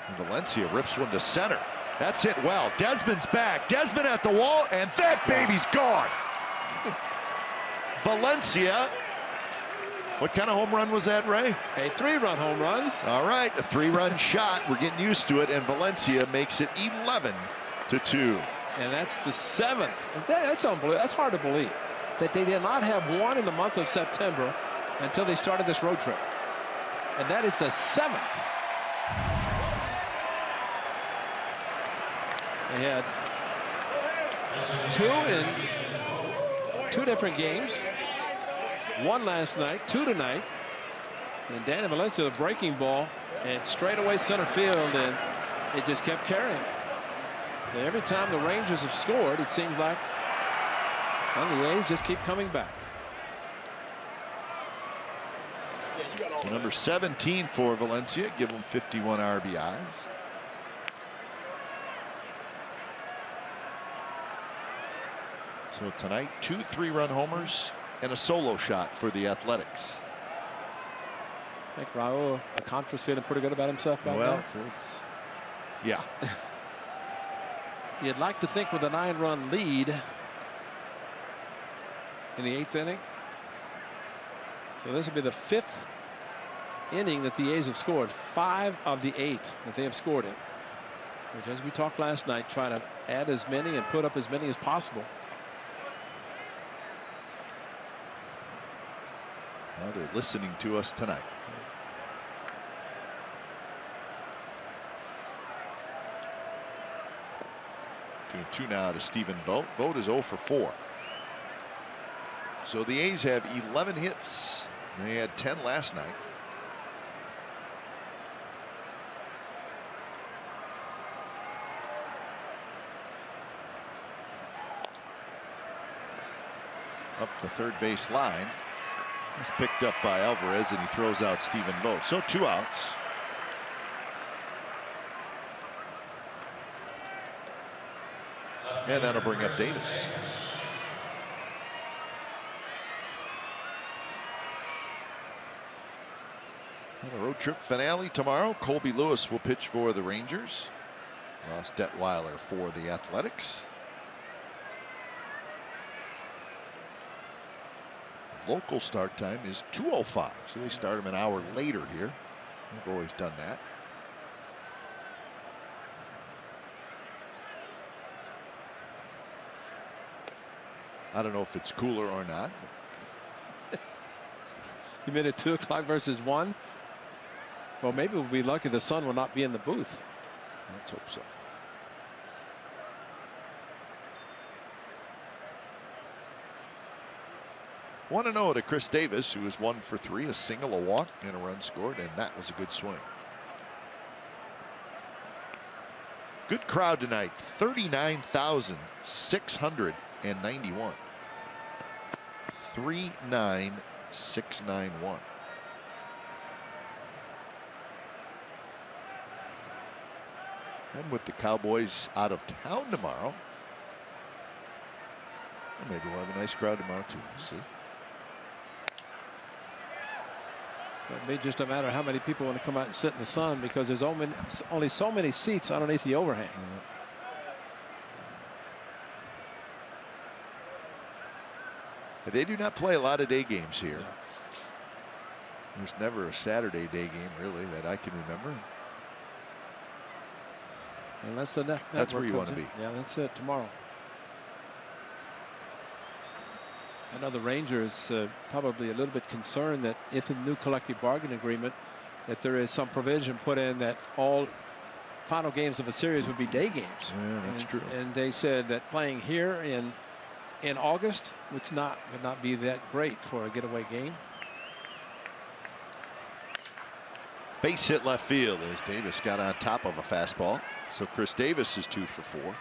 A: And Valencia rips one to center. That's hit well. Desmond's back. Desmond at the wall, and that baby's gone. Valencia. What kind of home run was that, Ray?
D: A 3-run home run.
A: All right, a 3-run shot. We're getting used to it, and Valencia makes it 11-2.
D: And that's the 7th. That's unbelievable. That's hard to believe that they did not have one in the month of September until they started this road trip. And that is the 7th. They had 2 in 2 different games. 1 last night, 2 tonight. And Danny Valencia, the breaking ball, and straight away center field, and it just kept carrying. And every time the Rangers have scored, it seems like the A's just keep coming back.
A: Number 17 for Valencia, give them 51 RBIs. So tonight, 2 3-run homers and a solo shot for the Athletics.
D: I think Raul Alcantara's feeling pretty good about himself back
A: Well,
D: there.
A: Yeah.
D: You'd like to think with a 9-run lead in the 8th inning. So this will be the 5th inning that the A's have scored. 5 of the 8 that they have scored in. Which, as we talked last night, try to add as many and put up as many as possible.
A: Well, they're listening to us tonight. Two now to Stephen Vogt. Vogt is 0 for 4. So the A's have 11 hits. They had 10 last night. Up the third base line. He's picked up by Alvarez, and he throws out Stephen Vogt. So 2 outs. And that'll bring up Davis. And the road trip finale tomorrow. Colby Lewis will pitch for the Rangers. Ross Detweiler for the Athletics. Local start time is 2:05, so they start them an hour later here. They've always done that. I don't know if it's cooler or not.
D: You mean at 2 o'clock versus 1? Well, maybe we'll be lucky the sun will not be in the booth.
A: Let's hope so. One to 0 to Chris Davis, who is 1 for 3, a single, a walk, and a run scored, and that was a good swing. Good crowd tonight, 39,691. 39691. And with the Cowboys out of town tomorrow, well, maybe we'll have a nice crowd tomorrow too. We'll see.
D: It may just a matter of how many people want to come out and sit in the sun, because there's only so many seats underneath the overhang.
A: They do not play a lot of day games here. There's never a Saturday day game really that I can remember.
D: Unless the network
A: That's where you want to be.
D: Yeah, that's it tomorrow. I know the Rangers probably a little bit concerned that if in the new collective bargaining agreement that there is some provision put in that all final games of a series would be day games.
A: Yeah, that's true.
D: And they said that playing here in August would not be that great for a getaway game.
A: Base hit left field as Davis got on top of a fastball. So Chris Davis is 2 for 4.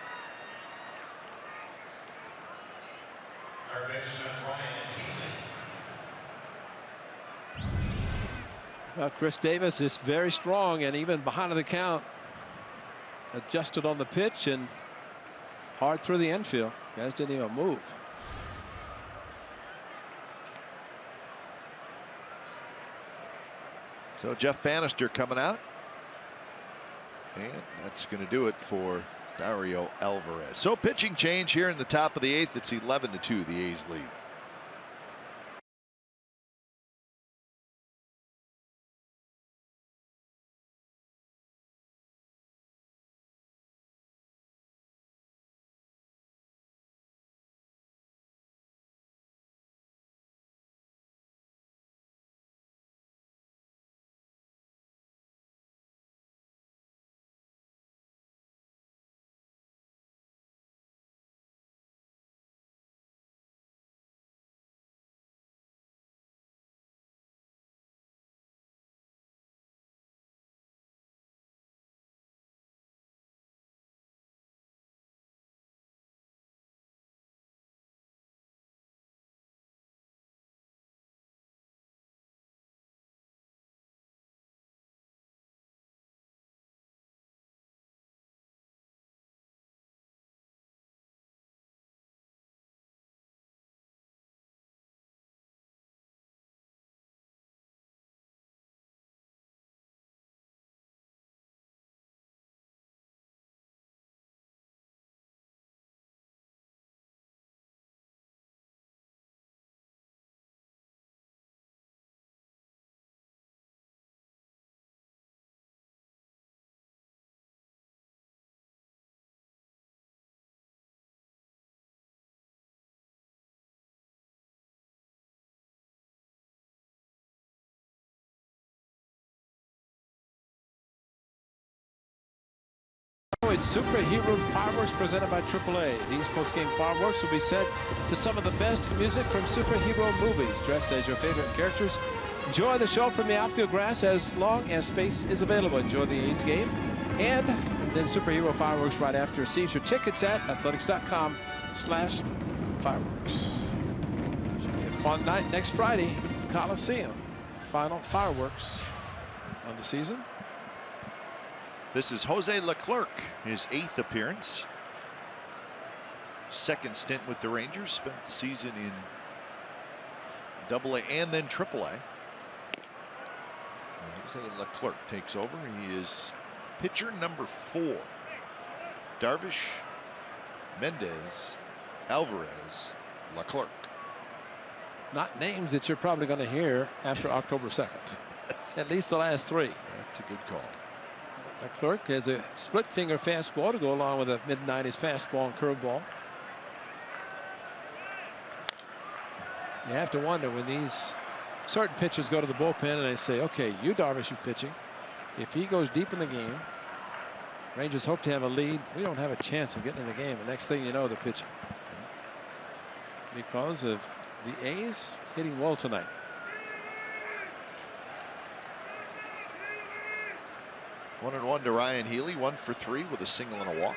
D: Well, Chris Davis is very strong, and even behind the count, adjusted on the pitch and hard through the infield. Guys didn't even move.
A: So Jeff Bannister coming out. And that's going to do it for Dario Alvarez. So pitching change here in the top of the 8th. It's 11-2, the A's lead.
B: It's Superhero Fireworks presented by AAA. These post-game fireworks will be set to some of the best music from superhero movies. Dress as your favorite characters. Enjoy the show from the outfield grass as long as space is available. Enjoy the A's game. And then Superhero Fireworks right after. See your tickets at athletics.com/fireworks. Should be a fun night next Friday at the Coliseum. Final fireworks of the season.
A: This is Jose Leclerc, his 8th appearance. 2nd stint with the Rangers, spent the season in AA and then AAA. Jose Leclerc takes over. He is pitcher number 4. Darvish, Mendez, Alvarez, Leclerc.
D: Not names that you're probably going to hear after October 2nd. At least the last 3.
A: That's a good call.
D: Leclerc has a split finger fastball to go along with a mid-90s fastball and curveball. You have to wonder when these certain pitchers go to the bullpen and they say, okay, you Darvish is pitching. If he goes deep in the game, Rangers hope to have a lead. We don't have a chance of getting in the game. The next thing you know, they're pitching. Because of the A's hitting well tonight.
A: 1-1 to Ryan Healy, 1 for 3 with a single and a walk.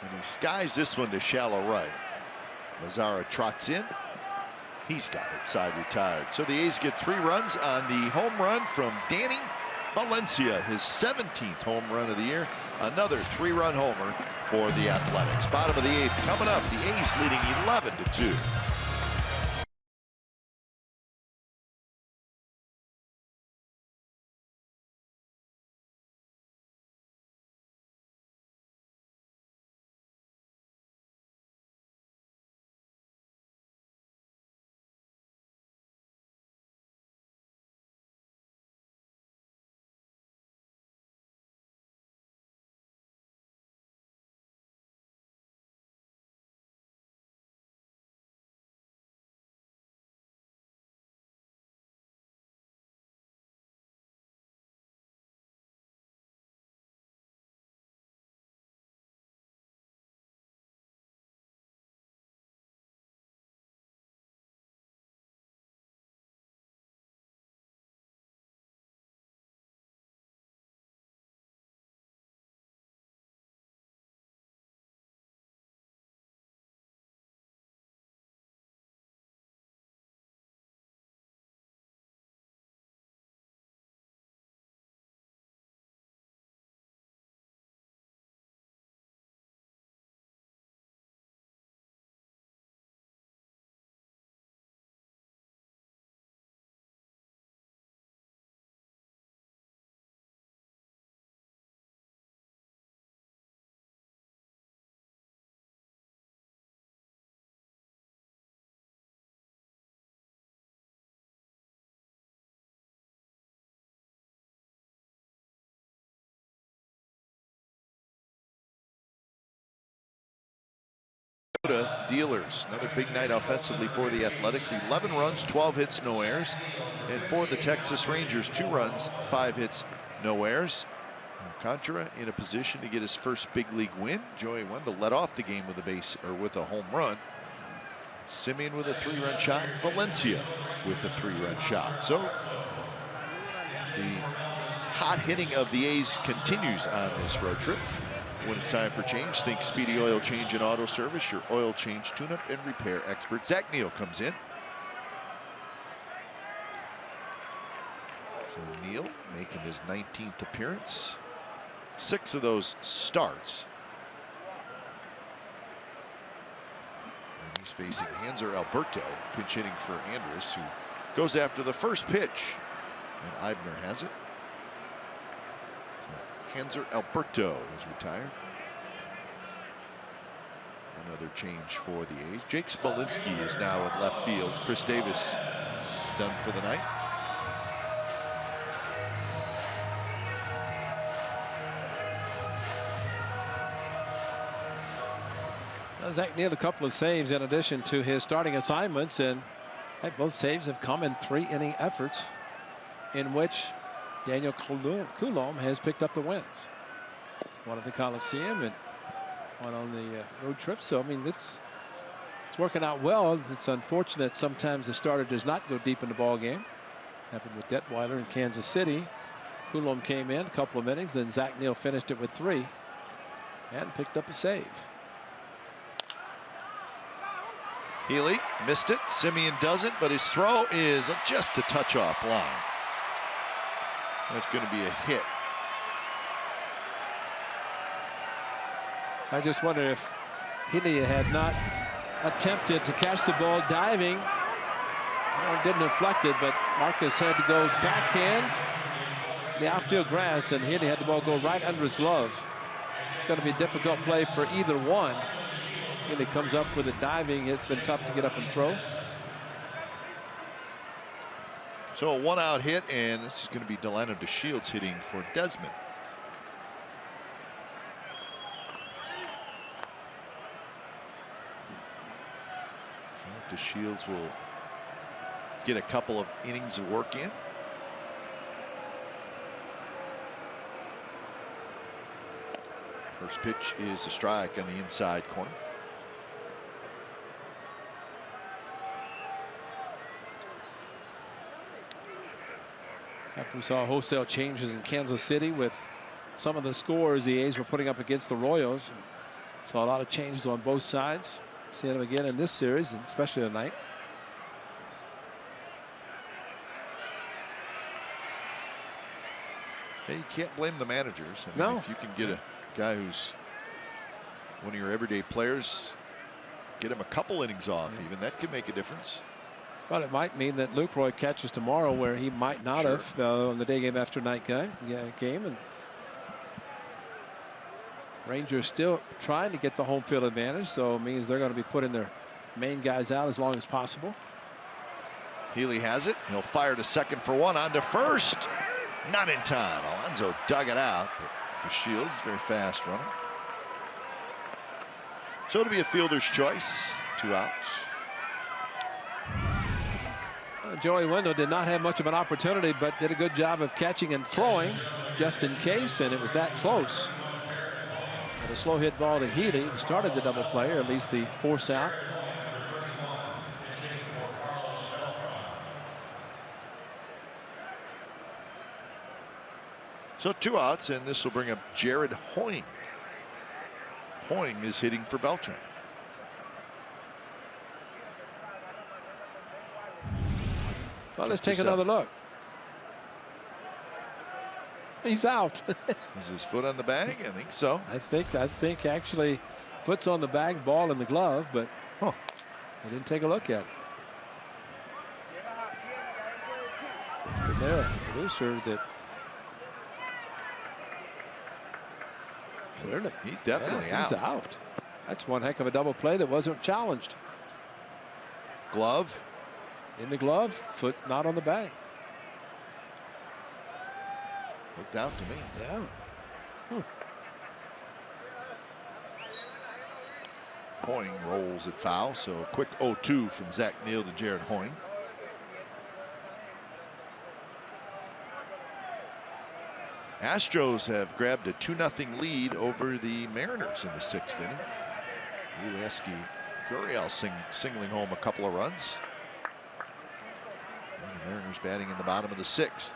A: And he skies this one to shallow right. Mazzara trots in. He's got it, side retired. So the A's get 3 runs on the home run from Danny Valencia, his 17th home run of the year. Another 3-run homer for the Athletics. Bottom of the 8th coming up. The A's leading 11-2. Dealers, another big night offensively for the Athletics. 11 runs, 12 hits, no errors. And for the Texas Rangers, 2 runs, 5 hits, no errors. Contra in a position to get his first big league win. Joey Wendell led off the game with a home run. Simeon with a 3-run shot. Valencia with a 3-run shot. So the hot hitting of the A's continues on this road trip. When it's time for change, think Speedy Oil Change and Auto Service, your oil change, tune-up, and repair expert. Zach Neal comes in. So Neal making his 19th appearance. 6 of those starts. And he's facing Hanser Alberto, pinch hitting for Andrus, who goes after the first pitch. And Eibner has it. Hanser Alberto is retired. Another change for the A's. Jake Smolinski is now in left field. Chris Davis is done for the night.
D: Zach Neal a couple of saves in addition to his starting assignments, and both saves have come in 3-inning efforts in which Daniel Coulombe has picked up the wins. One at the Coliseum and one on the road trip. So, I mean, it's working out well. It's unfortunate sometimes the starter does not go deep in the ball game. Happened with Detweiler in Kansas City. Coulombe came in a couple of innings, then Zach Neal finished it with 3 and picked up a save.
A: Healy missed it. Simeon doesn't, but his throw is just a touch off line. That's going to be a hit.
D: I just wonder if Healy had not attempted to catch the ball diving. Didn't deflect it, but Marcus had to go backhand the outfield grass, and Healy had the ball go right under his glove. It's going to be a difficult play for either one. Healy comes up with it diving. It's been tough to get up and throw.
A: So a 1-out hit, and this is going to be Delano DeShields hitting for Desmond. So DeShields will get a couple of innings of work in. First pitch is a strike on the inside corner.
D: After we saw wholesale changes in Kansas City with some of the scores the A's were putting up against the Royals. Saw a lot of changes on both sides. See them again in this series, and especially tonight.
A: Hey, you can't blame the managers. I mean,
D: No.
A: if you can get a guy who's one of your everyday players, get him a couple innings off, even that could make a difference.
D: Well, it might mean that Lucroy catches tomorrow where he might not have on the day game after night game. And Rangers still trying to get the home field advantage, so it means they're going to be putting their main guys out as long as possible.
A: Healy has it. He'll fire to second for 1, on to first. Not in time. Alonso dug it out, but DeShields, very fast runner. So it'll be a fielder's choice. 2 outs.
D: Joey Wendell did not have much of an opportunity, but did a good job of catching and throwing just in case, and it was that close. But a slow hit ball to Healy started the double play, or at least the force out.
A: So 2 outs, and this will bring up Jared Hoying. Hoying is hitting for Beltran.
D: Well, let's take another look. He's out.
A: Is his foot on the bag? I think so.
D: I think actually foot's on the bag, ball in the glove, but I didn't take a look at it. Just there, a producer that clearly
A: he's definitely out.
D: He's out. That's one heck of a double play that wasn't challenged.
A: Glove.
D: In the glove, foot not on the bag.
A: Looked out to me.
D: Yeah.
A: Hoying rolls it foul, so a quick 0-2 from Zach Neal to Jared Hoying. Astros have grabbed a 2-0 lead over the Mariners in the 6th inning. Ulieski Gurriel singling home a couple of runs. And the Mariners batting in the bottom of the 6th.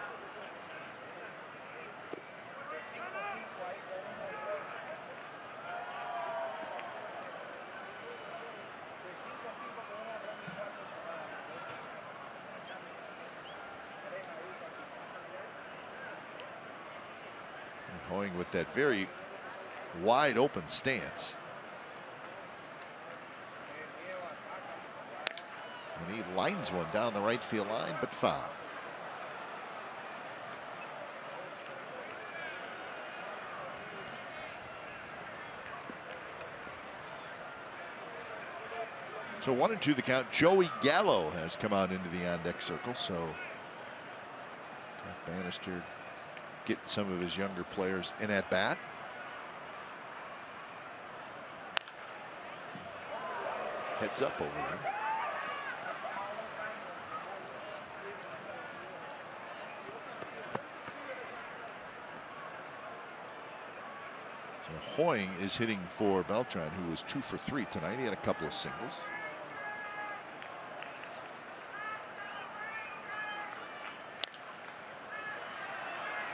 A: Hoying with that very wide open stance. And he lines one down the right field line, but foul. So 1-2 the count. Joey Gallo has come out into the on-deck circle. So Jeff Bannister getting some of his younger players in at bat. Heads up over there. So Hoying is hitting for Beltran, who was 2 for 3 tonight. He had a couple of singles.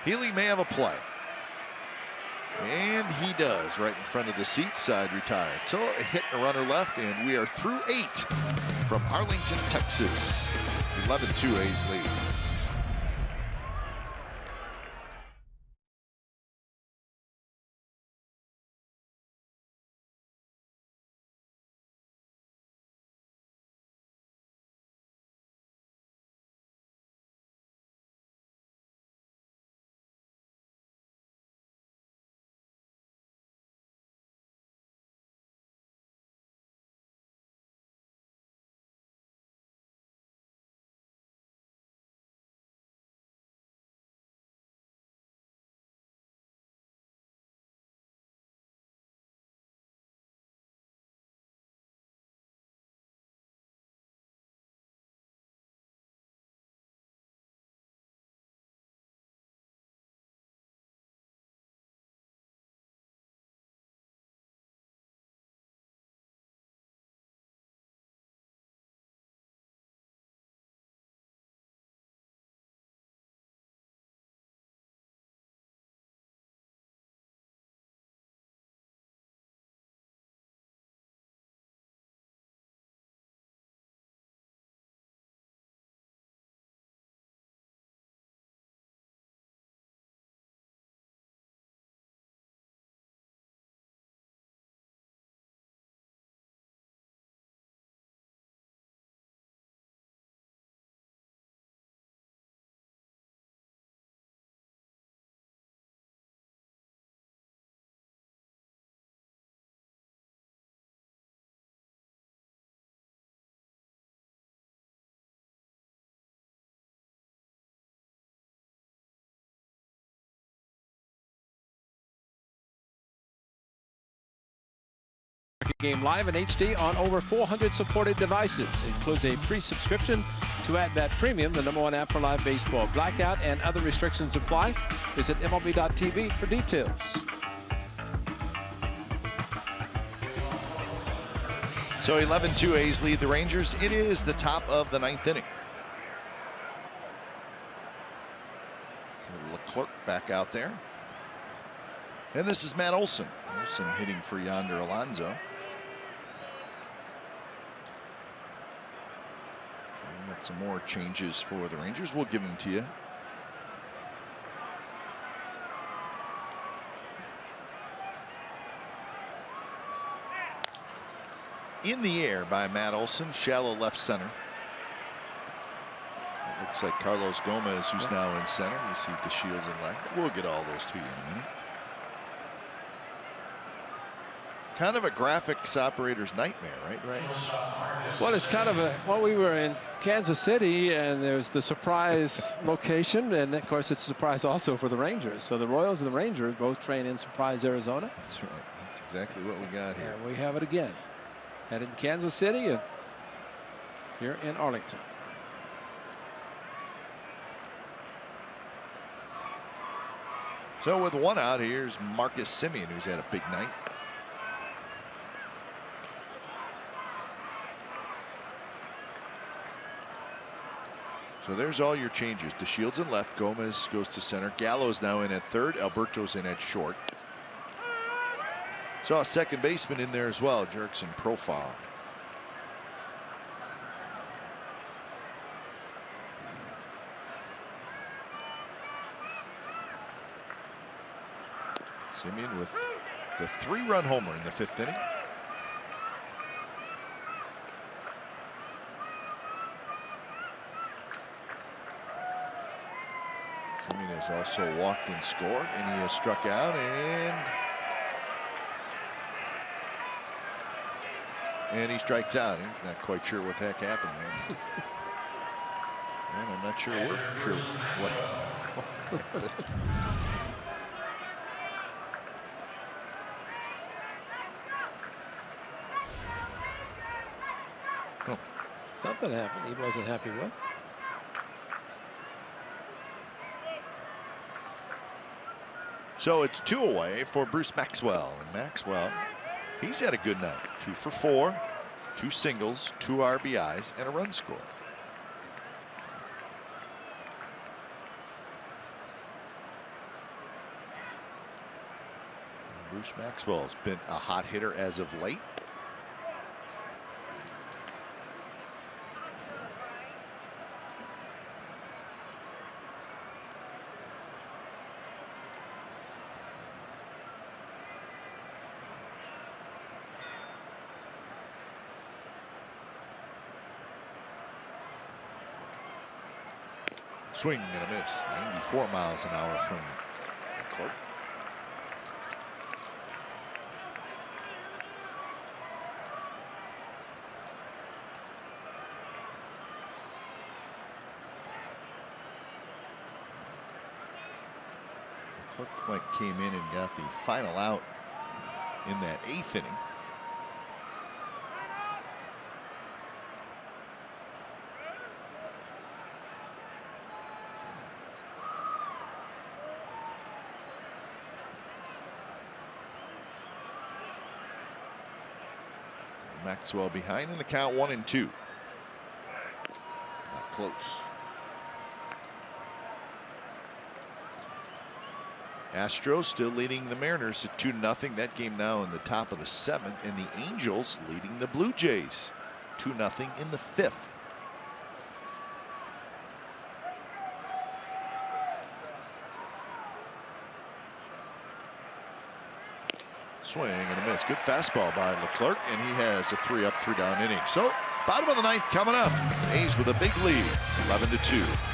A: Healy may have a play. And he does, right in front of the seat, side retired. So a hit and a runner left, and we are through 8 from Arlington, Texas. 11-2 A's lead.
D: Game live in HD on over 400 supported devices. It includes a free subscription to @Bat Premium, the #1 app for live baseball. Blackout and other restrictions apply. Visit MLB.tv for details.
A: So 11-2 A's lead the Rangers. It is the top of the 9th inning. So Leclerc back out there. And this is Matt Olson. Olson hitting for Yonder Alonso. Got some more changes for the Rangers. We'll give them to you. In the air by Matt Olson, shallow left center. It looks like Carlos Gomez, who's now in center. You see DeShields in left. We'll get all those to you in a minute. Kind of a graphics operator's nightmare, right?
D: Well, it's kind of a, well, we were in Kansas City, and there's the surprise location, and of course it's a surprise also for the Rangers. So the Royals and the Rangers both train in Surprise, Arizona.
A: That's right. That's exactly what we got here.
D: And we have it again. Headed in Kansas City and here in Arlington.
A: So with one out, here's Marcus Semien, who's had a big night. So there's all your changes. DeShields in left, Gomez goes to center, Gallo's now in at third, Alberto's in at short. Saw a second baseman in there as well, Jerkson Profile. Semien with the 3-run homer in the 5th inning. Semien has also walked and scored, and he has struck out, and he strikes out. He's not quite sure what the heck happened there. And I'm not sure what.
D: Oh. Something happened he wasn't happy with.
A: So it's 2 away for Bruce Maxwell. And Maxwell, he's had a good night. 2 for 4, 2 singles, 2 RBIs, and a run scored. Bruce Maxwell has been a hot hitter as of late. Swing and a miss. 94 miles an hour from Clark. Clark came in and got the final out in that 8th inning. Maxwell behind in the count, 1-2. Not close. Astros still leading the Mariners at 2-0. That game now in the top of the 7th, and the Angels leading the Blue Jays 2-0 in the 5th. Swing and a miss. Good fastball by Leclerc, and he has a 3-up, 3-down inning. So bottom of the 9th coming up. A's with a big lead, 11-2.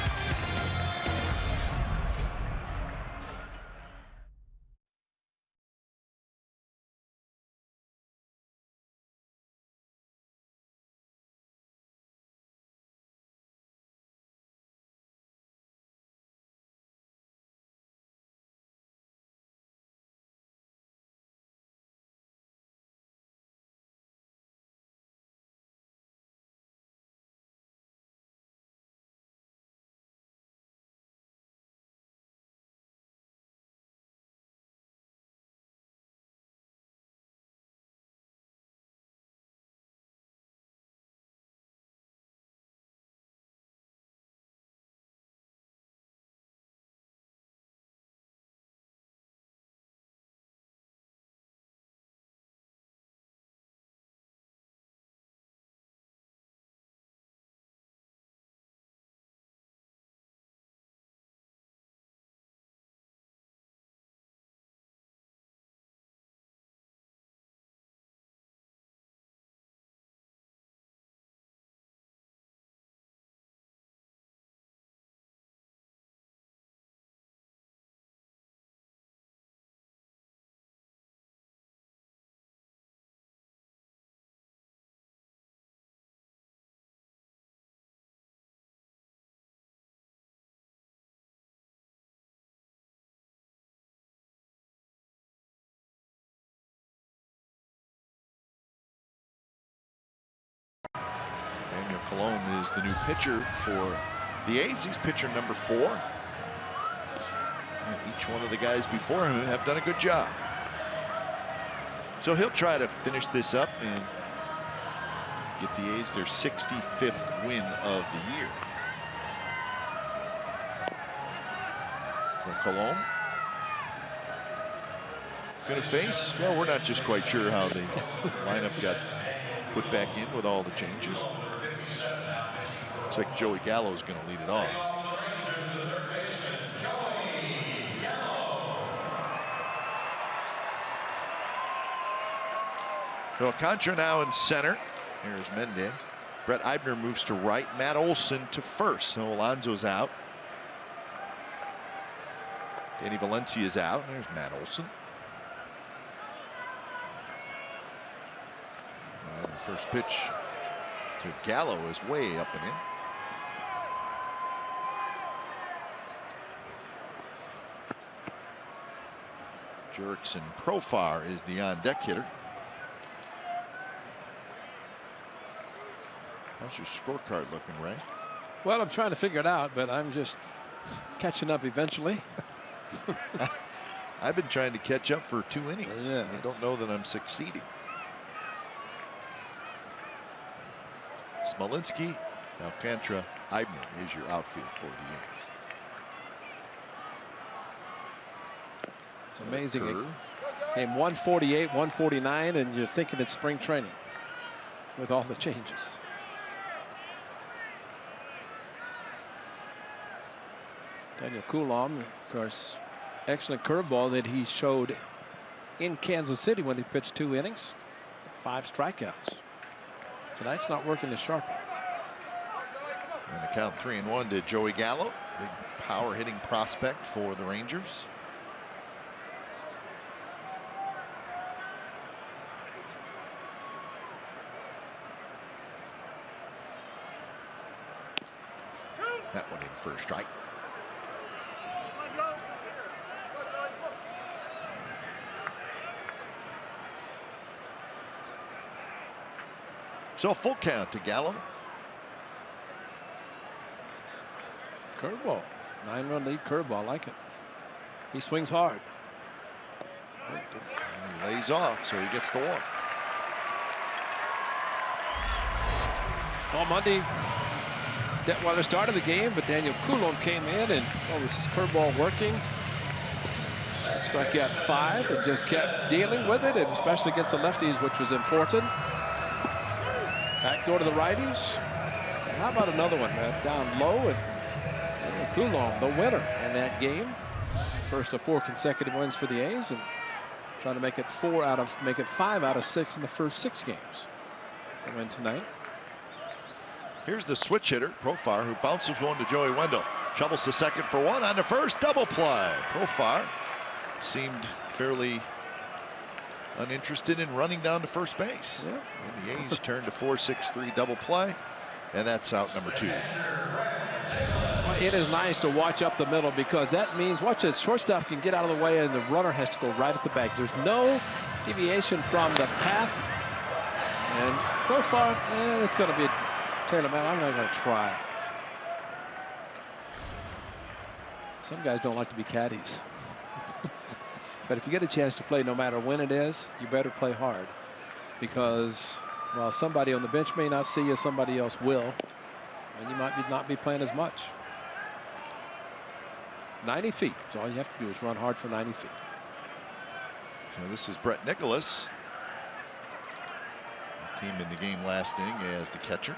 A: Colon is the new pitcher for the A's. He's pitcher number 4. And each one of the guys before him have done a good job. So he'll try to finish this up and get the A's their 65th win of the year. So Colon going to face, well, we're not just quite sure how the lineup got put back in with all the changes. Looks like Joey Gallo is going to lead it off. So Alcantara now in center. Here's Mendez. Brett Eibner moves to right. Matt Olson to first. So Alonso's out. Danny Valencia's out. There's Matt Olson. And the first pitch to Gallo is way up and in. Jurickson Profar is the on-deck hitter. How's your scorecard looking, Ray?
D: Well, I'm trying to figure it out, but I'm just catching up eventually.
A: I've been trying to catch up for 2 innings.
D: Yeah,
A: I don't know that I'm succeeding. Smolinski, Alcantara, Eibner is your outfield for the A's.
D: It's amazing. It came 148, 149, and you're thinking it's spring training with all the changes. Daniel Coulomb, of course, excellent curveball that he showed in Kansas City when he pitched 2 innings, 5 strikeouts. Tonight's not working as sharply.
A: And the count 3-1 to Joey Gallo, big power hitting prospect for the Rangers. That one in for a strike. So a full count to Gallo.
D: Curveball. 9-run lead curveball. I like it. He swings hard.
A: And he lays off, so he gets the walk.
D: Well, Monday, Detweiler started the game, but Daniel Coulomb came in and was his curveball working. Struck out 5 and just kept dealing with it, and especially against the lefties, which was important. Backdoor to the righties. And how about another one down low, and Coulomb, the winner in that game. First of 4 consecutive wins for the A's, and trying to make it 5 out of 6 in the first 6 games. They win tonight.
A: Here's the switch hitter, Profar, who bounces one to Joey Wendell. Shovels to second for 1 on to first. Double play. Profar seemed fairly uninterested in running down to first base.
D: Yeah.
A: And the A's turn to 4-6-3 double play, and that's out number 2.
D: Well, it is nice to watch up the middle, because that means, watch this, shortstop can get out of the way and the runner has to go right at the back. There's no deviation from the path. And Profar, it's going to be Taylor, man, I'm not going to try. Some guys don't like to be caddies. But if you get a chance to play, no matter when it is, you better play hard. Because, well, somebody on the bench may not see you, somebody else will. And you might not be playing as much. 90 feet. So all you have to do is run hard for 90 feet.
A: So this is Brett Nicholas. He came in the game last inning as the catcher.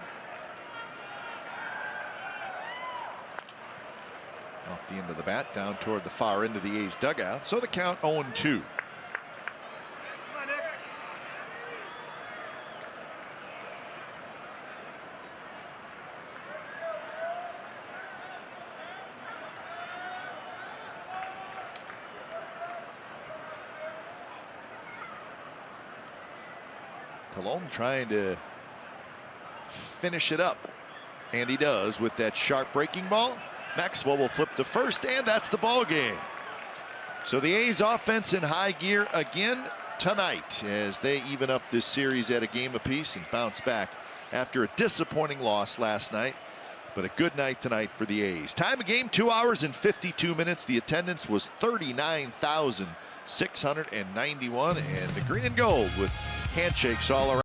A: Off the end of the bat, down toward the far end of the A's dugout. So the count 0-2. Colon trying to finish it up, and he does with that sharp breaking ball. Maxwell will flip to first, and that's the ball game. So the A's offense in high gear again tonight as they even up this series at a game apiece and bounce back after a disappointing loss last night. But a good night tonight for the A's. Time of game, 2 hours and 52 minutes. The attendance was 39,691, and the green and gold with handshakes all around.